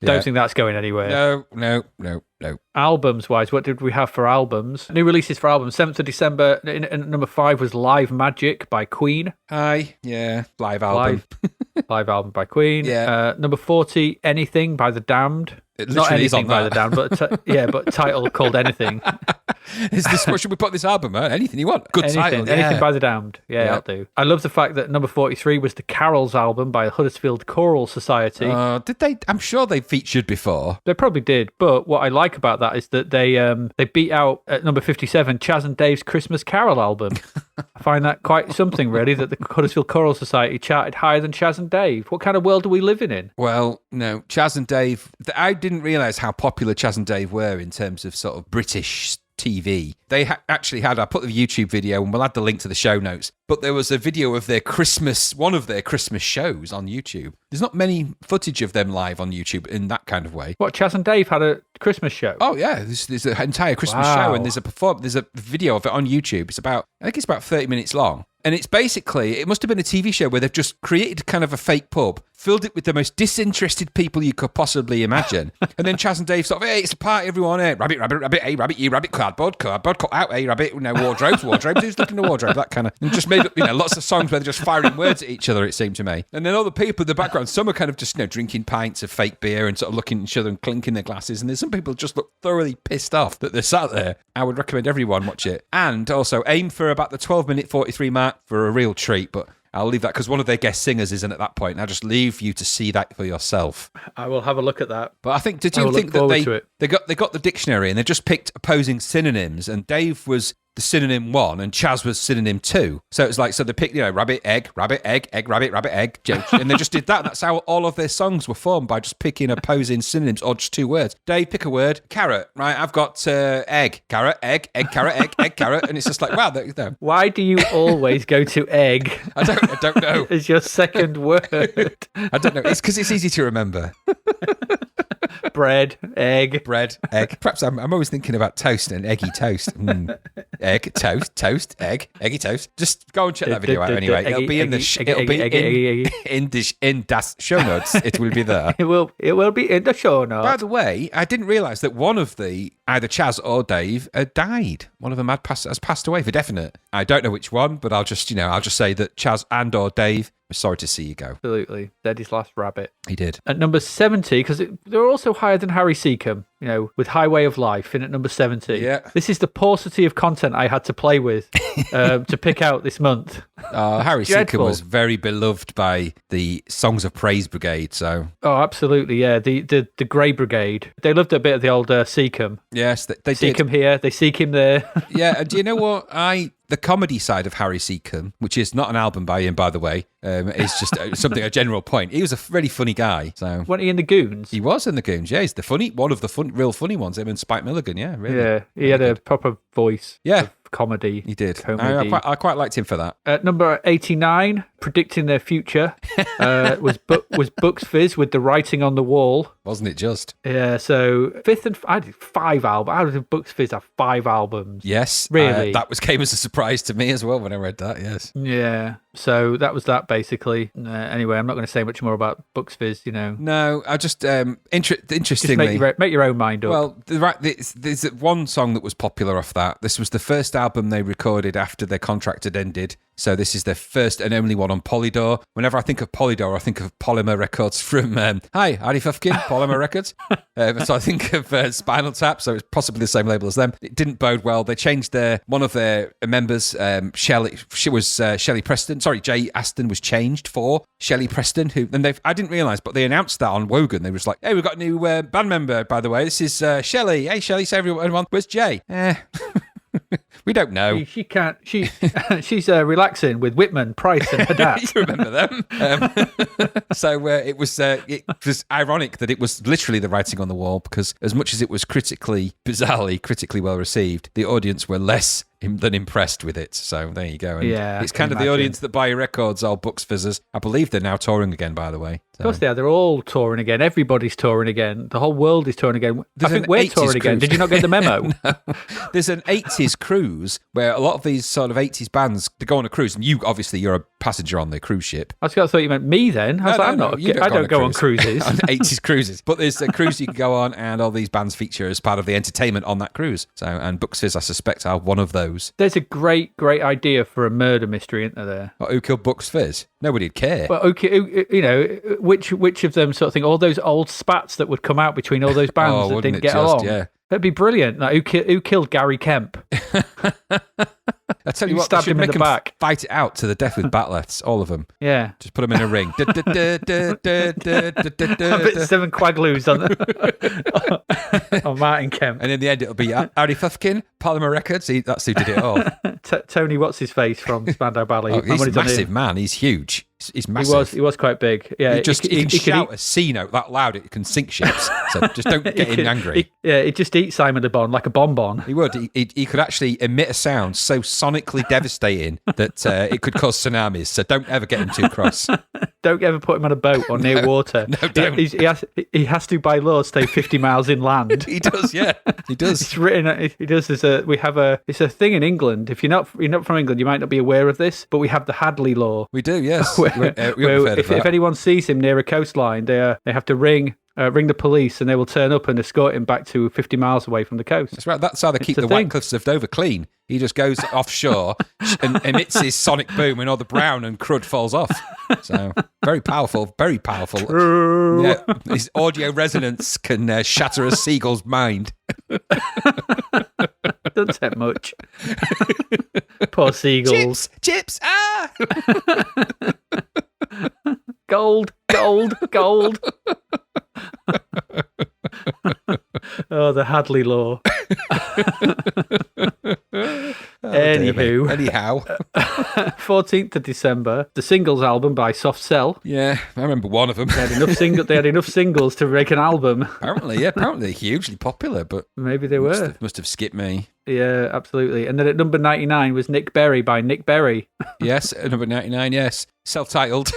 don't think that's going anywhere. No. Albums-wise, what did we have for albums? New releases for albums. 7th of December, number 5 was Live Magic by Queen. Aye, yeah, live album. Live album by Queen. Yeah. Number 40, Anything by The Damned. It Not literally is Anything on by The that. Damned, but but title called Anything. Is this what should we put this album? Anything you want. Good title. Anything by The Damned. Yeah, Yeah. I'll do. I love the fact that number 43 was the Carols album by Huddersfield Choral Society. Did they? I'm sure they featured before. They probably did, but what I like about that is that they beat out at number 57 Chaz and Dave's Christmas Carol album. I find that quite something, really, that the Huddersfield Choral Society charted higher than Chaz and Dave. What kind of world are we living in? Well, no, Chaz and Dave. I didn't realise how popular Chaz and Dave were in terms of sort of British TV. They actually had, I put the YouTube video and we'll add the link to the show notes, but there was a video of one of their Christmas shows on YouTube. There's not many footage of them live on YouTube in that kind of way. What, Chaz and Dave had a Christmas show? Oh yeah, there's an entire Christmas show and there's a video of it on YouTube. I think it's about 30 minutes long. And it's basically, it must have been a TV show where they've just created kind of a fake pub, filled it with the most disinterested people you could possibly imagine. And then Chaz and Dave sort of, hey, it's a party, everyone. Hey, rabbit, rabbit, rabbit, hey, rabbit, you, rabbit, cardboard, cut out, hey, rabbit, no, wardrobes, who's looking at wardrobe, that kind of. And just made up, lots of songs where they're just firing words at each other, it seemed to me. And then all the people in the background, some are kind of just, drinking pints of fake beer and sort of looking at each other and clinking their glasses. And there's some people just look thoroughly pissed off that they're sat there. I would recommend everyone watch it. And also aim for about the 12-minute 43 mark for a real treat. But I'll leave that because one of their guest singers isn't at that point. I'll just leave you to see that for yourself. I will have a look at that. But I think, did you think that they got the dictionary and they just picked opposing synonyms, and Dave was the synonym 1 and Chaz was synonym 2. So it's like, so they picked, rabbit, egg, rabbit, egg, rabbit, egg, and they just did that. That's how all of their songs were formed, by just picking opposing synonyms or just 2 words. Dave, pick a word. Carrot, right? I've got egg, carrot, egg, carrot, egg, carrot, and it's just like, wow. Why do you always go to egg? I don't know. As your second word. I don't know. It's because it's easy to remember. Bread, egg. Perhaps I'm always thinking about toast and eggy toast. Egg, toast, egg, eggy toast. Just go and check that video out anyway. It'll be in the show notes. It will be there. It will be in the show notes. By the way, I didn't realise that one of the either Chaz or Dave had died. One of them has passed away for definite. I don't know which one, but I'll just say that Chaz and or Dave, we're sorry to see you go. Absolutely. Dead his last rabbit. He did. At number 70, because they're also higher than Harry Seacombe, with Highway of Life in at number 70. Yeah. This is the paucity of content I had to play with to pick out this month. Harry Seacombe was very beloved by the Songs of Praise Brigade, so. Oh, absolutely, yeah. The Grey Brigade. They loved a bit of the old Seacombe. Yes, they did. Seek him here, they seek him there. Yeah, and do you know what? The comedy side of Harry Seacombe, which is not an album by him, by the way, is just a general point. He was a really funny guy. So wasn't he in the Goons? He was in the Goons, yeah. He's one of the real funny ones, him and Spike Milligan, yeah, really. Yeah, he had a proper voice. Yeah. Comedy. He did. I quite liked him for that. At number 89, predicting their future, was Bucks Fizz with The Writing on the Wall. Wasn't it just? Yeah, so I did 5 albums. How did Bucks Fizz have 5 albums? Yes. Really? That came as a surprise to me as well when I read that, yes. Yeah, so that was that basically. Anyway, I'm not going to say much more about Bucks Fizz, No, I just, interestingly. Just make your own mind up. Well, there's one song that was popular off that. This was the first album they recorded after their contract had ended. So this is their first and only one on Polydor. Whenever I think of Polydor, I think of Polymer Records from, hi, Harry Fufkin, Polymer Records. So I think of Spinal Tap, so it's possibly the same label as them. It didn't bode well. They changed one of their members, Shelley Preston. Sorry, Jay Aston was changed for Shelley Preston, I didn't realise, but they announced that on Wogan. They was like, hey, we've got a new band member, by the way. This is Shelley. Hey, Shelley, say everyone, where's Jay? We don't know. She can't. She's relaxing with Whitman, Price, and Haddad. You remember them? So it was ironic that it was literally The Writing on the Wall, because as much as it was bizarrely critically well received, the audience were less than impressed with it. So there you go. And yeah, it's kind of the audience that buy records, all Bucks Fizzers. I believe they're now touring again, by the way. So. Of course they are. They're all touring again. Everybody's touring again. The whole world is touring again. I think we're touring again. Did you not get the memo? No. There's an 80s cruise where a lot of these sort of 80s bands, they go on a cruise, and you're a passenger on the cruise ship. I thought you meant me then. I was like, I don't go on cruises. On 80s cruises. But there's a cruise you can go on, and all these bands feature as part of the entertainment on that cruise. So, and Bucks Fizz, I suspect, are one of those. There's a great idea for a murder mystery, isn't there? What, who killed Bucks Fizz? Nobody'd care. Well, okay, you know, which of them sort of thing, all those old spats that would come out between all those bands that didn't get along. Yeah. That'd be brilliant. Like, who killed Gary Kemp? I tell you what, stabbed him in the back. Fight it out to the death with batlets, all of them. Yeah. Just put them in a ring. A bit 7 Quagloos on Martin Kemp. And in the end, it'll be Harry Fufkin, Polymer Records. That's who did it all. Tony, what's his face from Spandau Ballet? Oh, he's a massive man. He's huge. He's massive. He was quite big. Yeah, he can shout a C note that loud it can sink ships. So just don't get him angry. He'd just eat Simon Le Bon like a bonbon. He would. He could actually emit a sound so sonically devastating that it could cause tsunamis. So don't ever get him too cross. Don't ever put him on a boat or near water. No, don't. He has to, by law, stay 50 miles inland. He does, yeah. He does. It's written. He does. It's a thing in England. If you're not from England, you might not be aware of this, but we have the Hadley Law. We do, yes. If anyone sees him near a coastline, they have to ring the police, and they will turn up and escort him back to 50 miles away from the coast. That's right. That's how they keep the White Cliffs of Dover clean. He just goes offshore and emits his sonic boom, and all the brown and crud falls off. So very powerful, very powerful. True. Yeah, his audio resonance can shatter a seagull's mind. Doesn't take much. Poor seagulls. Chips. Ah! Gold. Oh, the Hadley Law. Anyhow. 14th of December, the singles album by Soft Cell. Yeah, I remember one of them. They had enough singles to make an album. Apparently they're hugely popular, but maybe they were. Must have skipped me. Yeah, absolutely. And then at number 99 was Nick Berry by Nick Berry. Yes, at number 99, yes. Self-titled,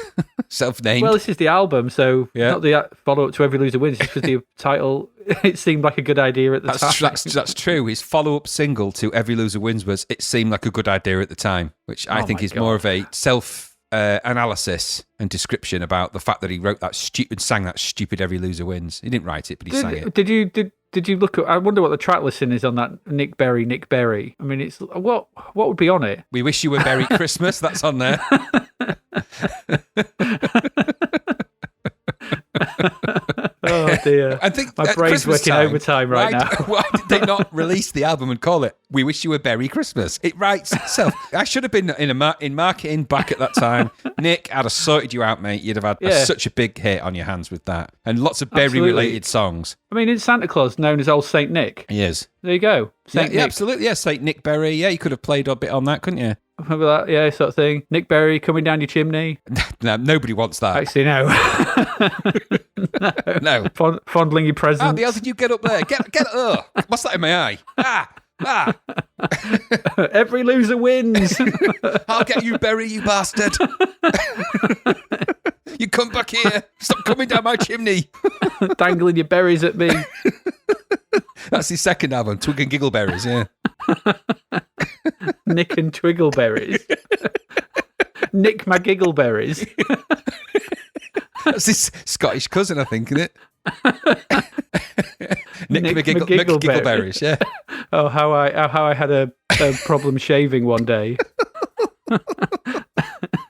self-named. Well, this is the album, so not the follow-up to Every Loser Wins, just because the title, it seemed like a good idea at the time. That's true. His follow-up single to Every Loser Wins was It Seemed Like a Good Idea at the Time, which I think is more of a self-analysis and description about the fact that he wrote that sang that stupid Every Loser Wins. He didn't write it, but he sang it. Did you look at? I wonder what the track listing is on that Nick Berry. I mean, it's what would be on it? We Wish You a Merry Christmas. That's on there. Oh dear! I think my brain's working overtime right now. Why did they not release the album and call it "We Wish You a Merry Christmas"? It writes itself. I should have been in marketing back at that time. Nick, I'd have sorted you out, mate. You'd have had such a big hit on your hands with that, and lots of berry-related songs. I mean, is Santa Claus known as Old Saint Nick? He is. There you go. Saint Nick. Yeah, absolutely. Yeah, Saint Nick Berry. Yeah, you could have played a bit on that, couldn't you? Remember that? Yeah, sort of thing. Nick Berry coming down your chimney. No, nobody wants that. Actually, no. No. Fondling your presents. How the hell did you get up there? Get what's that in my eye? Every loser wins. I'll get you, Berry, you bastard. You come back here. Stop coming down my chimney. Dangling your berries at me. That's his second album, Twig and Giggleberries, yeah. Nick and Twiggleberries. Nick my Giggleberries. That's his Scottish cousin, I think, isn't it? Nick McGiggleberries, yeah. Oh, how I had a problem shaving one day.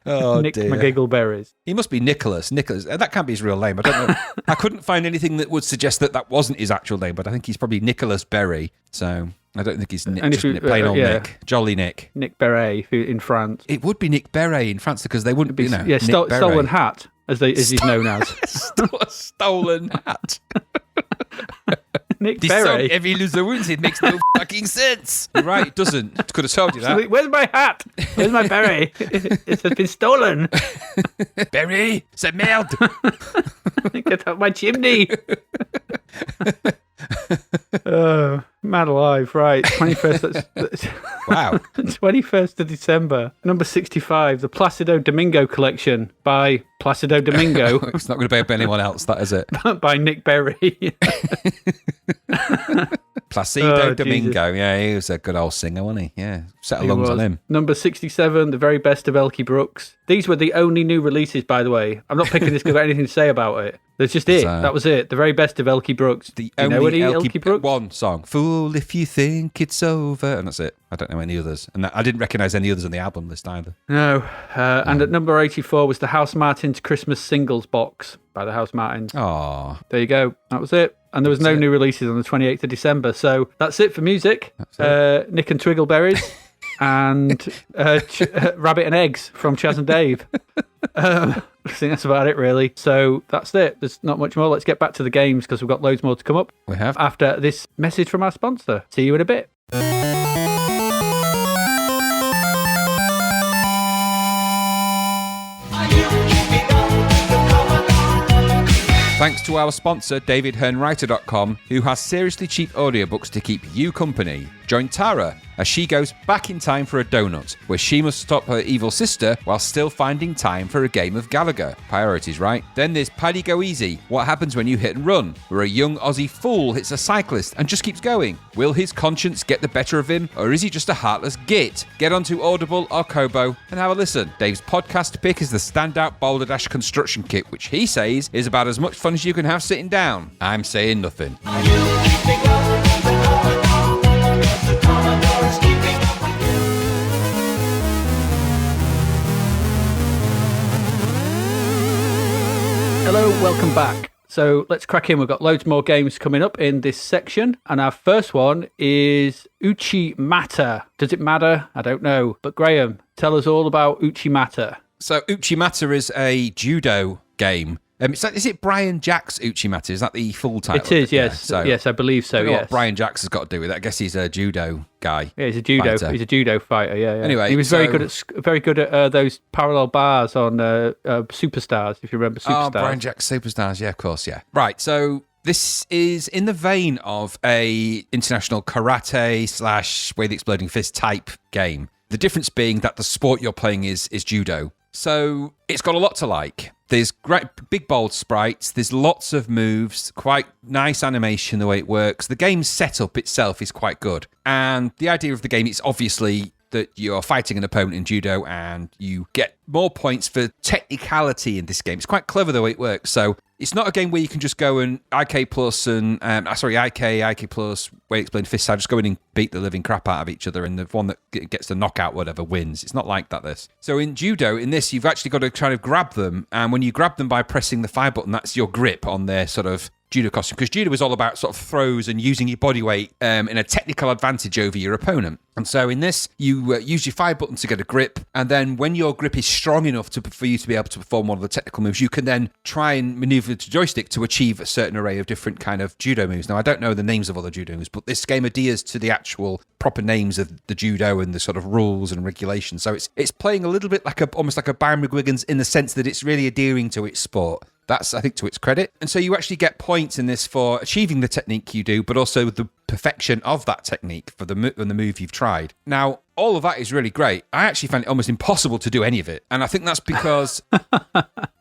Oh, Nick dear. McGiggleberries. He must be Nicholas. That can't be his real name. I don't know. I couldn't find anything that would suggest that wasn't his actual name, but I think he's probably Nicholas Berry. So I don't think he's plain old Nick. Jolly Nick. Nick Beret in France. It would be Nick Beret in France because they wouldn't be, Yeah, stolen hat, as he's known as. Stolen hat. Nick Berry. Every loser wins. It makes no fucking sense. You're right, it doesn't. Could have told you that. Where's my hat? Where's my beret? It has been stolen. Berry, c'est merde. Get out my chimney. Oh. Man alive, right. 21st, Wow. 21st of December. Number 65, the Placido Domingo Collection by Placido Domingo. It's not going to be anyone else, that is it? By Nick Berry. Placido Domingo. Jesus. Yeah, he was a good old singer, wasn't he? Yeah, set lungs on him. Number 67, the very best of Elkie Brooks. These were the only new releases, by the way. I'm not picking this because I've got anything to say about it. That's just it. That was it. The very best of Elkie Brooks. The only Elkie Brooks? One song. Fool if you think it's over. And that's it. I don't know any others. And I didn't recognise any others on the album list either. No. And at number 84 was the House Martins Christmas Singles Box by the House Martins. Oh. There you go. That was it. And there was no new releases on the 28th of December. So that's it for music. Nick and Twiggleberries and Rabbit and Eggs from Chaz and Dave. I think that's about it, really. So that's it. There's not much more. Let's get back to the games because we've got loads more to come up. We have. After this message from our sponsor. See you in a bit. Thanks to our sponsor, DavidHearnWriter.com, who has seriously cheap audiobooks to keep you company. Join Tara as she goes back in time for a donut, where she must stop her evil sister while still finding time for a game of Gallagher. Priorities, right? Then there's Paddy Go Easy, what happens when you hit and run, where a young Aussie fool hits a cyclist and just keeps going. Will his conscience get the better of him, or is he just a heartless git? Get onto Audible or Kobo and have a listen. Dave's podcast pick is the standout Boulder Dash Construction Kit, which he says is about as much fun as you can have sitting down. I'm saying nothing. Hello, welcome back. So let's crack in. We've got loads more games coming up in this section. And our first one is Uchi Mata. Does it matter? I don't know. But Graham, tell us all about Uchi Mata. So Uchi Mata is a judo game. Is it Brian Jack's Uchi Mata? Is that the full title? It is, yes. Yeah, yes, I believe so, yes. What Brian Jack's has got to do with it. I guess he's a judo guy. Yeah, he's a judo fighter, yeah. Anyway, he was very good at those parallel bars on Superstars, if you remember Superstars. Oh, Brian Jack's Superstars, yeah, of course, yeah. Right, so this is in the vein of a international karate / Way the Exploding Fist type game. The difference being that the sport you're playing is judo. So it's got a lot to like. There's great big bold sprites, there's lots of moves, quite nice animation the way it works. The game's setup itself is quite good. And the idea of the game is obviously that you're fighting an opponent in judo and you get more points for technicality in this game. It's quite clever the way it works. So it's not a game where you can just go and IK plus and IK plus, Way Explained Fist side, just go in and beat the living crap out of each other, and the one that gets the knockout whatever wins. It's not like that, this. So in judo, in this, you've actually got to try to grab them, and when you grab them by pressing the fire button, that's your grip on their sort of judo costume, because judo is all about sort of throws and using your body weight in a technical advantage over your opponent. And so in this, you use your fire button to get a grip, and then when your grip is strong enough for you to be able to perform one of the technical moves, you can then try and maneuver the joystick to achieve a certain array of different kind of judo moves. Now, I don't know the names of other judo moves, but this game adheres to the actual proper names of the judo and the sort of rules and regulations. So it's playing a little bit like almost like a Byron McGuigan's, in the sense that it's really adhering to its sport. That's, I think, to its credit. And so you actually get points in this for achieving the technique you do, but also the perfection of that technique for the move you've tried. Now, all of that is really great. I actually find it almost impossible to do any of it. And I think that's because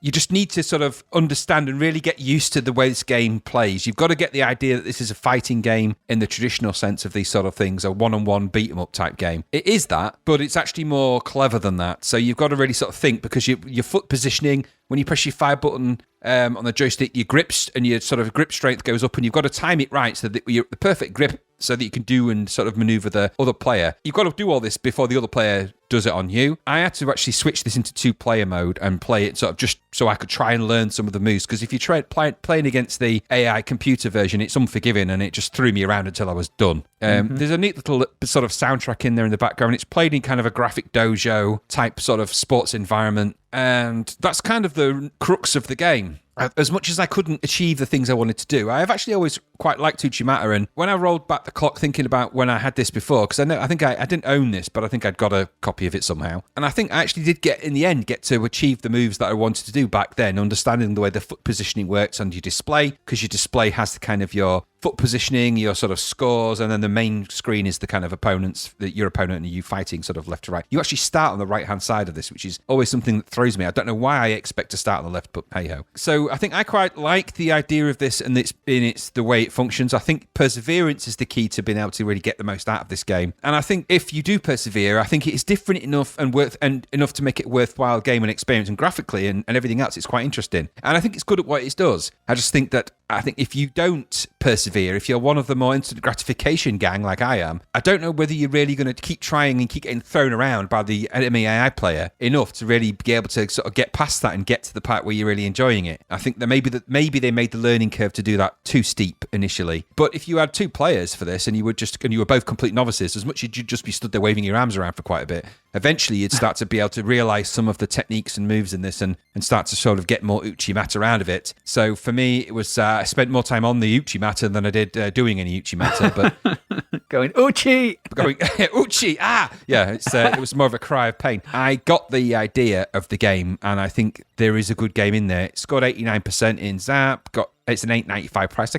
you just need to sort of understand and really get used to the way this game plays. You've got to get the idea that this is a fighting game in the traditional sense of these sort of things, a one-on-one beat-em-up type game. It is that, but it's actually more clever than that. So you've got to really sort of think, because your foot positioning, when you press your fire button on the joystick, your grips and your sort of grip strength goes up, and you've got to time it right so that you're the perfect grip so that you can do and sort of maneuver the other player. You've got to do all this before the other player does it on you. I had to actually switch this into 2-player mode and play it sort of just so I could try and learn some of the moves, because if you try playing against the AI computer version, it's unforgiving, and it just threw me around until I was done. There's a neat little sort of soundtrack in there in the background. It's played in kind of a graphic dojo type sort of sports environment, and that's kind of the crux of the game. As much as I couldn't achieve the things I wanted to do, I have actually always quite liked Uchi Mata, and when I rolled back the clock thinking about when I had this before, because I think I didn't own this, but I think I'd got a copy of it somehow, and I think I actually did get to achieve the moves that I wanted to do back then, understanding the way the foot positioning works on your display, because your display has the kind of your foot positioning, your sort of scores, and then the main screen is the kind of opponents, your opponent and you fighting sort of left to right. You actually start on the right-hand side of this, which is always something that throws me. I don't know why I expect to start on the left, but hey-ho. So I think I quite like the idea of this and it's the way it functions. I think perseverance is the key to being able to really get the most out of this game. And I think if you do persevere, I think it's different enough and enough to make it worthwhile game and experience, and graphically and everything else, it's quite interesting. And I think it's good at what it does. I just think that if you don't persevere, if you're one of the more instant gratification gang like I am, I don't know whether you're really going to keep trying and keep getting thrown around by the enemy AI player enough to really be able to sort of get past that and get to the part where you're really enjoying it. I think that maybe they made the learning curve to do that too steep initially. But if you had two players for this and you were both complete novices, as much as you'd just be stood there waving your arms around for quite a bit, eventually you'd start to be able to realize some of the techniques and moves in this and start to sort of get more Uchi Mata out of it. So for me, it was I spent more time on the Uchi Mata than I did doing any Uchi Mata, but going Uchi, Uchi, yeah, it was more of a cry of pain. I got the idea of the game, and I think there is a good game in there. It scored 89% in Zap, it's an $8.95 price.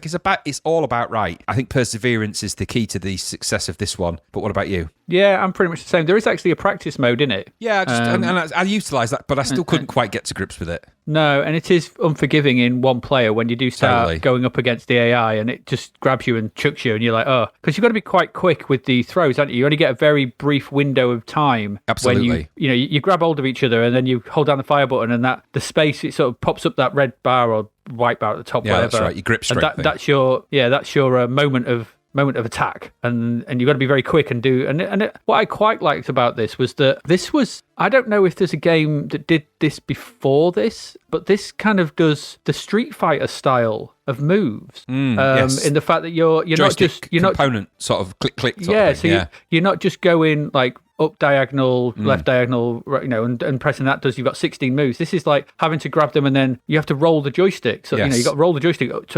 It's all about right. I think perseverance is the key to the success of this one. But what about you? Yeah, I'm pretty much the same. There is actually a practice mode in it. Yeah, I utilised that, but I still couldn't quite get to grips with it. No, and it is unforgiving in one player when you do start going up against the AI and it just grabs you and chucks you and you're like, oh, because you've got to be quite quick with the throws, haven't you? You only get a very brief window of time. Absolutely. When you grab hold of each other and then you hold down the fire button and the space, it sort of pops up that red bar or white bar at the top, yeah, whatever. That's right. You grip straight. And that's your moment of attack, and you've got to be very quick and do. And what I quite liked about this was that this was. I don't know if there's a game that did this before this, but this kind of does the Street Fighter style of moves. Yes. In the fact that you're Joystick not component sort of click. You're not just going like up diagonal, left diagonal, and pressing that you've got 16 moves. This is like having to grab them and then you have to roll the joystick. So, you've got to roll the joystick up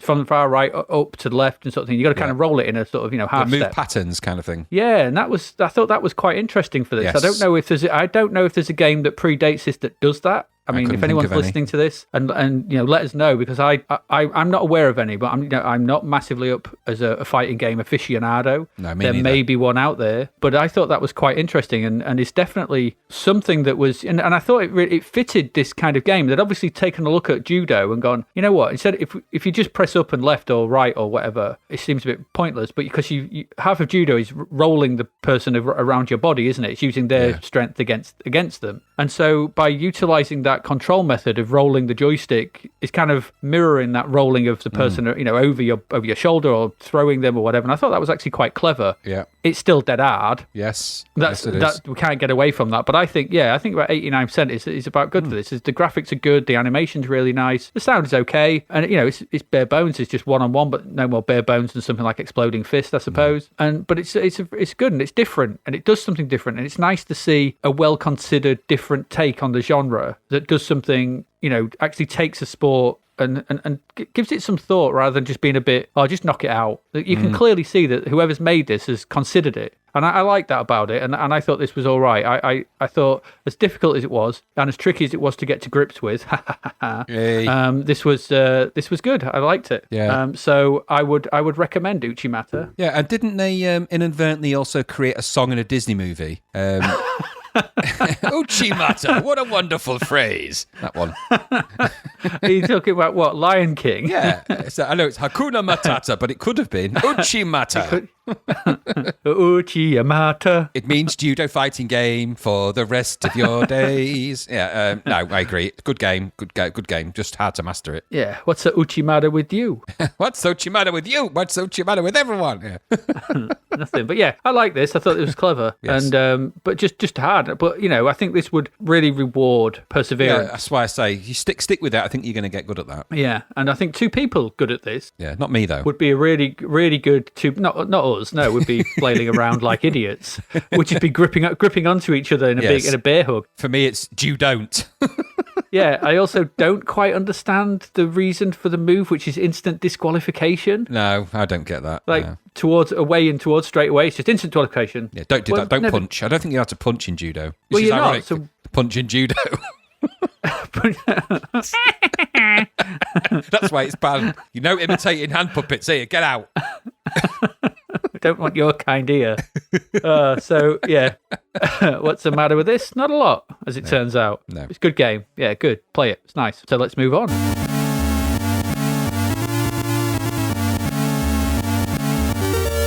from the far right, up to the left and sort of thing. You've got to kind of roll it in a sort of, half the move step. patterns kind of thing. Yeah, and I thought that was quite interesting for this. Yes. I don't know if there's a game that predates this that does that. I mean, if anyone's listening to this, and let us know, because I'm not aware of any, but I'm not massively up as a fighting game aficionado. No, me there neither. may be one out there, but I thought that was quite interesting, and it's definitely something that was, and I thought it fitted this kind of game. They'd obviously taken a look at judo and gone, you know what? Instead, if you just press up and left or right or whatever, it seems a bit pointless. But because you half of judo is rolling the person around your body, isn't it? It's using their strength against them, and so by utilizing that control method of rolling the joystick is kind of mirroring that rolling of the person over your shoulder or throwing them or whatever, and I thought that was actually quite clever. It's still dead hard. Yes, we can't get away from that, but I think about 89% is about good for this. The graphics are good, the animation's really nice, the sound is okay, and it's bare bones. It's just one-on-one, but no more bare bones than something like Exploding Fist, I suppose. But it's good and it's different and it does something different, and it's nice to see a well-considered different take on the genre that does something, actually takes a sport and gives it some thought rather than just being a bit, just knock it out. You can clearly see that whoever's made this has considered it. And I like that about it. And I thought this was all right. I thought, as difficult as it was and as tricky as it was to get to grips with, this was good. I liked it. Yeah. So I would recommend Uchi Mata. Yeah, and didn't they inadvertently also create a song in a Disney movie? Uchi Mata, what a wonderful phrase. That one. Are you talking about what? Lion King? Yeah. So I know it's Hakuna Matata, but it could have been Uchi Mata. Uchi Mata. It means judo fighting game for the rest of your days. Yeah, no, I agree. Good game. Good game. Just hard to master it. Yeah. What's the Uchi Mata with you? What's Uchi Mata with you? What's Uchi Mata with everyone? Yeah. Nothing. But yeah, I like this. I thought it was clever. Yes. And but just hard. But I think this would really reward perseverance. Yeah, that's why I say you stick with it. I think you're going to get good at that. Yeah, and I think two people good at this. Yeah, not me though. Would be a really, really good not us. No, would be flailing around like idiots. Would just be gripping onto each other in a bear hug. For me, it's you don't. Yeah, I also don't quite understand the reason for the move, which is instant disqualification. No, I don't get that. Towards straight away, it's just instant disqualification. Yeah, don't do that. Don't punch. I don't think you have to punch in judo. Well, is you're ironic. not. So punch in judo. That's why it's banned. You know, imitating hand puppets. Here, get out. We don't want your kind ear. So, yeah. What's the matter with this? Not a lot, as it turns out. No. It's a good game. Yeah, good. Play it. It's nice. So let's move on.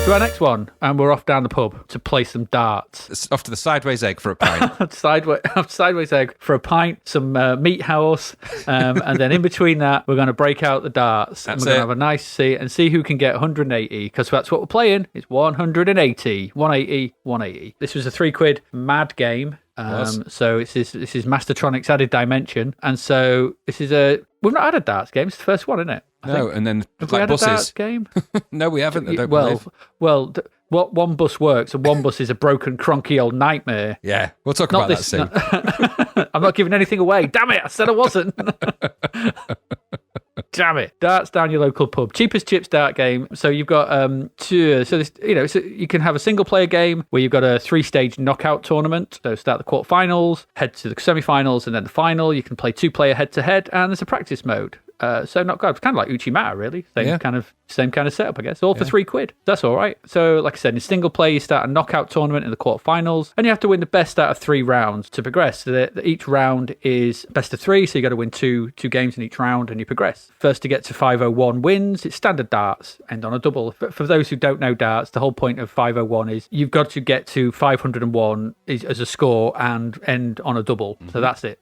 To our next one, and we're off down the pub to play some darts. It's off to the sideways egg for a pint. Sideways egg for a pint, some meat house, and then in between that, we're going to break out the darts. And we're going to have a nice see and see who can get 180, because that's what we're playing. It's 180. 180. This was a £3 mad game. So this is Mastertronic's added dimension, and so this is we've not had a darts game. It's the first one, isn't it? No, and then have like we had buses. a darts game? No, we haven't. I don't believe. What one bus works, and one bus is a broken, cronky old nightmare. Yeah, we'll talk about that soon. I'm not giving anything away. Damn it! I said I wasn't. Damn it. Darts down your local pub. Cheapest chips dart game. So you've got two. So this, you can have a single player game where you've got a 3-stage knockout tournament. So start the quarterfinals, head to the semi-finals, and then the final. You can play 2-player head-to-head, and there's a practice mode. So not good. It's kind of like Uchi Mata, really. Same kind of setup, I guess. All for £3. That's all right. So, like I said, in single play, you start a knockout tournament in the quarterfinals, and you have to win the best out of 3 rounds to progress. So each round is best of 3, so you got to win two games in each round, and you progress. First to get to 501 wins. It's standard darts, end on a double. For those who don't know darts, the whole point of 501 is you've got to get to 501 as a score and end on a double. Mm-hmm. So that's it.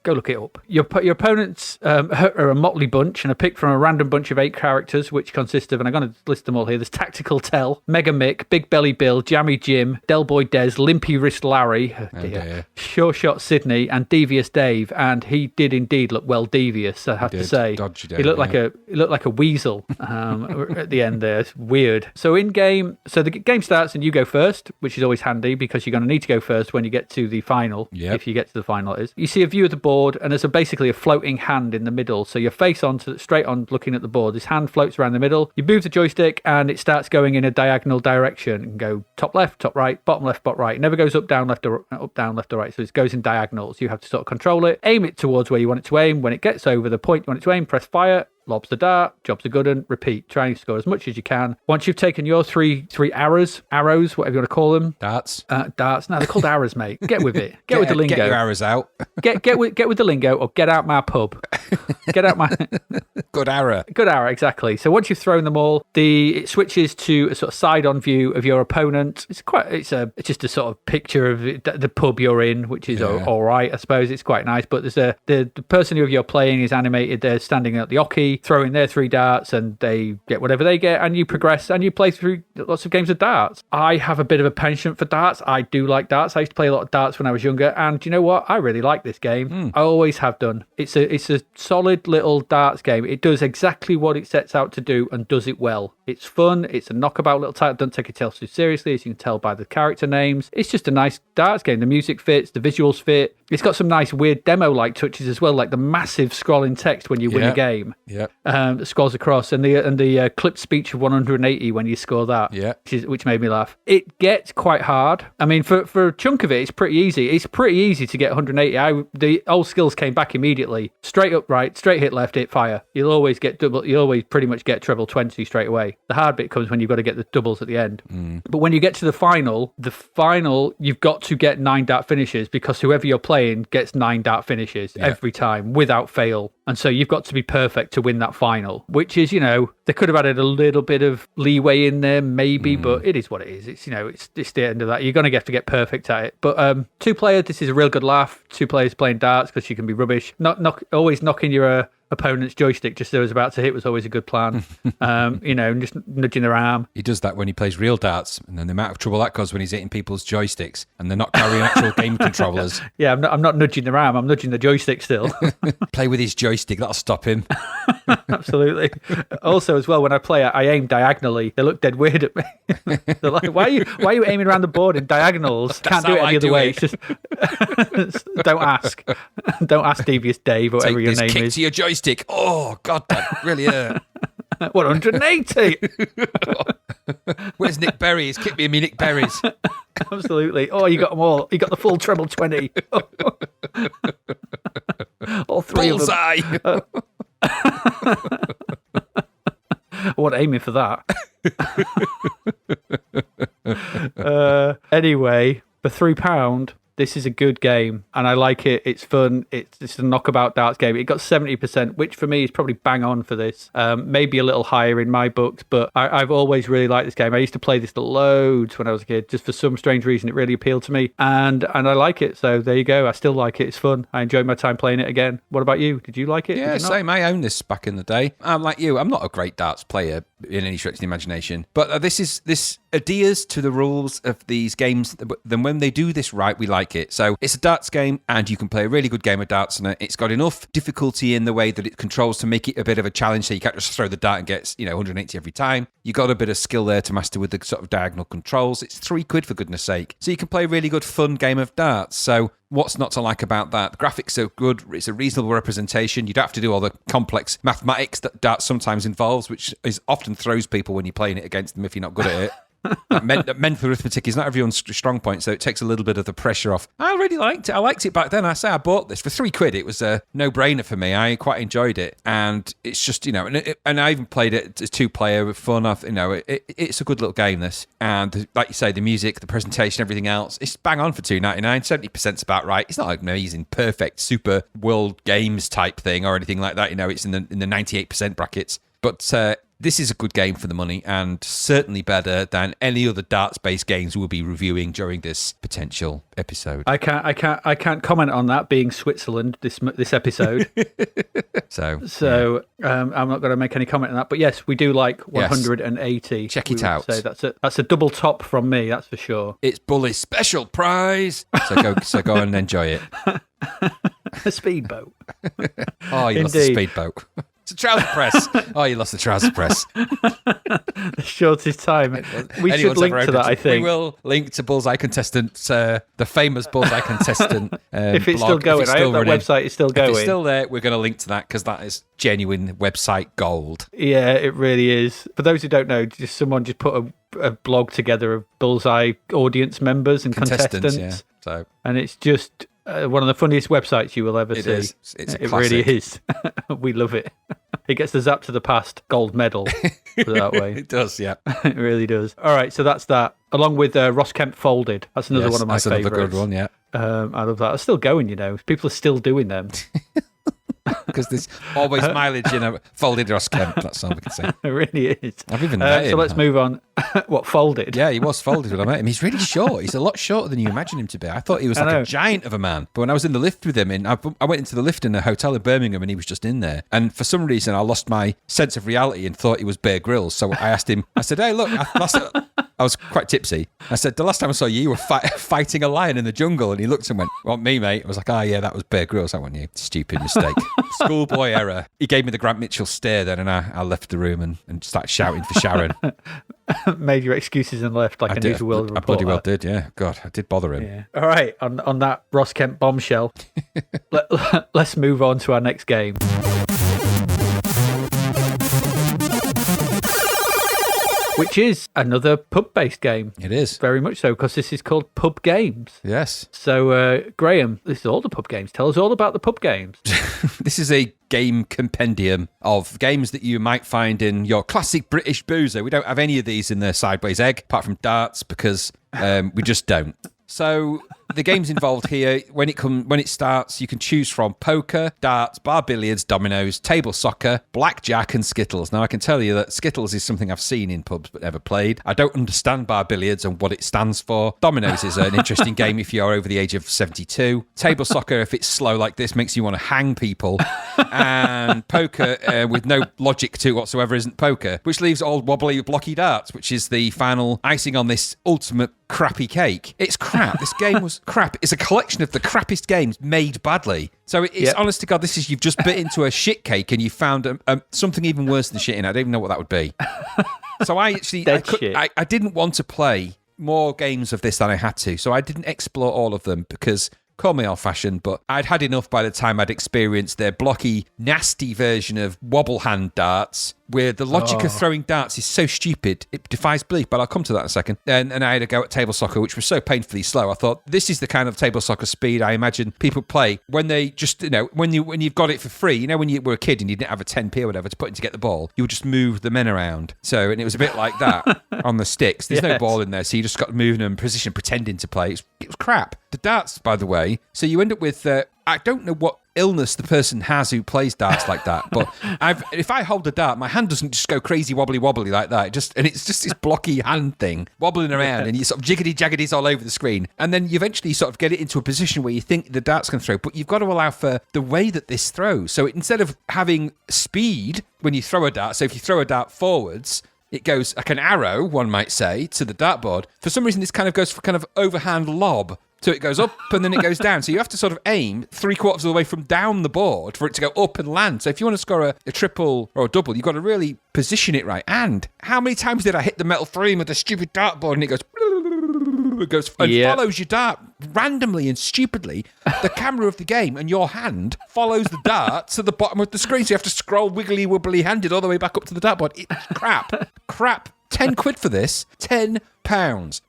Go look it up. Your opponents are a motley bunch and are picked from a random bunch of 8 characters, which consist of, and I'm going to list them all here. There's Tactical Tell, Mega Mick, Big Belly Bill, Jammy Jim, Del Boy Des, Limpy Wrist Larry, Sure Shot Sydney, and Devious Dave. And he did indeed look well devious, I have to say. Dodgy Dave, he looked like a weasel at the end there. It's weird. So in game, the game starts and you go first, which is always handy because you're going to need to go first when you get to the final. Yep. If you get to the final, it is. You see a view of the board, and there's basically a floating hand in the middle. So you're face on straight on looking at the board. This hand floats around the middle. You move the joystick and it starts going in a diagonal direction. You can go top left, top right, bottom left, bottom right. It never goes up, down, left, or right. So it goes in diagonals. You have to sort of control it, aim it towards where you want it to aim. When it gets over the point you want it to aim, press fire. Lobs the dart, job's a good one, repeat. Try and score as much as you can. Once you've taken your three arrows, whatever you want to call them. Darts. Darts. No, they're called arrows, mate. Get with it. Get with the lingo. Get your arrows out. Get with the lingo, or get out my pub. Get out my... Good arrow. Good arrow, exactly. So once you've thrown them all, it switches to a sort of side-on view of your opponent. It's just a sort of picture of the pub you're in, which is all right, I suppose. It's quite nice. But there's the person who you're playing is animated. They're standing at the oche, throwing their 3 darts, and they get whatever they get, and you progress and you play through lots of games of darts. I have a bit of a penchant for darts. I do like darts. I used to play a lot of darts when I was younger, and you know what? I really like this game. I always have done. It's a solid little darts game. It does exactly what it sets out to do and does it well. It's fun. It's a knockabout little title. Don't take itself too seriously, as you can tell by the character names. It's just a nice darts game. The music fits, the visuals fit. It's got some nice weird demo-like touches as well, like the massive scrolling text when you win a game. Yeah. That scrolls across, and the clipped speech of 180 when you score that. Yeah. Which made me laugh. It gets quite hard. I mean, for a chunk of it, it's pretty easy. It's pretty easy to get 180. The old skills came back immediately. Straight up right, straight hit left, hit fire. You'll always get double. You always pretty much get treble 20 straight away. The hard bit comes when you've got to get the doubles at the end. But when you get to the final, you've got to get 9 dart finishes, because whoever you're playing gets 9 dart finishes every time without fail. And so you've got to be perfect to win that final, which is, they could have added a little bit of leeway in there, maybe, but it is what it is. It's, it's the end of that. You're going to have to get perfect at it. But 2 players, this is a real good laugh. 2 players playing darts, because you can be rubbish. Always knocking your opponent's joystick just as I was about to hit was always a good plan. Just nudging their arm. He does that when he plays real darts, and then the amount of trouble that causes when he's hitting people's joysticks and they're not carrying actual game controllers. Yeah, I'm not nudging their arm, I'm nudging the joystick still. Play with his joystick, that'll stop him. Absolutely. Also, as well, when I play, I aim diagonally. They look dead weird at me. They're like, why are you aiming around the board in diagonals? Can't do it any other way. It's just don't ask. Don't ask Devious Dave or whatever your name kick is. To your joystick. Oh God, that really hurt. 180. Where's Nick Berry? He's kicked me in me Nick Berries. Absolutely. Oh, you got them all. You got the full treble 20. All three Bullseye! of them. I wasn't aiming for that. Anyway, for £3, this is a good game, and I like it. It's fun. It's a knockabout darts game. It got 70%, which for me is probably bang on for this. Maybe a little higher in my books, but I've always really liked this game. I used to play this loads when I was a kid. Just for some strange reason, it really appealed to me, and I like it. So there you go. I still like it. It's fun. I enjoyed my time playing it again. What about you? Did you like it? Yeah, same. I owned this back in the day. I'm like you. I'm not a great darts player in any stretch of the imagination, but this adheres to the rules of these games. Then when they do this right, we like it. So it's a darts game, and you can play a really good game of darts on it. It's got enough difficulty in the way that it controls to make it a bit of a challenge, so you can't just throw the dart and get 180 every time. You got a bit of skill there to master with the sort of diagonal controls. It's £3 for goodness sake, so you can play a really good fun game of darts. So what's not to like about that? The graphics are good. It's a reasonable representation. You don't have to do all the complex mathematics that darts sometimes involves, which often throws people when you're playing it against them if you're not good at it. Mental arithmetic is not everyone's strong point, so it takes a little bit of the pressure off. I really liked it. I liked it back then. I say I bought this for £3. It was a no-brainer for me. I quite enjoyed it, and it's just and I even played it as 2-player with fun. It's a good little game, this, and like you say, the music, the presentation, everything else, it's bang on for $2.99. 70%'s about right. It's not like amazing, perfect, super world games type thing or anything like that. It's in the 98% brackets, but. This is a good game for the money, and certainly better than any other darts-based games we'll be reviewing during this potential episode. I can't comment on that being Switzerland this episode. So I'm not going to make any comment on that. But yes, we do like 180. Yes. Check it out. So that's a double top from me. That's for sure. It's Bully's special prize. So go and enjoy it. A speedboat. Oh, you lost the speedboat. It's a trouser press. Oh, you lost the trouser press. The shortest time. We should link to that, I think. We will link to Bullseye Contestant, the famous Bullseye Contestant if it's blog, still going. I hope that website is still going. If it's still there, we're going to link to that because that is genuine website gold. Yeah, it really is. For those who don't know, someone just put a blog together of Bullseye audience members and contestants. Yeah. And it's just... one of the funniest websites you will ever see. It is. It's a it classic. Really is. We love it. It gets the Zapped to the Past gold medal. Put it that way. It does, yeah. It really does. All right, so that's that. Along with Ross Kemp Folded. That's another one of my favourites. That's another good one, yeah. I love that. It's still going, People are still doing them. Because there's always mileage in a folded Ross Kemp. That's all we can say. It really is. I've even met him. So let's move on. What, folded? Yeah, he was folded when I met him. He's really short. He's a lot shorter than you imagine him to be. I thought he was like a giant of a man. But when I was in the lift with him, I went into the lift in a hotel in Birmingham and he was just in there. And for some reason, I lost my sense of reality and thought he was Bear Grylls. So I asked him, I said, hey, look, I was quite tipsy. I said, the last time I saw you, you were fighting a lion in the jungle. And he looked and went, well, me, mate. I was like, oh, yeah, that was Bear Grylls. That wasn't you. Stupid mistake. Schoolboy error. He gave me the Grant Mitchell stare then, and I left the room and started shouting for Sharon. Made your excuses and left like a News World Report. I bloody well did, yeah. God, I did bother him. Yeah. All right, on that Ross Kemp bombshell, let's move on to our next game. Which is another pub-based game. It is. Very much so, because this is called Pub Games. Yes. So, Graham, this is all the pub games. Tell us all about the pub games. This is a game compendium of games that you might find in your classic British boozer. We don't have any of these in the Sideways Egg, apart from darts, because we just don't. So the games involved here, when it starts, you can choose from poker, darts, bar billiards, dominoes, table soccer, blackjack, and skittles. Now, I can tell you that skittles is something I've seen in pubs but never played. I don't understand bar billiards and what it stands for. Dominoes is an interesting game if you're over the age of 72. Table soccer, if it's slow like this, makes you want to hang people. And poker, with no logic to it whatsoever, isn't poker, which leaves all wobbly, blocky darts, which is the final icing on this ultimate crappy cake. It's crap. This game was crap. It's a collection of the crappiest games made badly. So it's honest to God, this is you've just bit into a shit cake and you found something even worse than shit in it. I don't even know what that would be. So I didn't want to play more games of this than I had to. So I didn't explore all of them because call me old-fashioned, but I'd had enough by the time I'd experienced their blocky, nasty version of wobble hand darts, where the logic of throwing darts is so stupid, it defies belief, but I'll come to that in a second. And I had a go at table soccer, which was so painfully slow. I thought, this is the kind of table soccer speed I imagine people play when they just, when you've got it for free, when you were a kid and you didn't have a 10p or whatever to put in to get the ball, you would just move the men around. So, and it was a bit like that on the sticks. There's no ball in there, so you just got to move them in position, pretending to play. It was crap. The darts, by the way, so you end up with, I don't know what illness the person has who plays darts like that, but if I hold a dart, my hand doesn't just go crazy wobbly like that. And it's just this blocky hand thing wobbling around, and you sort of jiggity jaggities all over the screen, and then you eventually sort of get it into a position where you think the dart's can throw, but you've got to allow for the way that this throws. So instead of having speed when you throw a dart, so if you throw a dart forwards, it goes like an arrow, one might say, to the dartboard. For some reason, this kind of goes for kind of overhand lob. So it goes up and then it goes down. So you have to sort of aim 3/4 of the way from down the board for it to go up and land. So if you want to score a triple or a double, you've got to really position it right. And how many times did I hit the metal frame of the stupid dartboard and it goes and follows your dart randomly and stupidly. The camera of the game and your hand follows the dart to the bottom of the screen. So you have to scroll wiggly wobbly handed all the way back up to the dartboard. It's crap. 10 quid for this. £10.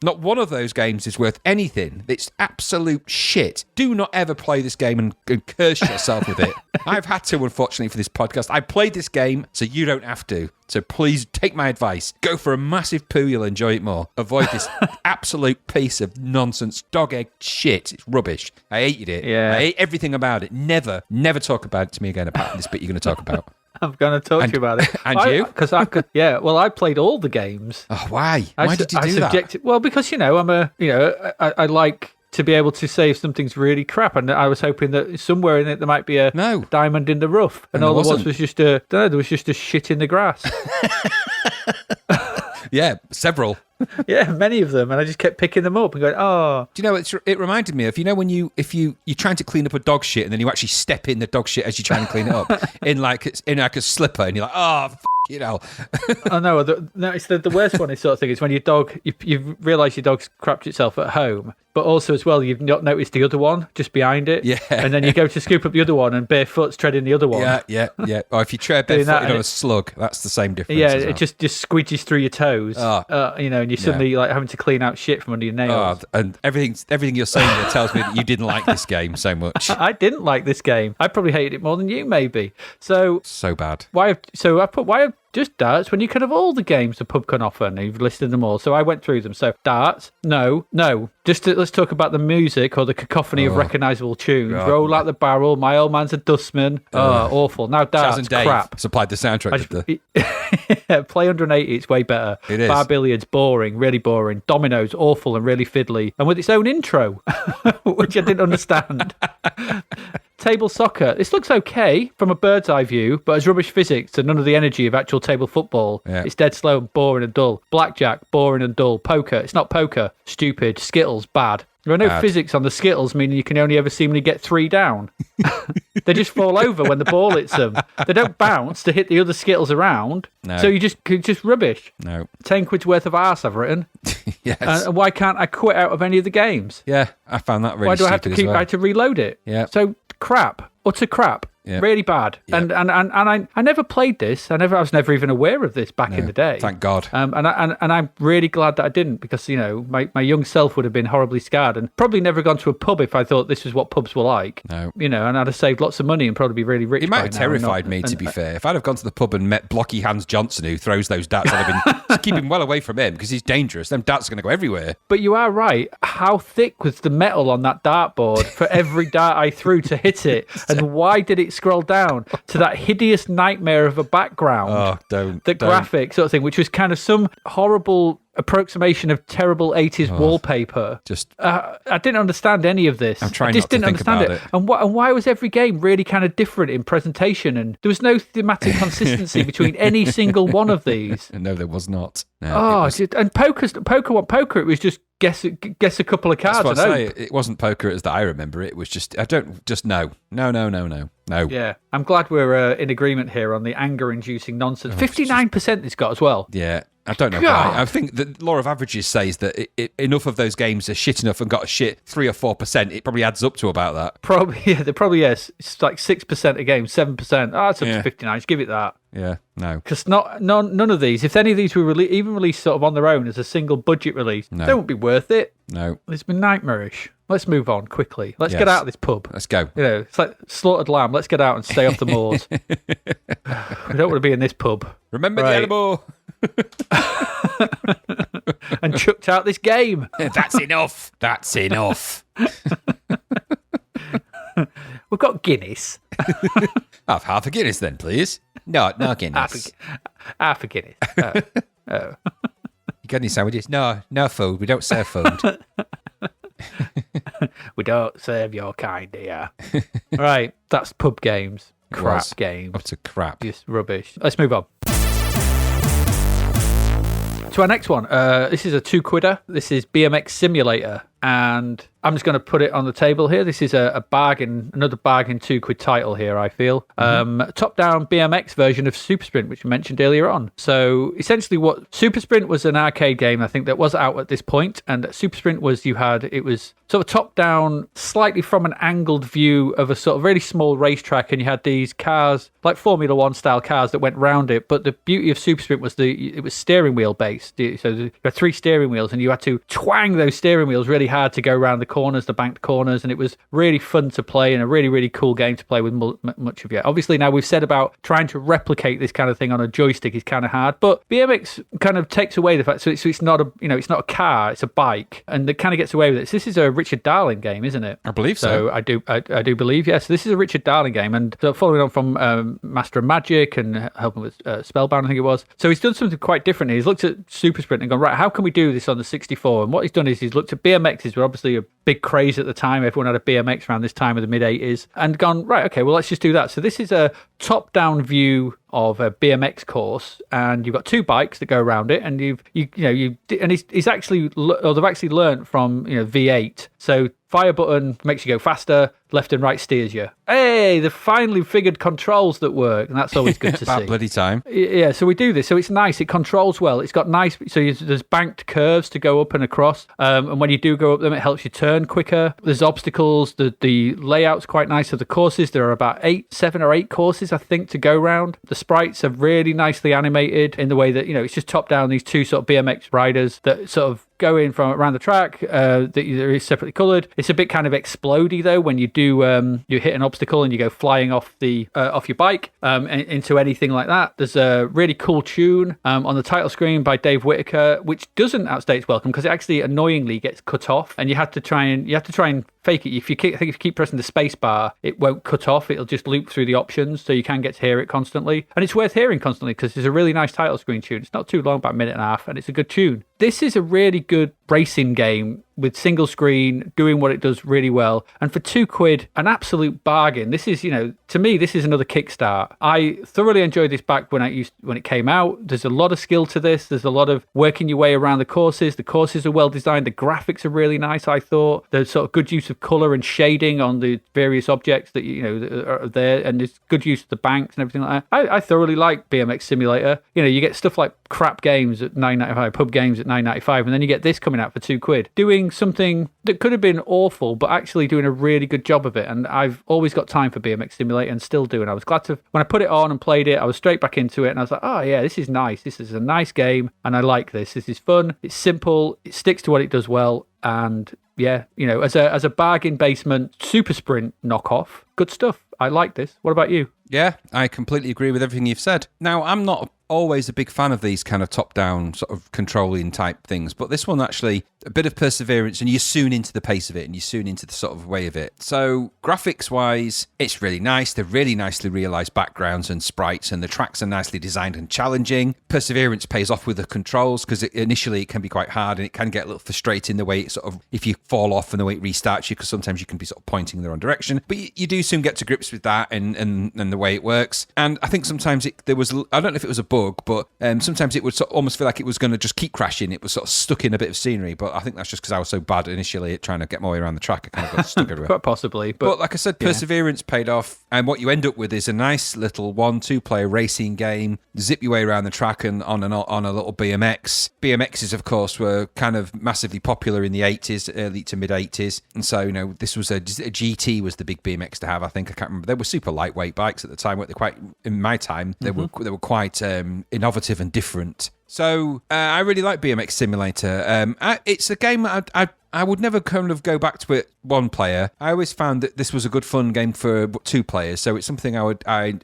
Not one of those games is worth anything. It's absolute shit. Do not ever play this game and curse yourself with it. I've had to, unfortunately, for this podcast. I played this game, so you don't have to. So please take my advice. Go for a massive poo, you'll enjoy it more. Avoid this absolute piece of nonsense, dog egg shit. It's rubbish. I hated it. Yeah. I hate everything about it. Never talk about it to me again apart from this bit you're going to talk about. I'm going to talk to you about it. And you? Because I could, I played all the games. Oh, why? Why did you do that? Well, because, I like to be able to say if something's really crap, and I was hoping that somewhere in it there might be a diamond in the rough, and all there was just there was just a shit in the grass. Yeah, several. Yeah, many of them, and I just kept picking them up and going, oh. Do you know, it reminded me of, when you're trying to clean up a dog shit and then you actually step in the dog shit as you're trying to clean it up in like a slipper, and you're like, oh, Oh no, it's the worst one. This sort of thing is when your dog, you realise your dog's crapped itself at home, but also as well you've not noticed the other one just behind it. Yeah, and then you go to scoop up the other one and barefoot's treading the other one. Yeah. Or if you tread barefooted on a slug, that's the same difference. Yeah, it just squidges through your toes. And you're suddenly like having to clean out shit from under your nails. And everything you're saying there tells me that you didn't like this game so much. I didn't like this game. I probably hated it more than you, maybe. So bad. Why have just darts when you could have all the games the pub can offer, and you've listed them all. So I went through them. So darts, no. Let's talk about the music or the cacophony of recognisable tunes. God. Roll out the barrel. My old man's a dustman. Awful. Now darts, crap. Supplied the soundtrack. Play 180. It's way better. It is. Bar billiards, boring, really boring. Dominoes, awful and really fiddly, and with its own intro, which I didn't understand. Table soccer. This looks okay from a bird's eye view, but has rubbish physics and none of the energy of actual table football. Yeah. It's dead slow and boring and dull. Blackjack, boring and dull. Poker. It's not poker. Stupid. Skittles, bad. There are no physics on the Skittles, meaning you can only ever seemingly get 3 down. They just fall over when the ball hits them. They don't bounce to hit the other Skittles around. No. So you just rubbish. No. 10 quid's worth of arse I've written. Yes. And why can't I quit out of any of the games? Yeah, I found that really Why do I have stupid to as well. I had to reload it? Yeah. So crap. Utter crap. Yeah. Really bad. Yeah. And I never played this. I was never even aware of this back in the day. Thank God. And I'm really glad that I didn't, because my young self would have been horribly scarred and probably never gone to a pub if I thought this was what pubs were like. No. And I'd have saved lots of money and probably be really rich. It might have terrified me, to be fair. If I'd have gone to the pub and met blocky Hans Johnson who throws those darts, I'd have been just keep him well away from him because he's dangerous. Them darts are going to go everywhere. But you are right. How thick was the metal on that dartboard for every dart I threw to hit it? And why did it scroll down to that hideous nightmare of a background? Oh, don't. Graphic sort of thing, which was kind of some horrible approximation of terrible 80s wallpaper. I didn't understand any of this. I'm trying I just not to didn't think understand about it. And why was every game really kind of different in presentation? And there was no thematic consistency between any single one of these. No, there was not. No, and poker, it was just guess a couple of cards. That's what I say. It wasn't poker as that I remember. It was just, no. No. Yeah. I'm glad we're in agreement here on the anger-inducing nonsense. 59% it's got as well. Yeah. I don't know why. I think the law of averages says that enough of those games are shit enough and got a shit 3 or 4%. It probably adds up to about that. Probably yes. It's like 6% a game, 7%. That's up to 59. Just give it that. Yeah, no. Because none of these, if any of these were even released sort of on their own as a single budget release, they won't be worth it. No. It's been nightmarish. Let's move on quickly. Let's get out of this pub. Let's go. It's like slaughtered lamb. Let's get out and stay off the moors. We don't want to be in this pub. Remember the animal. And chucked out this game. That's enough. That's enough. We've got Guinness. Have half a Guinness then, please. No Guinness. Half a Guinness. Oh. You got any sandwiches? No food. We don't serve food. We don't serve your kind here. Right, that's pub games. Crap games. Up to crap. Just rubbish. Let's move on. To our next one. This is a 2-quidder. This is BMX Simulator. And I'm just going to put it on the table here. This is a bargain, another bargain 2-quid title here, I feel. Top-down BMX version of Super Sprint, which we mentioned earlier on. So essentially what Super Sprint was an arcade game, I think, that was out at this point. And Super Sprint was, it was sort of top-down, slightly from an angled view of a sort of really small racetrack. And you had these cars, like Formula One style cars that went round it. But the beauty of Super Sprint was it was steering wheel based. So you had 3 steering wheels and you had to twang those steering wheels really hard to go around the corners, the banked corners, and it was really fun to play and a really, really cool game to play with much of you. Obviously, now we've said about trying to replicate this kind of thing on a joystick is kind of hard, but BMX kind of takes away the fact, so it's not it's not a car, it's a bike, and it kind of gets away with it. So this is a Richard Darling game, isn't it? I believe so. I do believe, yes. This is a Richard Darling game, and following on from Master of Magic and helping with Spellbound, I think it was. So he's done something quite different. He's looked at Super Sprint and gone, right, how can we do this on the 64? And what he's done is he's looked at BMXs, were obviously a big craze at the time. Everyone had a BMX around this time of the mid-80s and gone, right, okay, well, let's just do that. So this is a top-down view of a BMX course, and you've got 2 bikes that go around it, and they've actually learned from V8. So fire button makes you go faster, left and right steers you. Hey, they've finally figured controls that work, and that's always good to see. About bloody time. Yeah, so we do this. So it's nice. It controls well. It's got nice. So there's banked curves to go up and across, and when you do go up them, it helps you turn quicker. There's obstacles. The layout's quite nice of the courses. There are about 7 or 8 courses, I think, to go round. The sprites are really nicely animated in the way that it's just top down. These 2 sort of BMX riders that sort of go in from around the track that is separately coloured. It's a bit kind of explodey though when you do you hit an obstacle and you go flying off your bike into anything like that. There's a really cool tune on the title screen by Dave Whitaker, which doesn't outstay its welcome because it actually annoyingly gets cut off, and you have to try and fake it. If you keep pressing the space bar, it won't cut off. It'll just loop through the options, so you can get to hear it constantly, and it's worth hearing constantly because it's a really nice title screen tune. It's not too long, about a minute and a half, and it's a good tune. This is a really good racing game with single screen, doing what it does really well. And for £2, an absolute bargain. This is, to me, this is another kickstart. I thoroughly enjoyed this back when it came out. There's a lot of skill to this. There's a lot of working your way around the courses. The courses are well designed. The graphics are really nice, I thought. There's sort of good use of colour and shading on the various objects that, that are there. And there's good use of the banks and everything like that. I thoroughly like BMX Simulator. You get stuff like crap games at $9.95, pub games at $9.95, and then you get this coming out for £2, doing something that could have been awful, but actually doing a really good job of it. And I've always got time for BMX Simulator and still do. And I was glad to, when I put it on and played it, I was straight back into it, and I was like, oh yeah, this is nice. This is a nice game, and I like this. This is fun. It's simple. It sticks to what it does well, and yeah, as a bargain basement Super Sprint knockoff, good stuff. I like this. What about you? Yeah, I completely agree with everything you've said. Now, I'm not always a big fan of these kind of top-down sort of controlling type things, but this one actually, a bit of perseverance, and you're soon into the pace of it, and you're soon into the sort of way of it. So graphics-wise, it's really nice. They're really nicely realised backgrounds and sprites, and the tracks are nicely designed and challenging. Perseverance pays off with the controls, because initially it can be quite hard, and it can get a little frustrating the way it sort of, if you fall off and the way it restarts you, because sometimes you can be sort of pointing in the wrong direction. But you do soon get to grips with that and the way it works. And I think sometimes I don't know if it was a bug bug, but sometimes it would almost feel like it was going to just keep crashing. It was sort of stuck in a bit of scenery, but I think that's just because I was so bad initially at trying to get my way around the track. I kind of got stuck everywhere. Quite possibly. But like I said, perseverance paid off, and what you end up with is a nice little 1-2 player racing game. Zip your way around the track and on a little BMX. BMXs, of course, were kind of massively popular in the 80s, early to mid 80s, and so this was a GT was the big BMX to have. I think I can't remember. They were super lightweight bikes at the time. Weren't they quite? In my time, they were quite innovative and different. So I really like BMX Simulator. It's a game I would never kind of go back to it one player. I always found that this was a good fun game for 2 players. So it's something I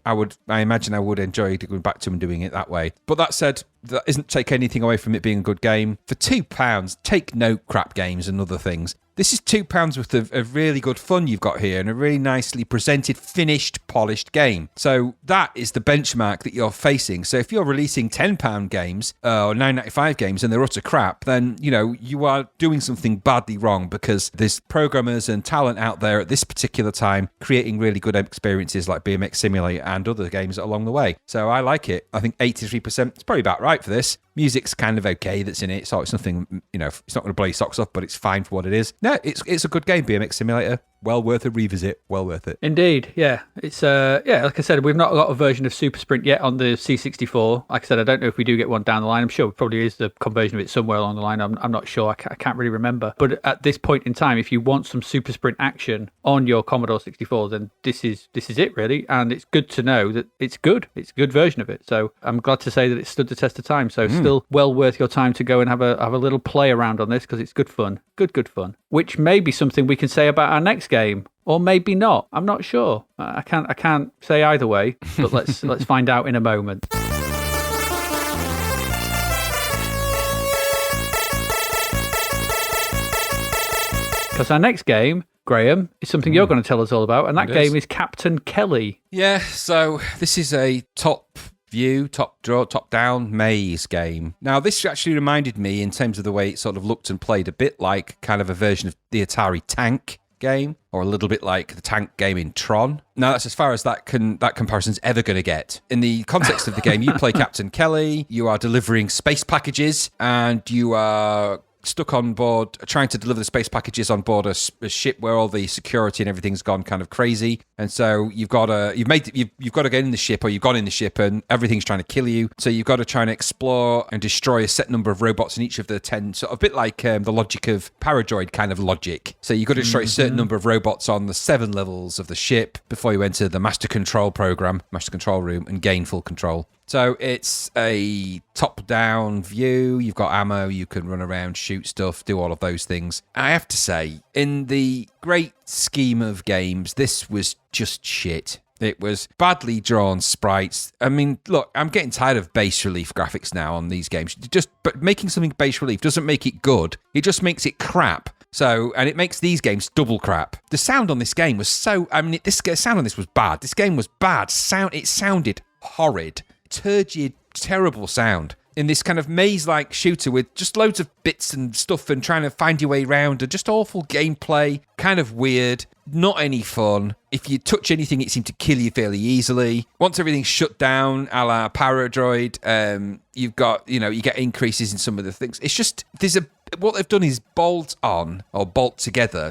imagine I would enjoy going back to and doing it that way. But that said, that isn't take anything away from it being a good game. For £2, take no crap games and other things. This is £2 worth of really good fun you've got here and a really nicely presented, finished, polished game. So that is the benchmark that you're facing. So if you're releasing £10 games or £9.95 games and they're utter crap, then, you are doing something badly wrong because there's programmers and talent out there at this particular time creating really good experiences like BMX Simulator and other games along the way. So I like it. I think 83% is probably about right for this. Music's kind of okay that's in it, so it's nothing, it's not going to blow your socks off, but it's fine for what it is. No, it's a good game, BMX Simulator. Well worth a revisit. Well worth it. Indeed, yeah. It's like I said, we've not got a version of Super Sprint yet on the C64. Like I said, I don't know if we do get one down the line. I'm sure it probably is the conversion of it somewhere along the line. I'm not sure. I can't really remember. But at this point in time, if you want some Super Sprint action on your Commodore 64, then this is it really. And it's good to know that it's good. It's a good version of it. So I'm glad to say that it stood the test of time. So still well worth your time to go and have a little play around on this because it's good fun. Good fun. Which may be something we can say about our next game. Or maybe not. I'm not sure. I can't say either way, but let's find out in a moment. Because our next game, Graham, is something you're going to tell us all about, and that game is Captain Kelly. Yeah, so this is a top-view, top-down maze game. Now, this actually reminded me, in terms of the way it sort of looked and played, a bit like kind of a version of the Atari Tank game, or a little bit like the tank game in Tron. Now, that's as far as that comparison's ever going to get. In the context of the game, you play Captain Kelly, you are delivering space packages, and you are stuck on board, trying to deliver the space packages on board a ship where all the security and everything's gone kind of crazy. And so you've got to get in the ship, or you've gone in the ship and everything's trying to kill you. So you've got to try and explore and destroy a set number of robots in each of the 10, sort of a bit like the logic of Paradroid kind of logic. So you've got to destroy a certain number of robots on the 7 levels of the ship before you enter the master control room and gain full control. So it's a top-down view. You've got ammo. You can run around, shoot stuff, do all of those things. I have to say, in the great scheme of games, this was just shit. It was badly drawn sprites. I mean, look, I'm getting tired of bas relief graphics now on these games. But making something bas relief doesn't make it good. It just makes it crap. And it makes these games double crap. The sound on this game was sound on this was bad. This game was bad. It sounded horrid. Turgid, terrible sound in this kind of maze-like shooter with just loads of bits and stuff and trying to find your way around, and just awful gameplay, kind of weird, not any fun. If you touch anything, it seemed to kill you fairly easily. Once everything's shut down, a la Paradroid, you get increases in some of the things. It's just, what they've done is strap together,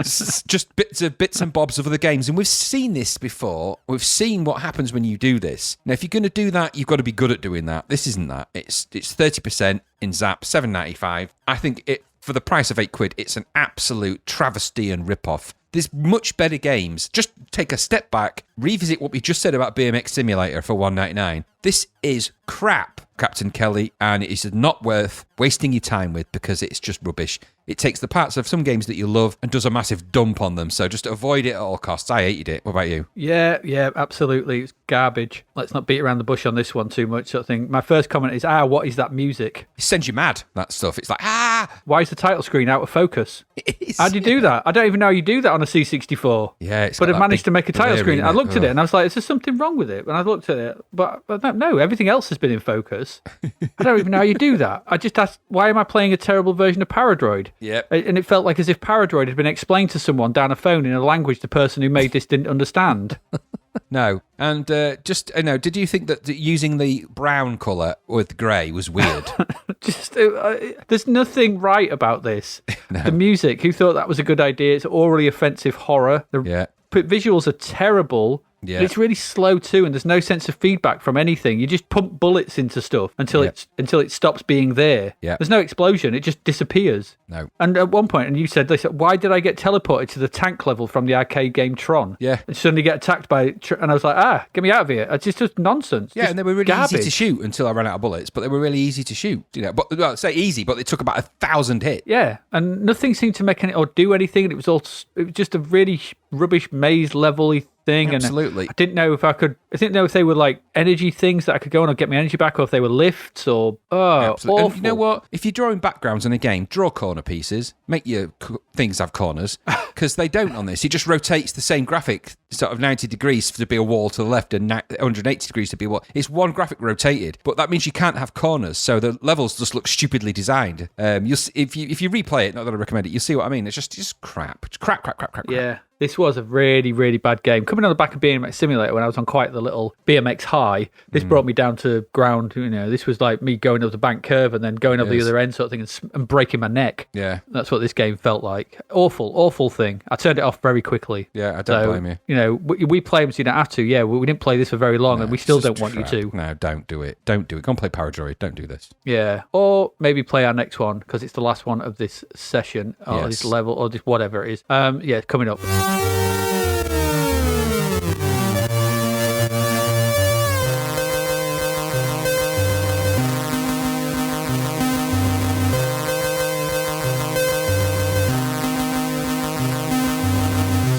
just bits and bobs of other games. And we've seen this before. We've seen what happens when you do this. Now, if you're going to do that, you've got to be good at doing that. This isn't that. It's 30% in Zapped, $7.95. I think for the price of £8, it's an absolute travesty and rip-off. There's much better games. Just take a step back, revisit what we just said about BMX Simulator for $1.99. This is crap, Captain Kelly, and it is not worth wasting your time with because it's just rubbish. It takes the parts of some games that you love and does a massive dump on them, so just avoid it at all costs. I hated it. What about you? Yeah, absolutely. It's garbage. Let's not beat around the bush on this one too much, sort of thing. My first comment is, what is that music? It sends you mad, that stuff. It's like, Why is the title screen out of focus? It is. How do you do that? I don't even know how you do that on a C64. Yeah, but it managed to make a title screen. I looked at it and I was like, is there something wrong with it? And I looked at it, but I don't know. Everything else has been in focus. I don't even know how you do that. I just asked, why am I playing a terrible version of Paradroid? Yep. And it felt like as if Paradroid had been explained to someone down a phone in a language the person who made this didn't understand. No. And did you think that using the brown colour with grey was weird? There's nothing right about this. No. The music, who thought that was a good idea? It's orally offensive horror. The visuals are terrible. Yeah. But it's really slow too, and there's no sense of feedback from anything. You just pump bullets into stuff until it stops being there. Yeah. There's no explosion; it just disappears. No. And at one point, and you said, "Why did I get teleported to the tank level from the arcade game Tron?" Yeah. And suddenly get attacked by, and I was like, get me out of here! It's just nonsense. Yeah, just and they were really garbage. easy to shoot until I ran out of bullets. But they were really easy to shoot. But say easy, but it took about 1,000 hits. Yeah, and nothing seemed to make any or do anything. And it was just a really rubbish maze level-y thing. Absolutely. And I didn't know if they were like energy things that I could go on and get my energy back, or if they were lifts or Absolutely. awful. And you know what? If you're drawing backgrounds in a game, draw corner pieces. Make your things have corners, because they don't on this. It just rotates the same graphic sort of 90 degrees to be a wall to the left and 180 degrees to be a wall. It's one graphic rotated, but that means you can't have corners, so the levels just look stupidly designed. If you replay it, not that I recommend it, you'll see what I mean. It's just crap. It's crap. Yeah. This was a really, really bad game. Coming on the back of BMX Simulator when I was on quite the little BMX high, this brought me down to ground. This was like me going up the bank curve and then going up the other end sort of thing and breaking my neck. Yeah. That's what this game felt like. Awful thing. I turned it off very quickly. Yeah, I don't blame you. We play them so you don't have to. Yeah, we didn't play this for very long and we still don't want you to. No, don't do it. Don't do it. Go and play Paradroid. Don't do this. Yeah. Or maybe play our next one because it's the last one of this session or this level or this whatever it is. Coming up.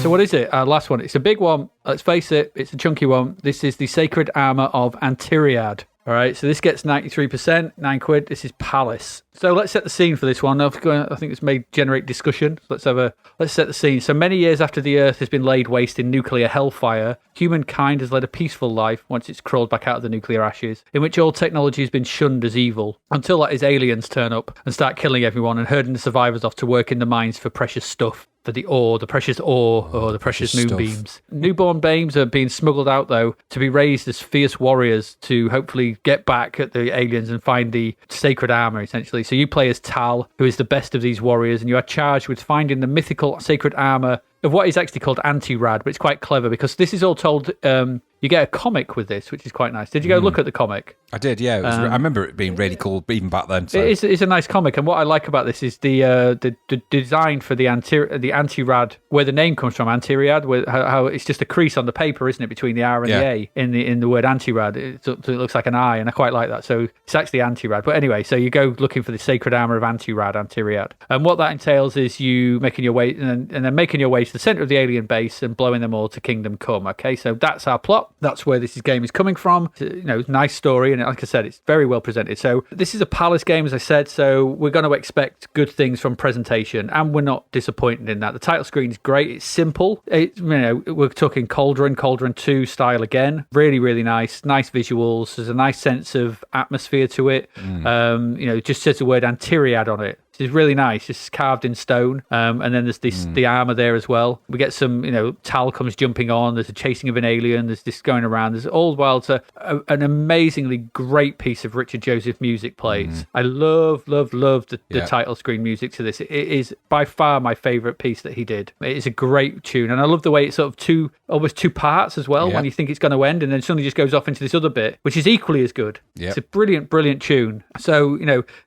So what is it? Our last one. It's a big one. Let's face it. It's a chunky one. This is the Sacred Armour of Antiriad. All right. So this gets 93%, £9. This is Palace. So let's set the scene for this one. I think this may generate discussion. Let's set the scene. So many years after the Earth has been laid waste in nuclear hellfire, humankind has led a peaceful life once it's crawled back out of the nuclear ashes, in which all technology has been shunned as evil, until his aliens turn up and start killing everyone and herding the survivors off to work in the mines for precious stuff. For the precious ore, or the precious moonbeams. Newborn babes are being smuggled out, though, to be raised as fierce warriors to hopefully get back at the aliens and find the sacred armor, essentially. So you play as Tal, who is the best of these warriors, and you are charged with finding the mythical sacred armor of what is actually called Antirad, but it's quite clever because this is all told. You get a comic with this, which is quite nice. Did you go look at the comic? I did, yeah. I remember it being really cool even back then. So. It's a nice comic, and what I like about this is the design for the Antirad, where the name comes from, Antiriad, where how it's just a crease on the paper, isn't it, between the R and the A in the word Antirad. It looks like an I, and I quite like that. So it's actually Antirad. But anyway, so you go looking for the Sacred Armour of Antiriad, and what that entails is you making your way and then making your way to the centre of the alien base and blowing them all to Kingdom Come. Okay, so that's our plot. That's where this game is coming from. Nice story, and like I said, it's very well presented. So this is a Palace game, as I said, so we're going to expect good things from presentation, and we're not disappointed in that. The title screen is great. It's simple. We're talking Cauldron 2 style again. Really, really nice visuals. There's a nice sense of atmosphere to it. It just says the word Antiriad on it. It's really nice. It's carved in stone. And then there's the armor there as well. We get some, Tal comes jumping on. There's a chasing of an alien. There's this going around. There's all the while an amazingly great piece of Richard Joseph music plays. I love the title screen music to this. It is by far my favorite piece that he did. It is a great tune. And I love the way it's sort of almost two parts as well, when you think it's going to end, and then suddenly just goes off into this other bit, which is equally as good. It's a brilliant tune. So,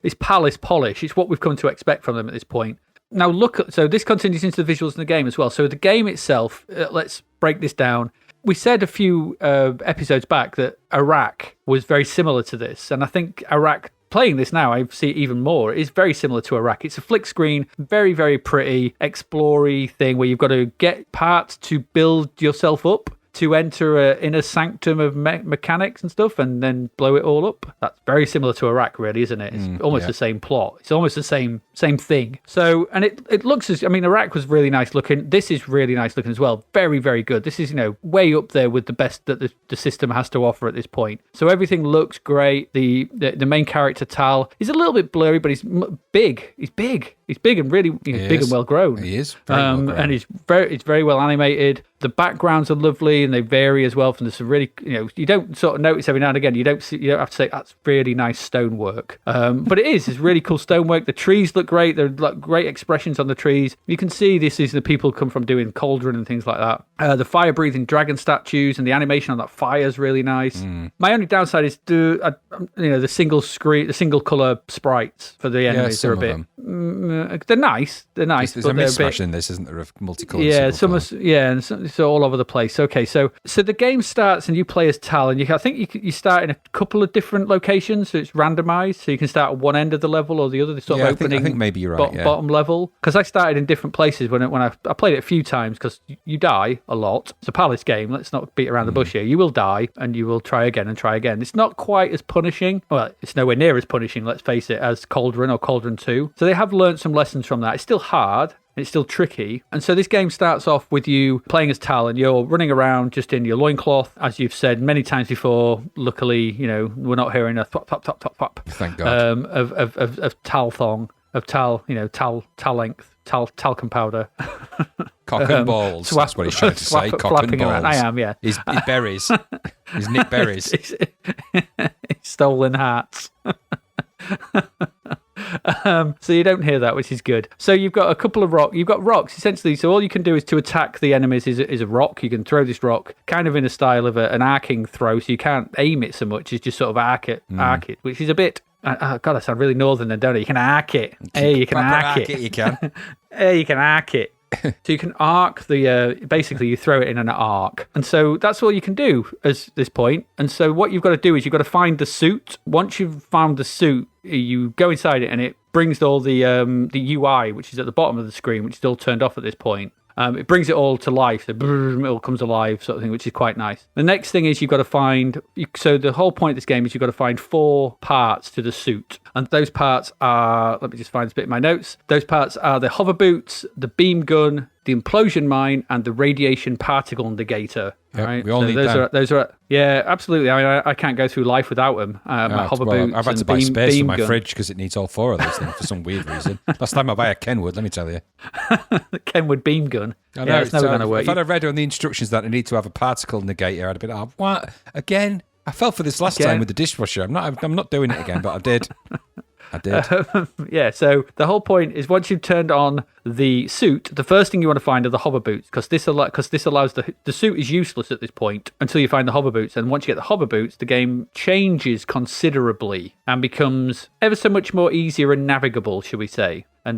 it's Palace polish. It's what we've come to expect from them at this point. Now so this continues into the visuals in the game as well. So the game itself, let's break this down. We said a few episodes back that Iraq was very similar to this, and I think Iraq, playing this now, I see it even more, is very similar to Iraq. It's a flick screen, very, very pretty, explory thing where you've got to get parts to build yourself up to enter an inner sanctum of mechanics and stuff and then blow it all up. That's very similar to Iraq, really, isn't it? It's almost the same plot. It's almost the same thing. So, and it looks Iraq was really nice looking. This is really nice looking as well. Very, very good. This is, way up there with the best that the system has to offer at this point. So everything looks great. The main character, Tal, is a little bit blurry, but he's big. He's big. He's big and really big and well grown. He is very well grown. And it's very well animated. The backgrounds are lovely and they vary as well from this really, you don't sort of notice every now and again. You don't have to say that's really nice stonework. But it's really cool stonework. The trees look great. There are like great expressions on the trees. You can see this is the people come from doing cauldron and things like that. The fire-breathing dragon statues and the animation on that fire is really nice. My only downside is the single color sprites for the enemies are a bit. They're nice. They're nice. There's a mismatch in this, isn't there? Of multicolored. Yeah, and it's all over the place. Okay, so the game starts and you play as Tal, and I think you start in a couple of different locations, so it's randomized. So you can start at one end of the level or the other. The sort of opening. I think maybe you're right. Bottom level, because I started in different places when I played it a few times because you die a lot. It's a palace game. Let's not beat around the bush here. You will die and you will try again and try again. It's not quite as punishing. Well, it's nowhere near as punishing, let's face it, as Cauldron or Cauldron 2. So they have learned some lessons from that. It's still hard. It's still tricky. And so this game starts off with you playing as Tal, and you're running around just in your loincloth, as you've said many times before. Luckily, we're not hearing a thwap, thwap, thwap, thwap, thwap. Thank God. Of Tal thong, of Tal, tal length, talcum powder. Cock and balls. That's what he's trying to say. Cock and balls. Around. I am, yeah. His berries. His Nick berries. His stolen hats. So you don't hear that, which is good. So you've got a couple of rocks. You've got rocks, essentially. So all you can do is to attack the enemies is a rock. You can throw this rock kind of in a style of an arcing throw. So you can't aim it so much. It's just sort of arc it, which is a bit... God, I sound really northern then, don't I? You can arc it. Hey, you can arc it. You can. Hey, you can arc it. So you can arc basically you throw it in an arc. And so that's all you can do at this point. And so what you've got to do is you've got to find the suit. Once you've found the suit, you go inside it and it brings all the UI, which is at the bottom of the screen, which is all turned off at this point. It brings it all to life. So it all comes alive sort of thing, which is quite nice. The next thing is you've got to find... So the whole point of this game is you've got to find 4 parts to the suit. And those parts are... Let me just find this bit in my notes. Those parts are the hover boots, the beam gun, the implosion mine, and the radiation particle negator. Yep, right? we all need them. Those are... Yeah, absolutely. I mean, I can't go through life without them. My hover boots. I've had to buy space for my fridge because it needs all 4 of those things for some weird reason. Last time I buy a Kenwood, let me tell you. The Kenwood beam gun. I know, it's never going to work. If I'd have read on the instructions that I need to have a particle negator, I'd have been, what? Again? I fell for this last time with the dishwasher. I'm not doing it again, but I did. Yeah, so the whole point is once you've turned on the suit, the first thing you want to find are the hover boots, because this allows the suit is useless at this point until you find the hover boots, and once you get the hover boots, the game changes considerably and becomes ever so much more easier and navigable, shall we say, and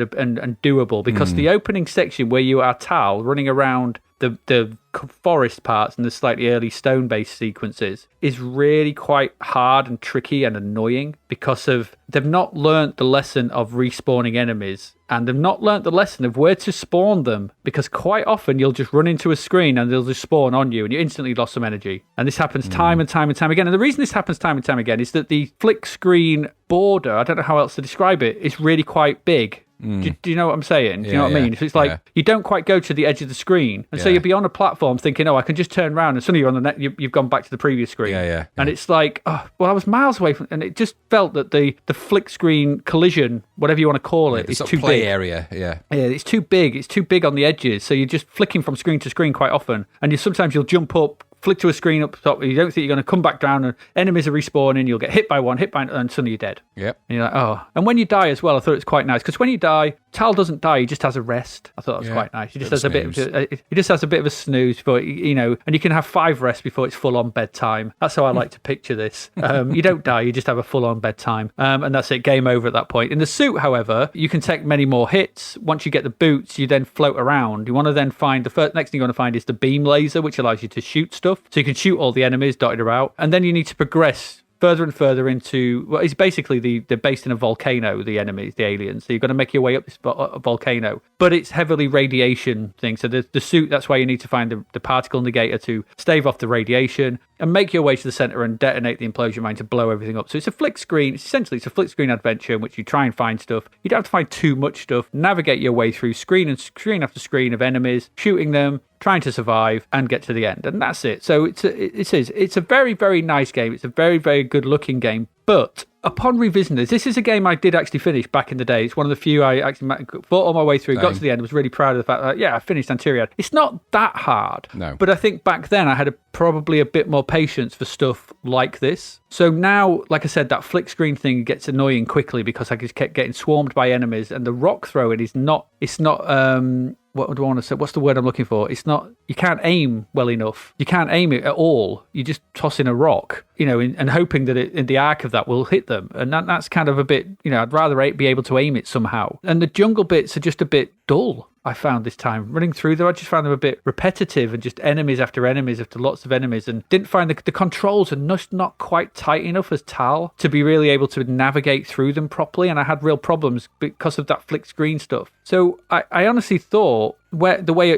doable, because the opening section where you are Tal running around the forest parts and the slightly early stone-based sequences is really quite hard and tricky and annoying because they've not learnt the lesson of respawning enemies, and they've not learnt the lesson of where to spawn them, because quite often you'll just run into a screen and they'll just spawn on you and you instantly lost some energy. And this happens time and time and time again. And the reason this happens time and time again is that the flick screen border, I don't know how else to describe it, is really quite big. Do you know what I'm saying? Do you know what I mean? So it's like you don't quite go to the edge of the screen, and so you'll be on a platform thinking, "Oh, I can just turn around," and suddenly you're on the net. You've gone back to the previous screen. And it's like, oh, well, I was miles away from, and it just felt that the flick screen collision, whatever you want to call it, is too play big. Area, it's too big. It's too big on the edges, so you're just flicking from screen to screen quite often, and sometimes you'll jump up, flick to a screen up top, you don't think you're going to come back down, and enemies are respawning, you'll get hit by one, and suddenly you're dead. Yep. And you're like, oh. And when you die as well, I thought it was quite nice, because when you die, Tal doesn't die, he just has a rest. I thought that was quite nice. He just has a bit of a snooze, before, and you can have 5 rests before it's full-on bedtime. That's how I like to picture this. You don't die, you just have a full-on bedtime. And that's it, game over at that point. In the suit, however, you can take many more hits. Once you get the boots, you then float around. You want to then find, next thing you want to find is the beam laser, which allows you to shoot stuff. So you can shoot all the enemies dotted around. And then you need to progress further and further into, well, it's basically they're based in a volcano, the enemies, the aliens. So you've got to make your way up this volcano. But it's heavily radiation thing. So the suit, that's why you need to find the particle negator to stave off the radiation and make your way to the center and detonate the implosion mine to blow everything up. So it's a flick screen. Essentially, it's a flick screen adventure in which you try and find stuff. You don't have to find too much stuff. Navigate your way through screen after screen of enemies, shooting them, trying to survive and get to the end, and that's it. So it's a very, very nice game. It's a very, very good looking game, but upon revisiting this is a game I did actually finish back in the day. It's one of the few I actually fought all my way through, got to the end, was really proud of the fact that, I finished Antiriad. It's not that hard. No. But I think back then I had probably a bit more patience for stuff like this. So now, like I said, that flick screen thing gets annoying quickly because I just kept getting swarmed by enemies, and the rock throwing is not, what do I want to say? What's the word I'm looking for? It's not, you can't aim well enough. You can't aim it at all. You just toss in a rock, and hoping that in the arc of that will hit them. And that's kind of a bit, I'd rather be able to aim it somehow. And the jungle bits are just a bit dull, I found this time. Running through them, I just found them a bit repetitive and just enemies after lots of enemies, and didn't find the controls are not quite tight enough as Tal to be really able to navigate through them properly, and I had real problems because of that flick screen stuff. So I honestly thought,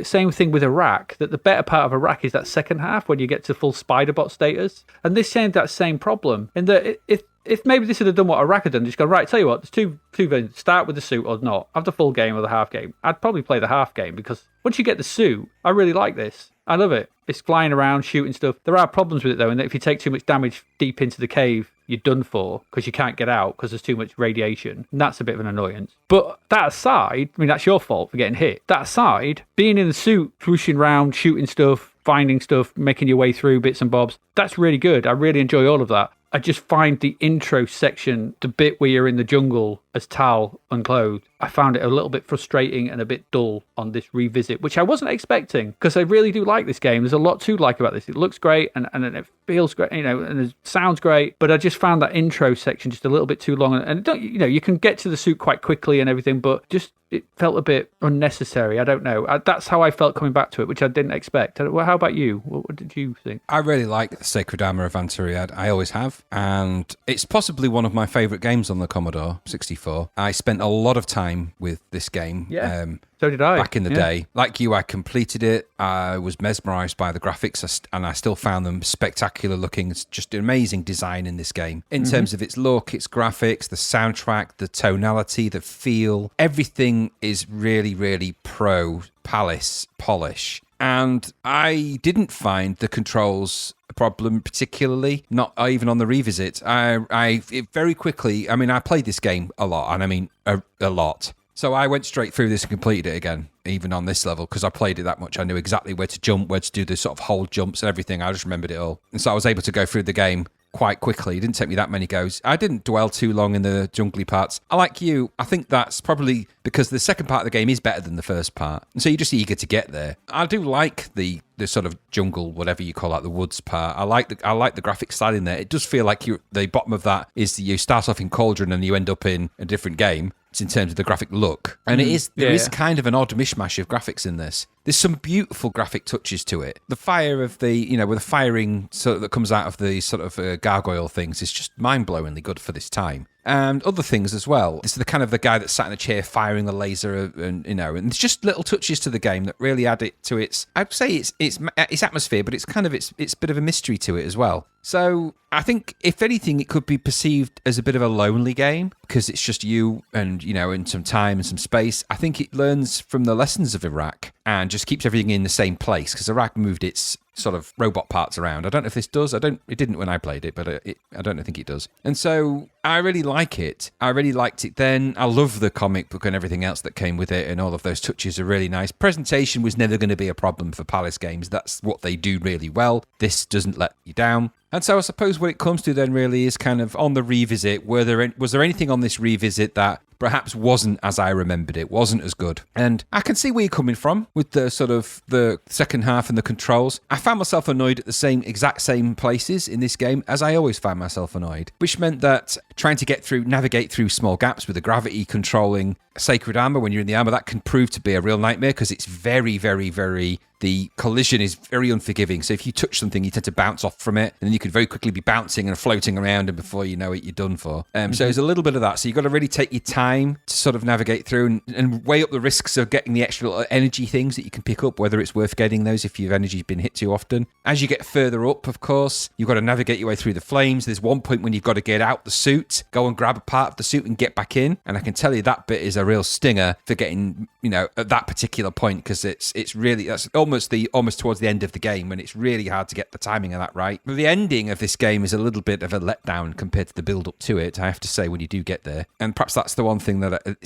same thing with Iraq, that the better part of Iraq is that second half when you get to full Spider-Bot status, and this had that same problem in that if maybe this had done what Iraq had done, just go, right, tell you what, there's two versions, start with the suit or not, have the full game or the half game. I'd probably play the half game, because once you get the suit, I really like this. I love it. It's flying around, shooting stuff. There are problems with it, though, in that if you take too much damage deep into the cave, you're done for, because you can't get out because there's too much radiation. And that's a bit of an annoyance. But that aside, that's your fault for getting hit. That aside, being in the suit, swooshing around, shooting stuff, finding stuff, making your way through bits and bobs, that's really good. I really enjoy all of that. I just find the intro section, the bit where you're in the jungle as Tal unclothed, I found it a little bit frustrating and a bit dull on this revisit, which I wasn't expecting, because I really do like this game. There's a lot to like about this. It looks great and it feels great, and it sounds great, but I just found that intro section just a little bit too long. And you can get to the suit quite quickly and everything, but just it felt a bit unnecessary. I don't know. That's how I felt coming back to it, which I didn't expect. Well, how about you? What did you think? I really like the Sacred Armour of Antiriad. I always have. And it's possibly one of my favourite games on the Commodore 64. I spent a lot of time with this game. Yeah. So did I. Back in the day. Like you, I completed it. I was mesmerised by the graphics, and I still found them spectacular looking. It's just an amazing design in this game. In terms of its look, its graphics, the soundtrack, the tonality, the feel, everything is really, really pro Palace polish. And I didn't find the controls a problem particularly, not even on the revisit. It very quickly, I played this game a lot, and I mean a lot. So I went straight through this and completed it again, even on this level, because I played it that much. I knew exactly where to jump, where to do the sort of hold jumps and everything. I just remembered it all. And so I was able to go through the game quite quickly. It didn't take me that many goes. I didn't dwell too long in the jungly parts. I like you. I think that's probably because the second part of the game is better than the first part. And so you're just eager to get there. I do like the sort of jungle, whatever you call it, the woods part. I like the graphic style in there. It does feel like the bottom of that is you start off in Cauldron and you end up in a different game. In terms of the graphic look, and there is kind of an odd mishmash of graphics in this. There's some beautiful graphic touches to it. The fire of the, with the firing sort of that comes out of the sort of gargoyle things is just mind-blowingly good for this time. And other things as well. It's the kind of the guy that sat in a chair firing the laser, and it's just little touches to the game that really add it to its. I'd say its atmosphere, but it's kind of its bit of a mystery to it as well. So I think if anything, it could be perceived as a bit of a lonely game because it's just you and in some time and some space. I think it learns from the lessons of Iraq and just keeps everything in the same place because Iraq moved its sort of robot parts around. I don't know if this does. It didn't when I played it, but I don't think it does. And so I really like it. I really liked it then. I love the comic book and everything else that came with it, and all of those touches are really nice. Presentation was never going to be a problem for Palace games. That's what they do really well. This doesn't let you down. And so I suppose what it comes to then really is kind of on the revisit, was there anything on this revisit that perhaps wasn't as I remembered it, wasn't as good? And I can see where you're coming from with the sort of the second half and the controls. I found myself annoyed at the exact same places in this game as I always find myself annoyed, which meant that trying to navigate through small gaps with the gravity controlling Sacred Armour when you're in the armour, that can prove to be a real nightmare because it's very, very, very... The collision is very unforgiving. So if you touch something, you tend to bounce off from it, and then you could very quickly be bouncing and floating around, and before you know it, you're done for. So there's a little bit of that. So you've got to really take your time to sort of navigate through and weigh up the risks of getting the extra little energy things that you can pick up, whether it's worth getting those if your energy's been hit too often. As you get further up, of course, you've got to navigate your way through the flames. There's one point when you've got to get out the suit, go and grab a part of the suit and get back in. And I can tell you that bit is a real stinger for getting, at that particular point, because it's really, that's almost towards the end of the game when it's really hard to get the timing of that right. But the ending of this game is a little bit of a letdown compared to the build up to it, I have to say, when you do get there. And perhaps that's the one thing that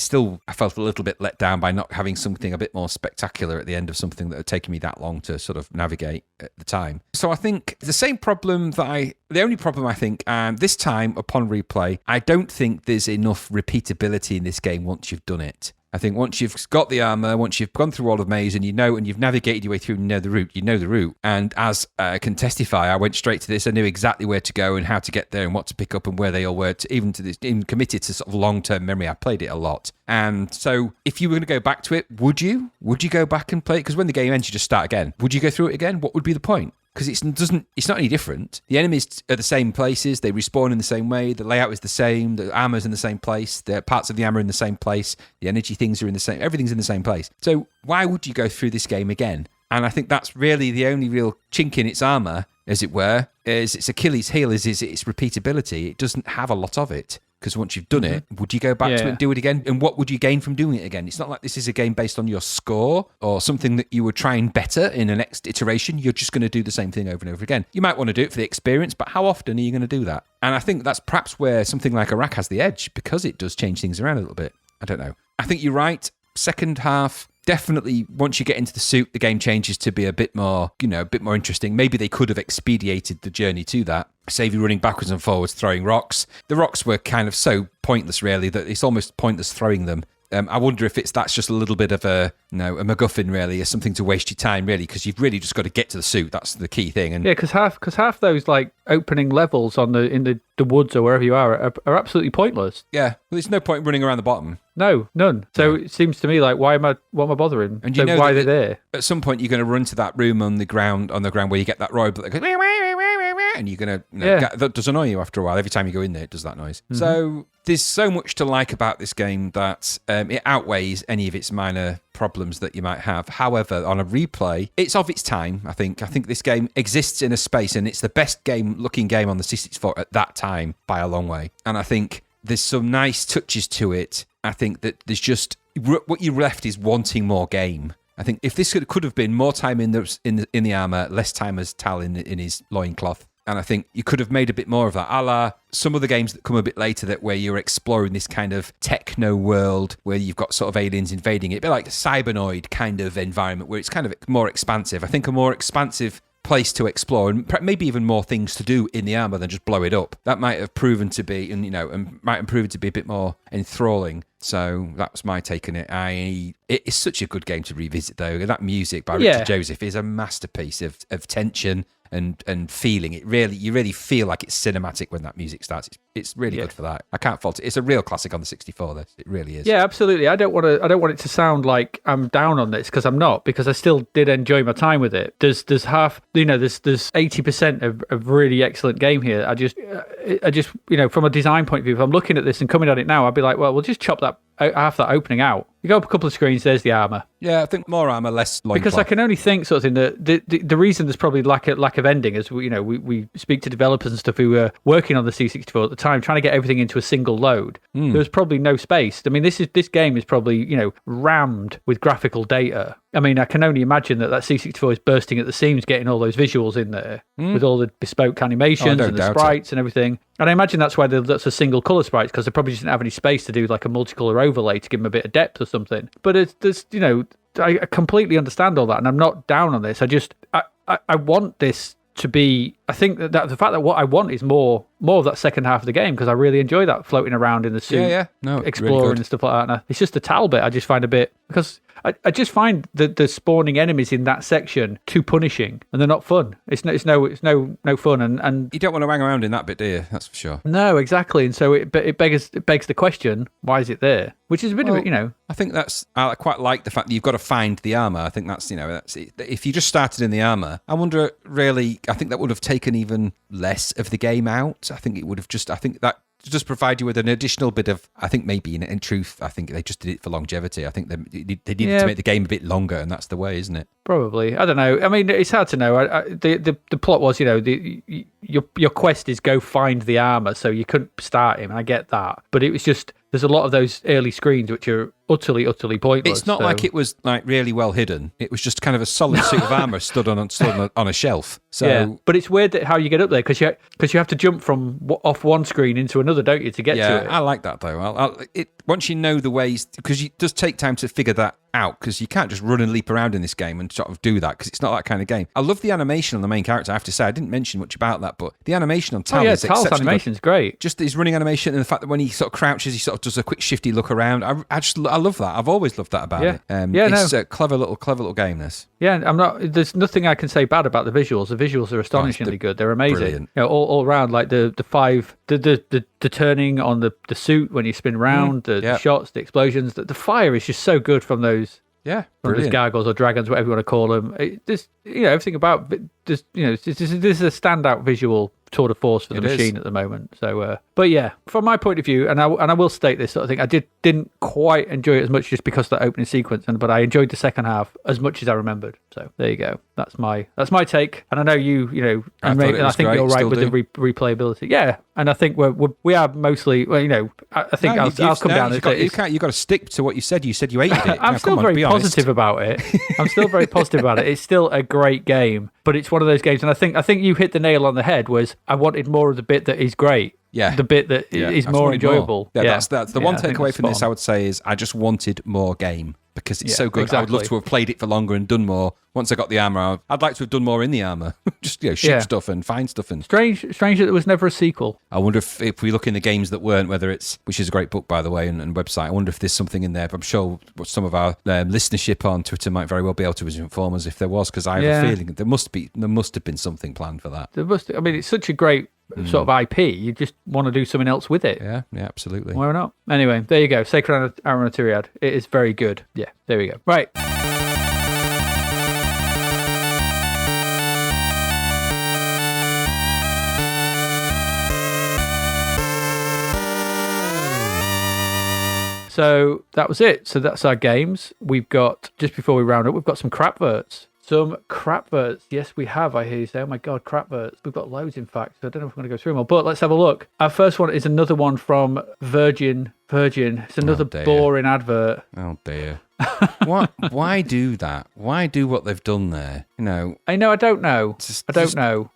I felt a little bit let down by not having something a bit more spectacular at the end of something that had taken me that long to sort of navigate at the time. So I think the same problem the only problem I think, this time upon replay, I don't think there's enough repeatability in this game once you've done it. I think once you've got the armor, once you've gone through all of maze and and you've navigated your way through and you know the route. And as I can testify, I went straight to this. I knew exactly where to go and how to get there and what to pick up and where they all were, even committed to sort of long-term memory. I played it a lot. And so if you were going to go back to it, would you go back and play it? Because when the game ends, you just start again. Would you go through it again? What would be the point? Because it's not any different. The enemies are the same places. They respawn in the same way. The layout is the same. The armor's in the same place. The parts of the armor are in the same place. The energy things are in the same. Everything's in the same place. So why would you go through this game again? And I think that's really the only real chink in its armor, as it were, is its Achilles heel is its repeatability. It doesn't have a lot of it. Because once you've done it, would you go back to it and do it again? And what would you gain from doing it again? It's not like this is a game based on your score or something that you were trying better in the next iteration. You're just going to do the same thing over and over again. You might want to do it for the experience, but how often are you going to do that? And I think that's perhaps where something like Iraq has the edge, because it does change things around a little bit. I don't know. I think you're right. Second half, definitely once you get into the suit, the game changes to be a bit more interesting. Maybe they could have expedited the journey to that. Save you running backwards and forwards, throwing rocks. The rocks were kind of so pointless, really, that it's almost pointless throwing them. I wonder if that's just a little bit of a MacGuffin, really, or something to waste your time, really, because you've really just got to get to the suit. That's the key thing. And because half those like opening levels in the woods or wherever you are absolutely pointless. Yeah, well, there's no point running around the bottom. No, none. So it seems to me like what am I bothering? And so why are they there? At some point, you're going to run to that room on the ground where you get that robe that goes, and you're going to that does annoy you after a while. Every time you go in there, it does that noise. Mm-hmm. So there's so much to like about this game that it outweighs any of its minor problems that you might have. However, on a replay, it's of its time. I think this game exists in a space, and it's the best looking game on the C64 at that time by a long way. And I think there's some nice touches to it. I think that there's just what you're left is wanting more game. I think if this could have been more time in the armor, less time as Tal in his loincloth. And I think you could have made a bit more of that, a la some of the games that come a bit later where you're exploring this kind of techno world where you've got sort of aliens invading it. A bit like a Cybernoid kind of environment where it's kind of more expansive. I think a more expansive place to explore and maybe even more things to do in the armor than just blow it up. That might have proven to be, might have proven to be a bit more enthralling. So that was my take on it. It is such a good game to revisit, though. That music by Richard Joseph is a masterpiece of tension and feeling. You really feel like it's cinematic when that music starts. It's really good for that. I can't fault it. It's a real classic on the 64. This it really is. Yeah, absolutely. I don't want it to sound like I'm down on this, because I'm not, because I still did enjoy my time with it. There's half, there's 80% of really excellent game here. I just from a design point of view, if I'm looking at this and coming at it now, I'd be like, well, we'll just chop half that opening out. You go up a couple of screens, there's the armor. Yeah, I think more armor, less loincloth. Because I can only think sort of the reason there's probably lack of ending is we speak to developers and stuff who were working on the C64 at the time, trying to get everything into a single load. There was probably no space. I mean, this game is probably rammed with graphical data. I mean, I can only imagine that C64 is bursting at the seams, getting all those visuals in there with all the bespoke animations and the sprites and everything. And I imagine that's why that's a single color sprites, because they probably just didn't have any space to do like a multicolor overlay to give them a bit of depth or something. But I completely understand all that, and I'm not down on this. I want this to be. I think that the fact that what I want is more of that second half of the game, because I really enjoy that floating around in the suit, exploring really and stuff like that. And it's just the Tal bit I just find a bit, because I just find the spawning enemies in that section too punishing, and they're not fun. It's no fun, and you don't want to hang around in that bit, do you? That's for sure. No, exactly. And so it begs the question: why is it there? Which is a bit of it, I think I quite like the fact that you've got to find the armor. I think that's if you just started in the armor, I wonder really. I think that would have taken even less of the game out. I think it would have that just provide you with an additional bit of, I think maybe in truth, I think they just did it for longevity. I think they needed to make the game a bit longer, and that's the way, isn't it? Probably. I don't know. I mean, it's hard to know. The plot was, your quest is go find the armor, so you couldn't start him. I get that, but it was just, there's a lot of those early screens which are utterly pointless. It's not like it was like really well hidden. It was just kind of a solid suit of armor stood on a shelf. So yeah, but it's weird how you get up there because you have to jump from off one screen into another, don't you, to get to it? I like that though. Once you know the ways, because it does take time to figure that out, because you can't just run and leap around in this game and sort of do that, because it's not that kind of game. I love the animation on the main character, I have to say. I didn't mention much about that, but the animation on Tal is exceptional. Tal's animation's great. Just his running animation and the fact that when he sort of crouches, he sort of does a quick shifty look around. I love that. I've always loved that about it. It's a clever little game, this. Yeah, there's nothing I can say bad about the visuals. The visuals are astonishingly good. They're amazing. Brilliant. All around, like the turning on the suit when you spin round, the shots, the explosions, the fire is just so good from those. Yeah, from those gargoyles or dragons, whatever you want to call them. Everything about it. This is a standout visual tour de force for the machine at the moment. So, but yeah, from my point of view, and I will state this sort of thing, I didn't quite enjoy it as much just because of that opening sequence, but I enjoyed the second half as much as I remembered. So there you go. That's my take. And I know I think you're right with the replayability. Yeah, and I think we are mostly. Well, I think I'll come down. You've got to stick to what you said. You said you hated it. I'm still very positive about it. I'm still very positive about it. It's still a great game, but it's one of those games, and I think you hit the nail on the head. Was I wanted more of the bit that is great. Yeah, the bit that is more enjoyable. More. That's the one takeaway from this. I would say is I just wanted more game because it's so good. Exactly. I would love to have played it for longer and done more. Once I got the armor, I'd like to have done more in the armor. Just shoot stuff and find stuff. And strange that there was never a sequel. I wonder if we look in the games that weren't, which is a great book by the way and website. I wonder if there's something in there. But I'm sure some of our listenership on Twitter might very well be able to inform us if there was, because I have a feeling there must have been something planned for that. I mean, it's such a great sort of IP. You just want to do something else with it. Yeah, absolutely. Why not? Anyway, there you go. Sacred Armour of Antiriad. It is very good. Yeah, there we go. Right. So that was it. So that's our games. We've got, just before we round up, we've got some Crapverts. Some Crapverts. Yes, we have. I hear you say, oh my God, Crapverts. We've got loads, in fact. So I don't know if we're going to go through them all, but let's have a look. Our first one is another one from Virgin. It's another boring advert. Oh, dear. Why do that? Why do what they've done there? I don't know. I don't know.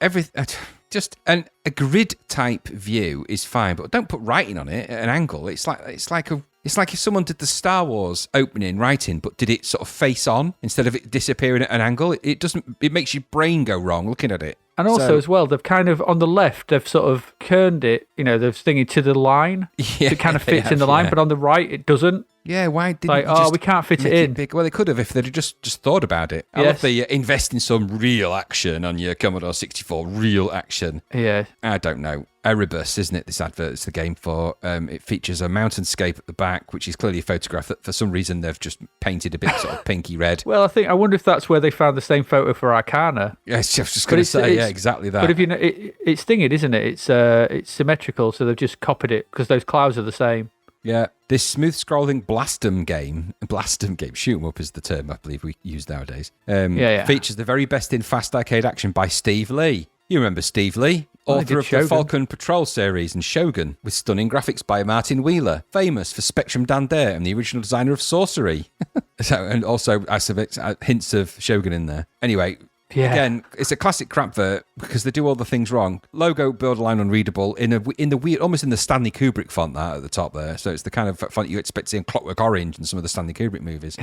Just a grid type view is fine, but don't put writing on it at an angle. It's like if someone did the Star Wars opening writing, but did it sort of face on instead of it disappearing at an angle. It makes your brain go wrong looking at it. And also, as well, they've kind of, on the left, they've sort of kerned it, they're stinging to the line. Yeah, it kind of fits in the line, but on the right, it doesn't. Yeah, why didn't we can't fit it in. Well, they could have if they'd just thought about it. I love the invest in some real action on your Commodore 64, real action. Yeah. I don't know. Erebus, isn't it, this advert it's the game for? It features a mountainscape at the back, which is clearly a photograph that for some reason they've just painted a bit sort of pinky red. Well, I wonder if that's where they found the same photo for Arcana. Yes, I was just going to say, exactly that. But if it's stinging, isn't it? It's symmetrical, so they've just copied it because those clouds are the same. Yeah, this smooth-scrolling Blast 'em game, shoot 'em up is the term I believe we use nowadays, features the very best in fast arcade action by Steve Lee. You remember Steve Lee? Author of the Falcon Patrol series and Shogun, with stunning graphics by Martin Wheeler, famous for Spectrum Dandere and the original designer of Sorcery. And also, I suspect, hints of Shogun in there. Anyway, again, it's a classic Crapvert because they do all the things wrong. Logo borderline unreadable in the weird, almost in the Stanley Kubrick font that at the top there. So it's the kind of font you expect to see in Clockwork Orange and some of the Stanley Kubrick movies.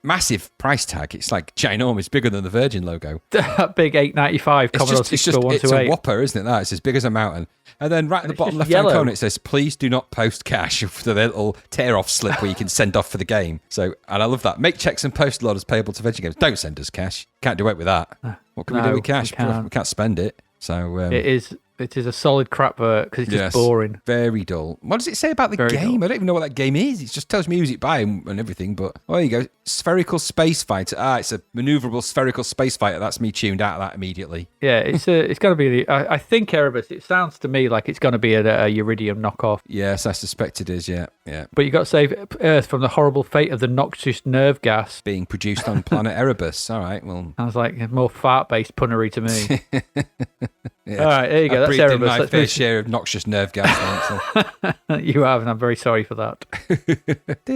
Massive price tag. It's like ginormous, bigger than the Virgin logo. That big $8.95 Commodore 64 It's a whopper, isn't it? It's as big as a mountain. And then right at the bottom left-hand corner, it says, please do not post cash, with the little tear-off slip where you can send off for the game. So, and I love that. Make checks and post orders payable to Virgin Games. Don't send us cash. Can't do it with that. What can we do with cash? We can't spend it. So It is a solid Crapvert because it's just boring. Very dull. What does it say about the game? Dull. I don't even know what that game is. It just tells me who's it by and everything. But there you go. Spherical Space Fighter. It's a maneuverable spherical space fighter. That's me tuned out of that immediately. Yeah, it's going to be. I think Erebus. It sounds to me like it's going to be a Iridium knockoff. Yes, I suspect it is. Yeah. But you got to save Earth from the horrible fate of the noxious nerve gas being produced on planet Erebus. All right. Well, sounds like more fart-based punnery to me. Yeah. All right, there you go. I've That's breathed in Erebus. my Let's fair move- share of noxious nerve gas. So. You have, and I'm very sorry for that.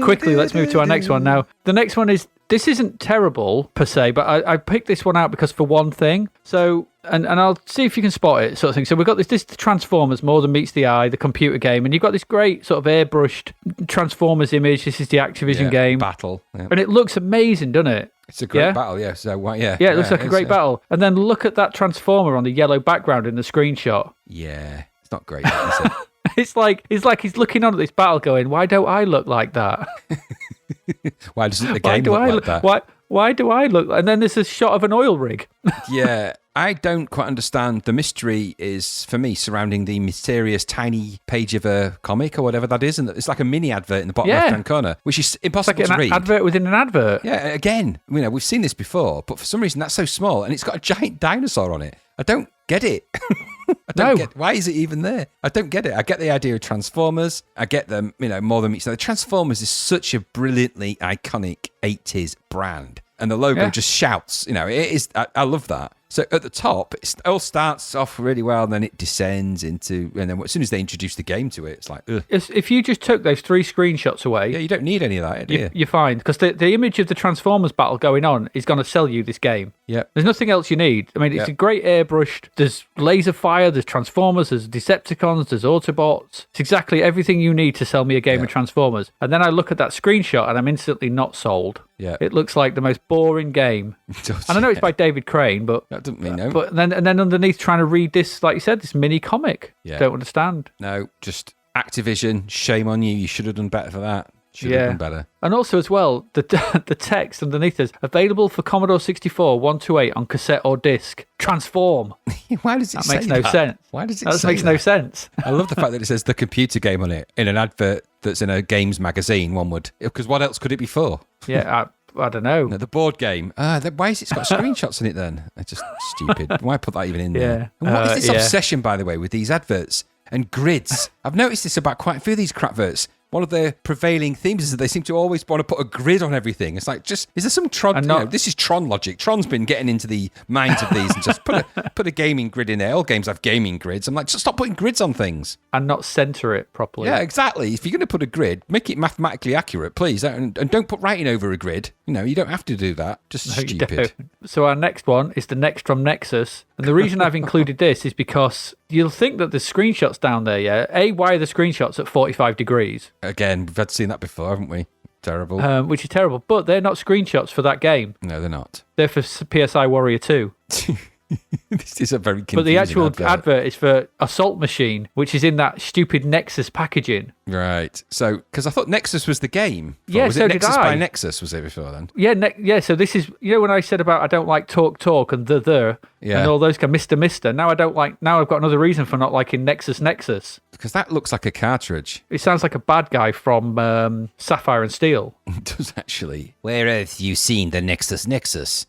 Quickly, let's move to our next one now. The next one is, this isn't terrible per se, but I picked this one out because for one thing. So, and I'll see if you can spot it, sort of thing. So we've got this is the Transformers, More Than Meets the Eye, the computer game, and you've got this great sort of airbrushed Transformers image. This is the Activision game. Battle. Yeah. And it looks amazing, doesn't it? It's a great battle, yeah. So, yeah. Yeah, it looks like a great battle. And then look at that Transformer on the yellow background in the screenshot. Yeah, it's not great, is it? It's like he's looking on at this battle going, why don't I look like that? Why doesn't the game look like that? Why do I look like... And then there's a shot of an oil rig. Yeah, I don't quite understand. The mystery is, for me, surrounding the mysterious tiny page of a comic or whatever that is. And it's like a mini advert in the bottom left-hand corner, which is impossible It's like to read. an advert within an advert. Yeah, again, we've seen this before, but for some reason that's so small and it's got a giant dinosaur on it. I don't get it. Why is it even there? I don't get it. I get the idea of Transformers. I get them, more than each other. Transformers is such a brilliantly iconic 80s brand. And the logo just shouts, it is, I love that. So at the top, it all starts off really well, and then it descends into, and then as soon as they introduce the game to it, it's like, ugh. If you just took those 3 screenshots away... Yeah, you don't need any of that, do you? You're fine, because the image of the Transformers battle going on is going to sell you this game. Yeah. There's nothing else you need. I mean, it's a great airbrushed, there's laser fire, there's Transformers, there's Decepticons, there's Autobots. It's exactly everything you need to sell me a game of Transformers. And then I look at that screenshot and I'm instantly not sold. Yeah. It looks like the most boring game. And I know it's by David Crane, but... That doesn't mean no. But then underneath trying to read this, like you said, this mini comic. Yeah. Don't understand. No, just Activision, shame on you. You should have done better for that. Should have done better. And also as well, the text underneath is available for Commodore 64 128 on cassette or disc. Transform. Why does it say that? Makes no sense. Why does it That say makes no sense. I love the fact that it says the computer game on it in an advert that's in a games magazine, one would. Because what else could it be for? Yeah, I don't know. No, the board game. Why is it's got screenshots in it then? It's just stupid. Why put that even in there? And what is this obsession, by the way, with these adverts and grids? I've noticed this about quite a few of these crapverts. One of their prevailing themes is that they seem to always want to put a grid on everything. It's like, is there some Tron? This is Tron logic. Tron's been getting into the minds of these and just put a gaming grid in there. All games have gaming grids. I'm like, just stop putting grids on things. And not center it properly. Yeah, exactly. If you're going to put a grid, make it mathematically accurate, please. And don't put writing over a grid. You don't have to do that. Just stupid. So our next one is the Next from Nexus. And the reason I've included this is because you'll think that there's screenshots down there, yeah? Why are the screenshots at 45 degrees? Again, we've had seen that before, haven't we? Terrible. Which is terrible. But they're not screenshots for that game. No, they're not. They're for PSI Warrior 2. This is a very confusing But the actual advert is for Assault Machine, which is in that stupid Nexus packaging. Right. So, because I thought Nexus was the game. Yeah, was so it did Nexus I. by Nexus, was it before then? Yeah, so this is, when I said about I don't like talk and and all those kind of Mr. Now I've got another reason for not liking Nexus. Because that looks like a cartridge. It sounds like a bad guy from Sapphire and Steel. It does actually. Where have you seen the Nexus?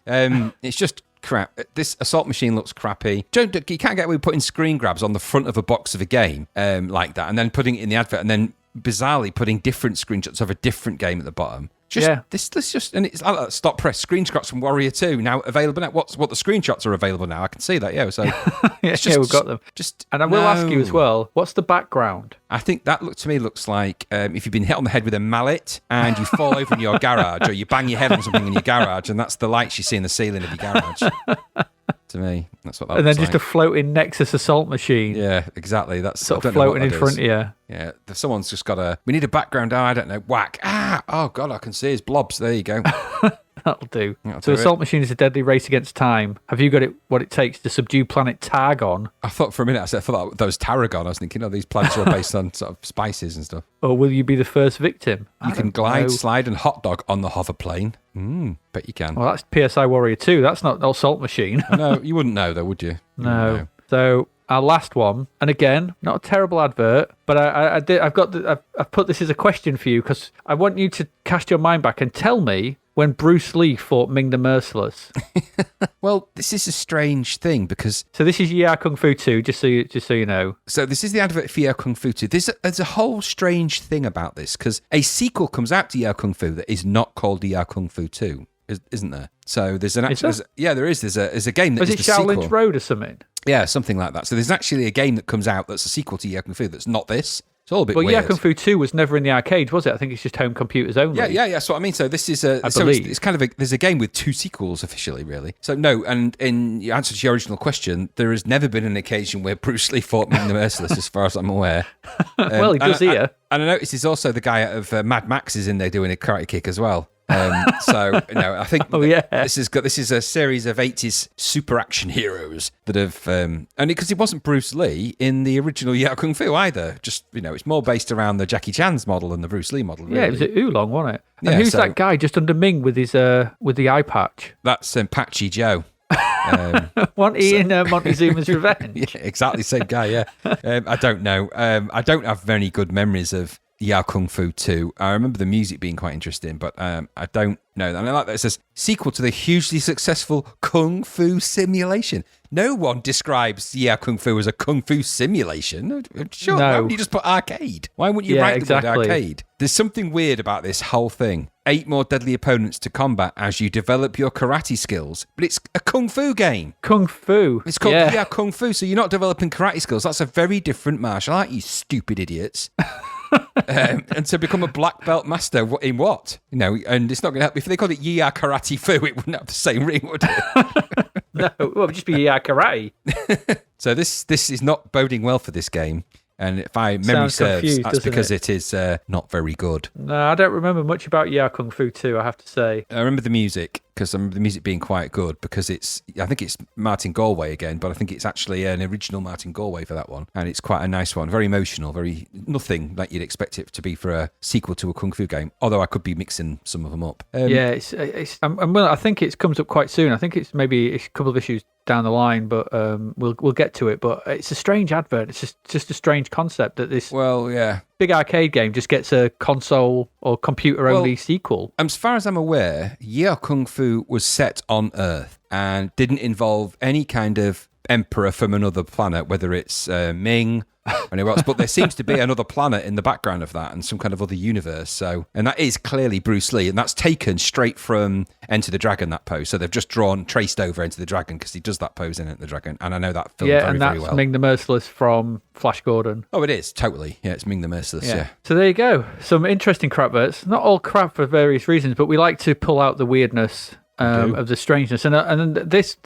It's just crap. This Assault Machine looks crappy. You can't get away with putting screen grabs on the front of a box of a game like that, and then putting it in the advert, and then bizarrely putting different screenshots of a different game at the bottom. This just, and it's like stop press screenshots from Warrior 2 now available now. What the screenshots are available now? I can see that. Yeah, so we've got them. And I will ask you as well. What's the background? I think that looks like if you've been hit on the head with a mallet and you fall over in your garage, or you bang your head on something in your garage, and that's the lights you see in the ceiling of your garage. To me, that's what that and looks then just like. a floating Nexus Assault Machine. Yeah, exactly. That's sort of floating in front of you. Yeah, someone's just got we need a background. I don't know. Whack. Oh God, I can see his blobs. There you go. That'll do. So Assault Machine is a deadly race against time. Have you got what it takes to subdue planet Targon? I thought for a minute, I thought that was Tarragon. I was thinking, these planets are based on sort of spices and stuff. Or will you be the first victim? You can glide, slide, and hot dog on the hover plane. Bet you can. Well, that's PSI Warrior 2. That's not Assault Machine. No, you wouldn't know though, would you? No. So our last one, and again, not a terrible advert, but I've put this as a question for you because I want you to cast your mind back and tell me when Bruce Lee fought Ming the Merciless. Well, this is a strange thing because... So this is Yia Kung Fu 2, just so you know. So this is the advert for Yia Kung Fu 2. There's a whole strange thing about this because a sequel comes out to Yia Kung Fu that is not called Yia Kung Fu 2. isn't there? So there's there is. There's a game that is is it the sequel. Shaolin Road or something? Yeah, something like that. So there's actually a game that comes out that's a sequel to Yeo Kung Fu that's not this. It's all a bit weird. Well, Kung Fu 2 was never in the arcades, was it? I think it's just home computers only. Yeah. That's what I mean. So this is it's kind of there's a game with 2 sequels officially, really. So no, and in answer to your original question, there has never been an occasion where Bruce Lee fought Ming the Merciless, as far as I'm aware. Well, he does here. And I noticed he's also the guy out of Mad Max is in there doing a karate kick as well. I think this is a series of 80s super action heroes that have and because it wasn't Bruce Lee in the original Yeo Kung Fu either, just it's more based around the Jackie Chan's model than the Bruce Lee model, really. Yeah, it was at Oolong, wasn't it? And who's that guy just under Ming with his with the eye patch? That's Patchy Joe. Wasn't he in Montezuma's Revenge? Yeah, exactly, same guy. Yeah. I don't know. I don't have very good memories of Yeo Kung Fu 2. I remember the music being quite interesting, but I don't know. And I like that it says sequel to the hugely successful Kung Fu simulation. No one describes Yeo Kung Fu as a Kung Fu simulation. Sure, why would you just put arcade? Why wouldn't you write the word arcade? There's something weird about this whole thing. 8 more deadly opponents to combat as you develop your karate skills. But it's a Kung Fu game. Kung Fu. It's called Kung Fu, so you're not developing karate skills. That's a very different martial art, you stupid idiots. And to become a black belt master in what? And it's not going to help. If they called it Yi Karate Fu, it wouldn't have the same ring, would it? No, it would just be Yi Karate. So this is not boding well for this game. And if my memory serves, that's because it is not very good. No, I don't remember much about Yeo Kung Fu 2, I have to say. I remember the music, because I remember the music being quite good, because I think it's Martin Galway again, but I think it's actually an original Martin Galway for that one. And it's quite a nice one, very emotional, very nothing like you'd expect it to be for a sequel to a Kung Fu game, although I could be mixing some of them up. I think it comes up quite soon. I think it's maybe a couple of issues down the line, but we'll get to it. But it's a strange advert. It's just a strange concept that this big arcade game just gets a console or computer only sequel. As far as I'm aware, Yeo Kung Fu was set on Earth and didn't involve any kind of emperor from another planet, whether it's Ming or anyone else, but there seems to be another planet in the background of that and some kind of other universe. And that is clearly Bruce Lee, and that's taken straight from Enter the Dragon, that pose. So they've just traced over Enter the Dragon because he does that pose in Enter the Dragon, and I know that film very, very well. Yeah, and that's Ming the Merciless from Flash Gordon. Oh, it is, totally. Yeah, it's Ming the Merciless, yeah. So there you go. Some interesting crapverts. Not all crap for various reasons, but we like to pull out the weirdness of the strangeness, and this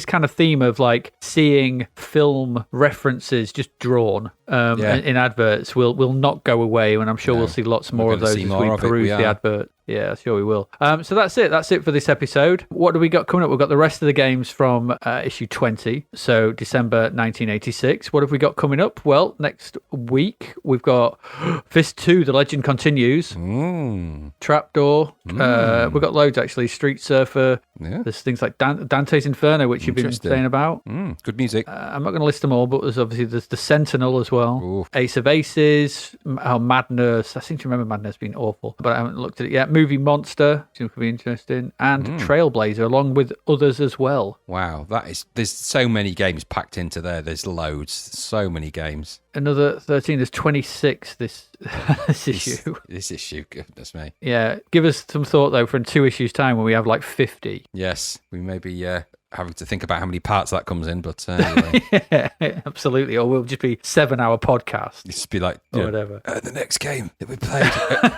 kind of theme of like seeing film references just drawn in adverts will not go away, and I'm sure we'll see lots more of those as we peruse the advert. Yeah, sure we will. So that's it. That's it for this episode. What do we got coming up? We've got the rest of the games from issue 20, so December 1986. What have we got coming up? Well, next week we've got Fist 2, The Legend Continues. Trapdoor. We've got loads, actually. Street Surfer. Yeah. There's things like Dante's Inferno, which you've been saying about. Good music. I'm not going to list them all, but there's the Sentinel as well. Ooh. Ace of Aces. Mad Nurse. I seem to remember Mad Nurse being awful, but I haven't looked at it yet. Movie Monster, seems to be interesting, and Trailblazer, along with others as well. Wow, there's so many games packed into there. There's loads, so many games. Another 13. There's 26 this issue. This issue, goodness me. Yeah, give us some thought though for in 2 issues' time when we have like 50. Yes, we may be having to think about how many parts that comes in, but anyway. Yeah, absolutely. Or we'll just be 7-hour podcast. Just be like, whatever. The next game that we played,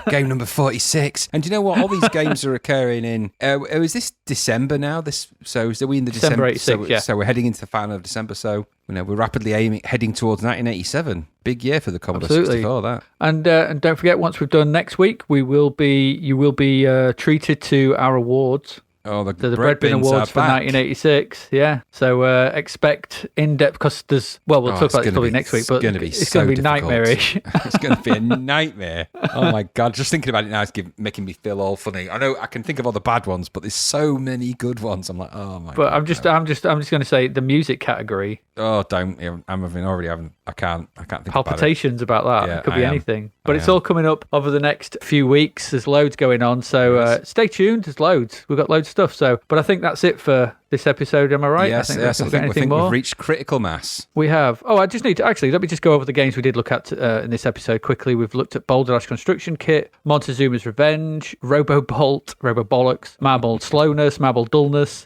game number 46. And do you know what? All these games are occurring in. Is this December now? So are we in the December 86? So we're heading into the final of December. So we're rapidly heading towards 1987. Big year for the Commodore 64. That. And don't forget, once we've done next week, you will be treated to our awards. Oh, the Bread Bin Awards for 1986. Yeah. So expect in-depth, because we'll talk about this probably next week, but it's going to be nightmarish. It's going to be a nightmare. Oh my God. Just thinking about it now is making me feel all funny. I know I can think of all the bad ones, but there's so many good ones. I'm like, oh my God. But I'm just going to say the music category. Oh, don't. I can't think palpitations about that. Yeah, it could be anything. But it's all coming up over the next few weeks. There's loads going on. So stay tuned. There's loads. We've got loads of stuff. But I think that's it for this episode, am I right? Yes, I think we've reached critical mass. We have. Oh, I just need to, actually, let me just go over the games we did look at in this episode quickly. We've looked at Boulderdash Construction Kit, Montezuma's Revenge, Robo Bolt, Robo Bollocks, Marble Slowness, Marble Dullness,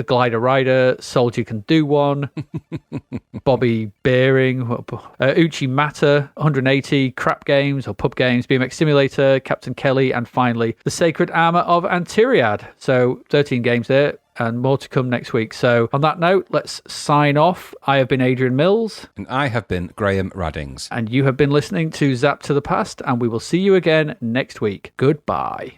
Glider Rider, Soldier Can Do One, Bobby Bearing, Uchi Mata, 180, Crap Games or Pub Games, BMX Simulator, Captain Kelly, and finally the Sacred Armour of Antiriad. So 13 games there, and more to come next week. So on that note, let's sign off. I have been Adrian Mills. And I have been Graham Raddings. And you have been listening to Zapped to the Past, and we will see you again next week. Goodbye.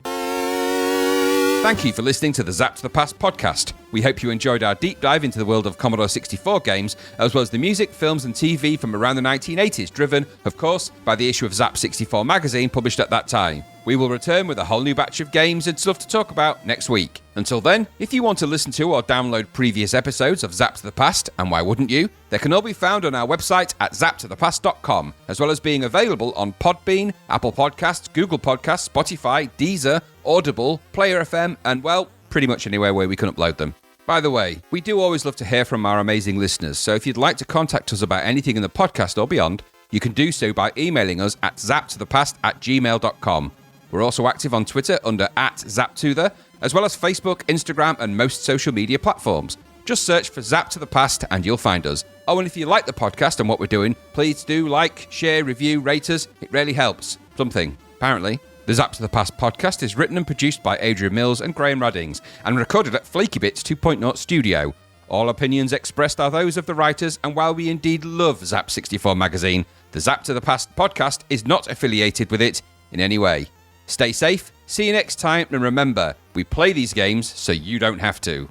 Thank you for listening to the Zapped to the Past podcast. We hope you enjoyed our deep dive into the world of Commodore 64 games, as well as the music, films and TV from around the 1980s, driven, of course, by the issue of Zap 64 magazine published at that time. We will return with a whole new batch of games and stuff to talk about next week. Until then, if you want to listen to or download previous episodes of Zapped to the Past, and why wouldn't you, they can all be found on our website at zappedtothepast.com, as well as being available on Podbean, Apple Podcasts, Google Podcasts, Spotify, Deezer, Audible, Player FM, and, well, pretty much anywhere where we can upload them. By the way, we do always love to hear from our amazing listeners, so if you'd like to contact us about anything in the podcast or beyond, you can do so by emailing us at zappedtothepast@gmail.com. We're also active on Twitter under @ZapTother, as well as Facebook, Instagram, and most social media platforms. Just search for Zapped to the Past and you'll find us. Oh, and if you like the podcast and what we're doing, please do like, share, review, rate us. It really helps. Something, apparently. The Zapped to the Past podcast is written and produced by Adrian Mills and Graham Raddings, and recorded at Flaky Bits 2.0 Studio. All opinions expressed are those of the writers, and while we indeed love Zap 64 magazine, the Zapped to the Past podcast is not affiliated with it in any way. Stay safe, see you next time, and remember, we play these games so you don't have to.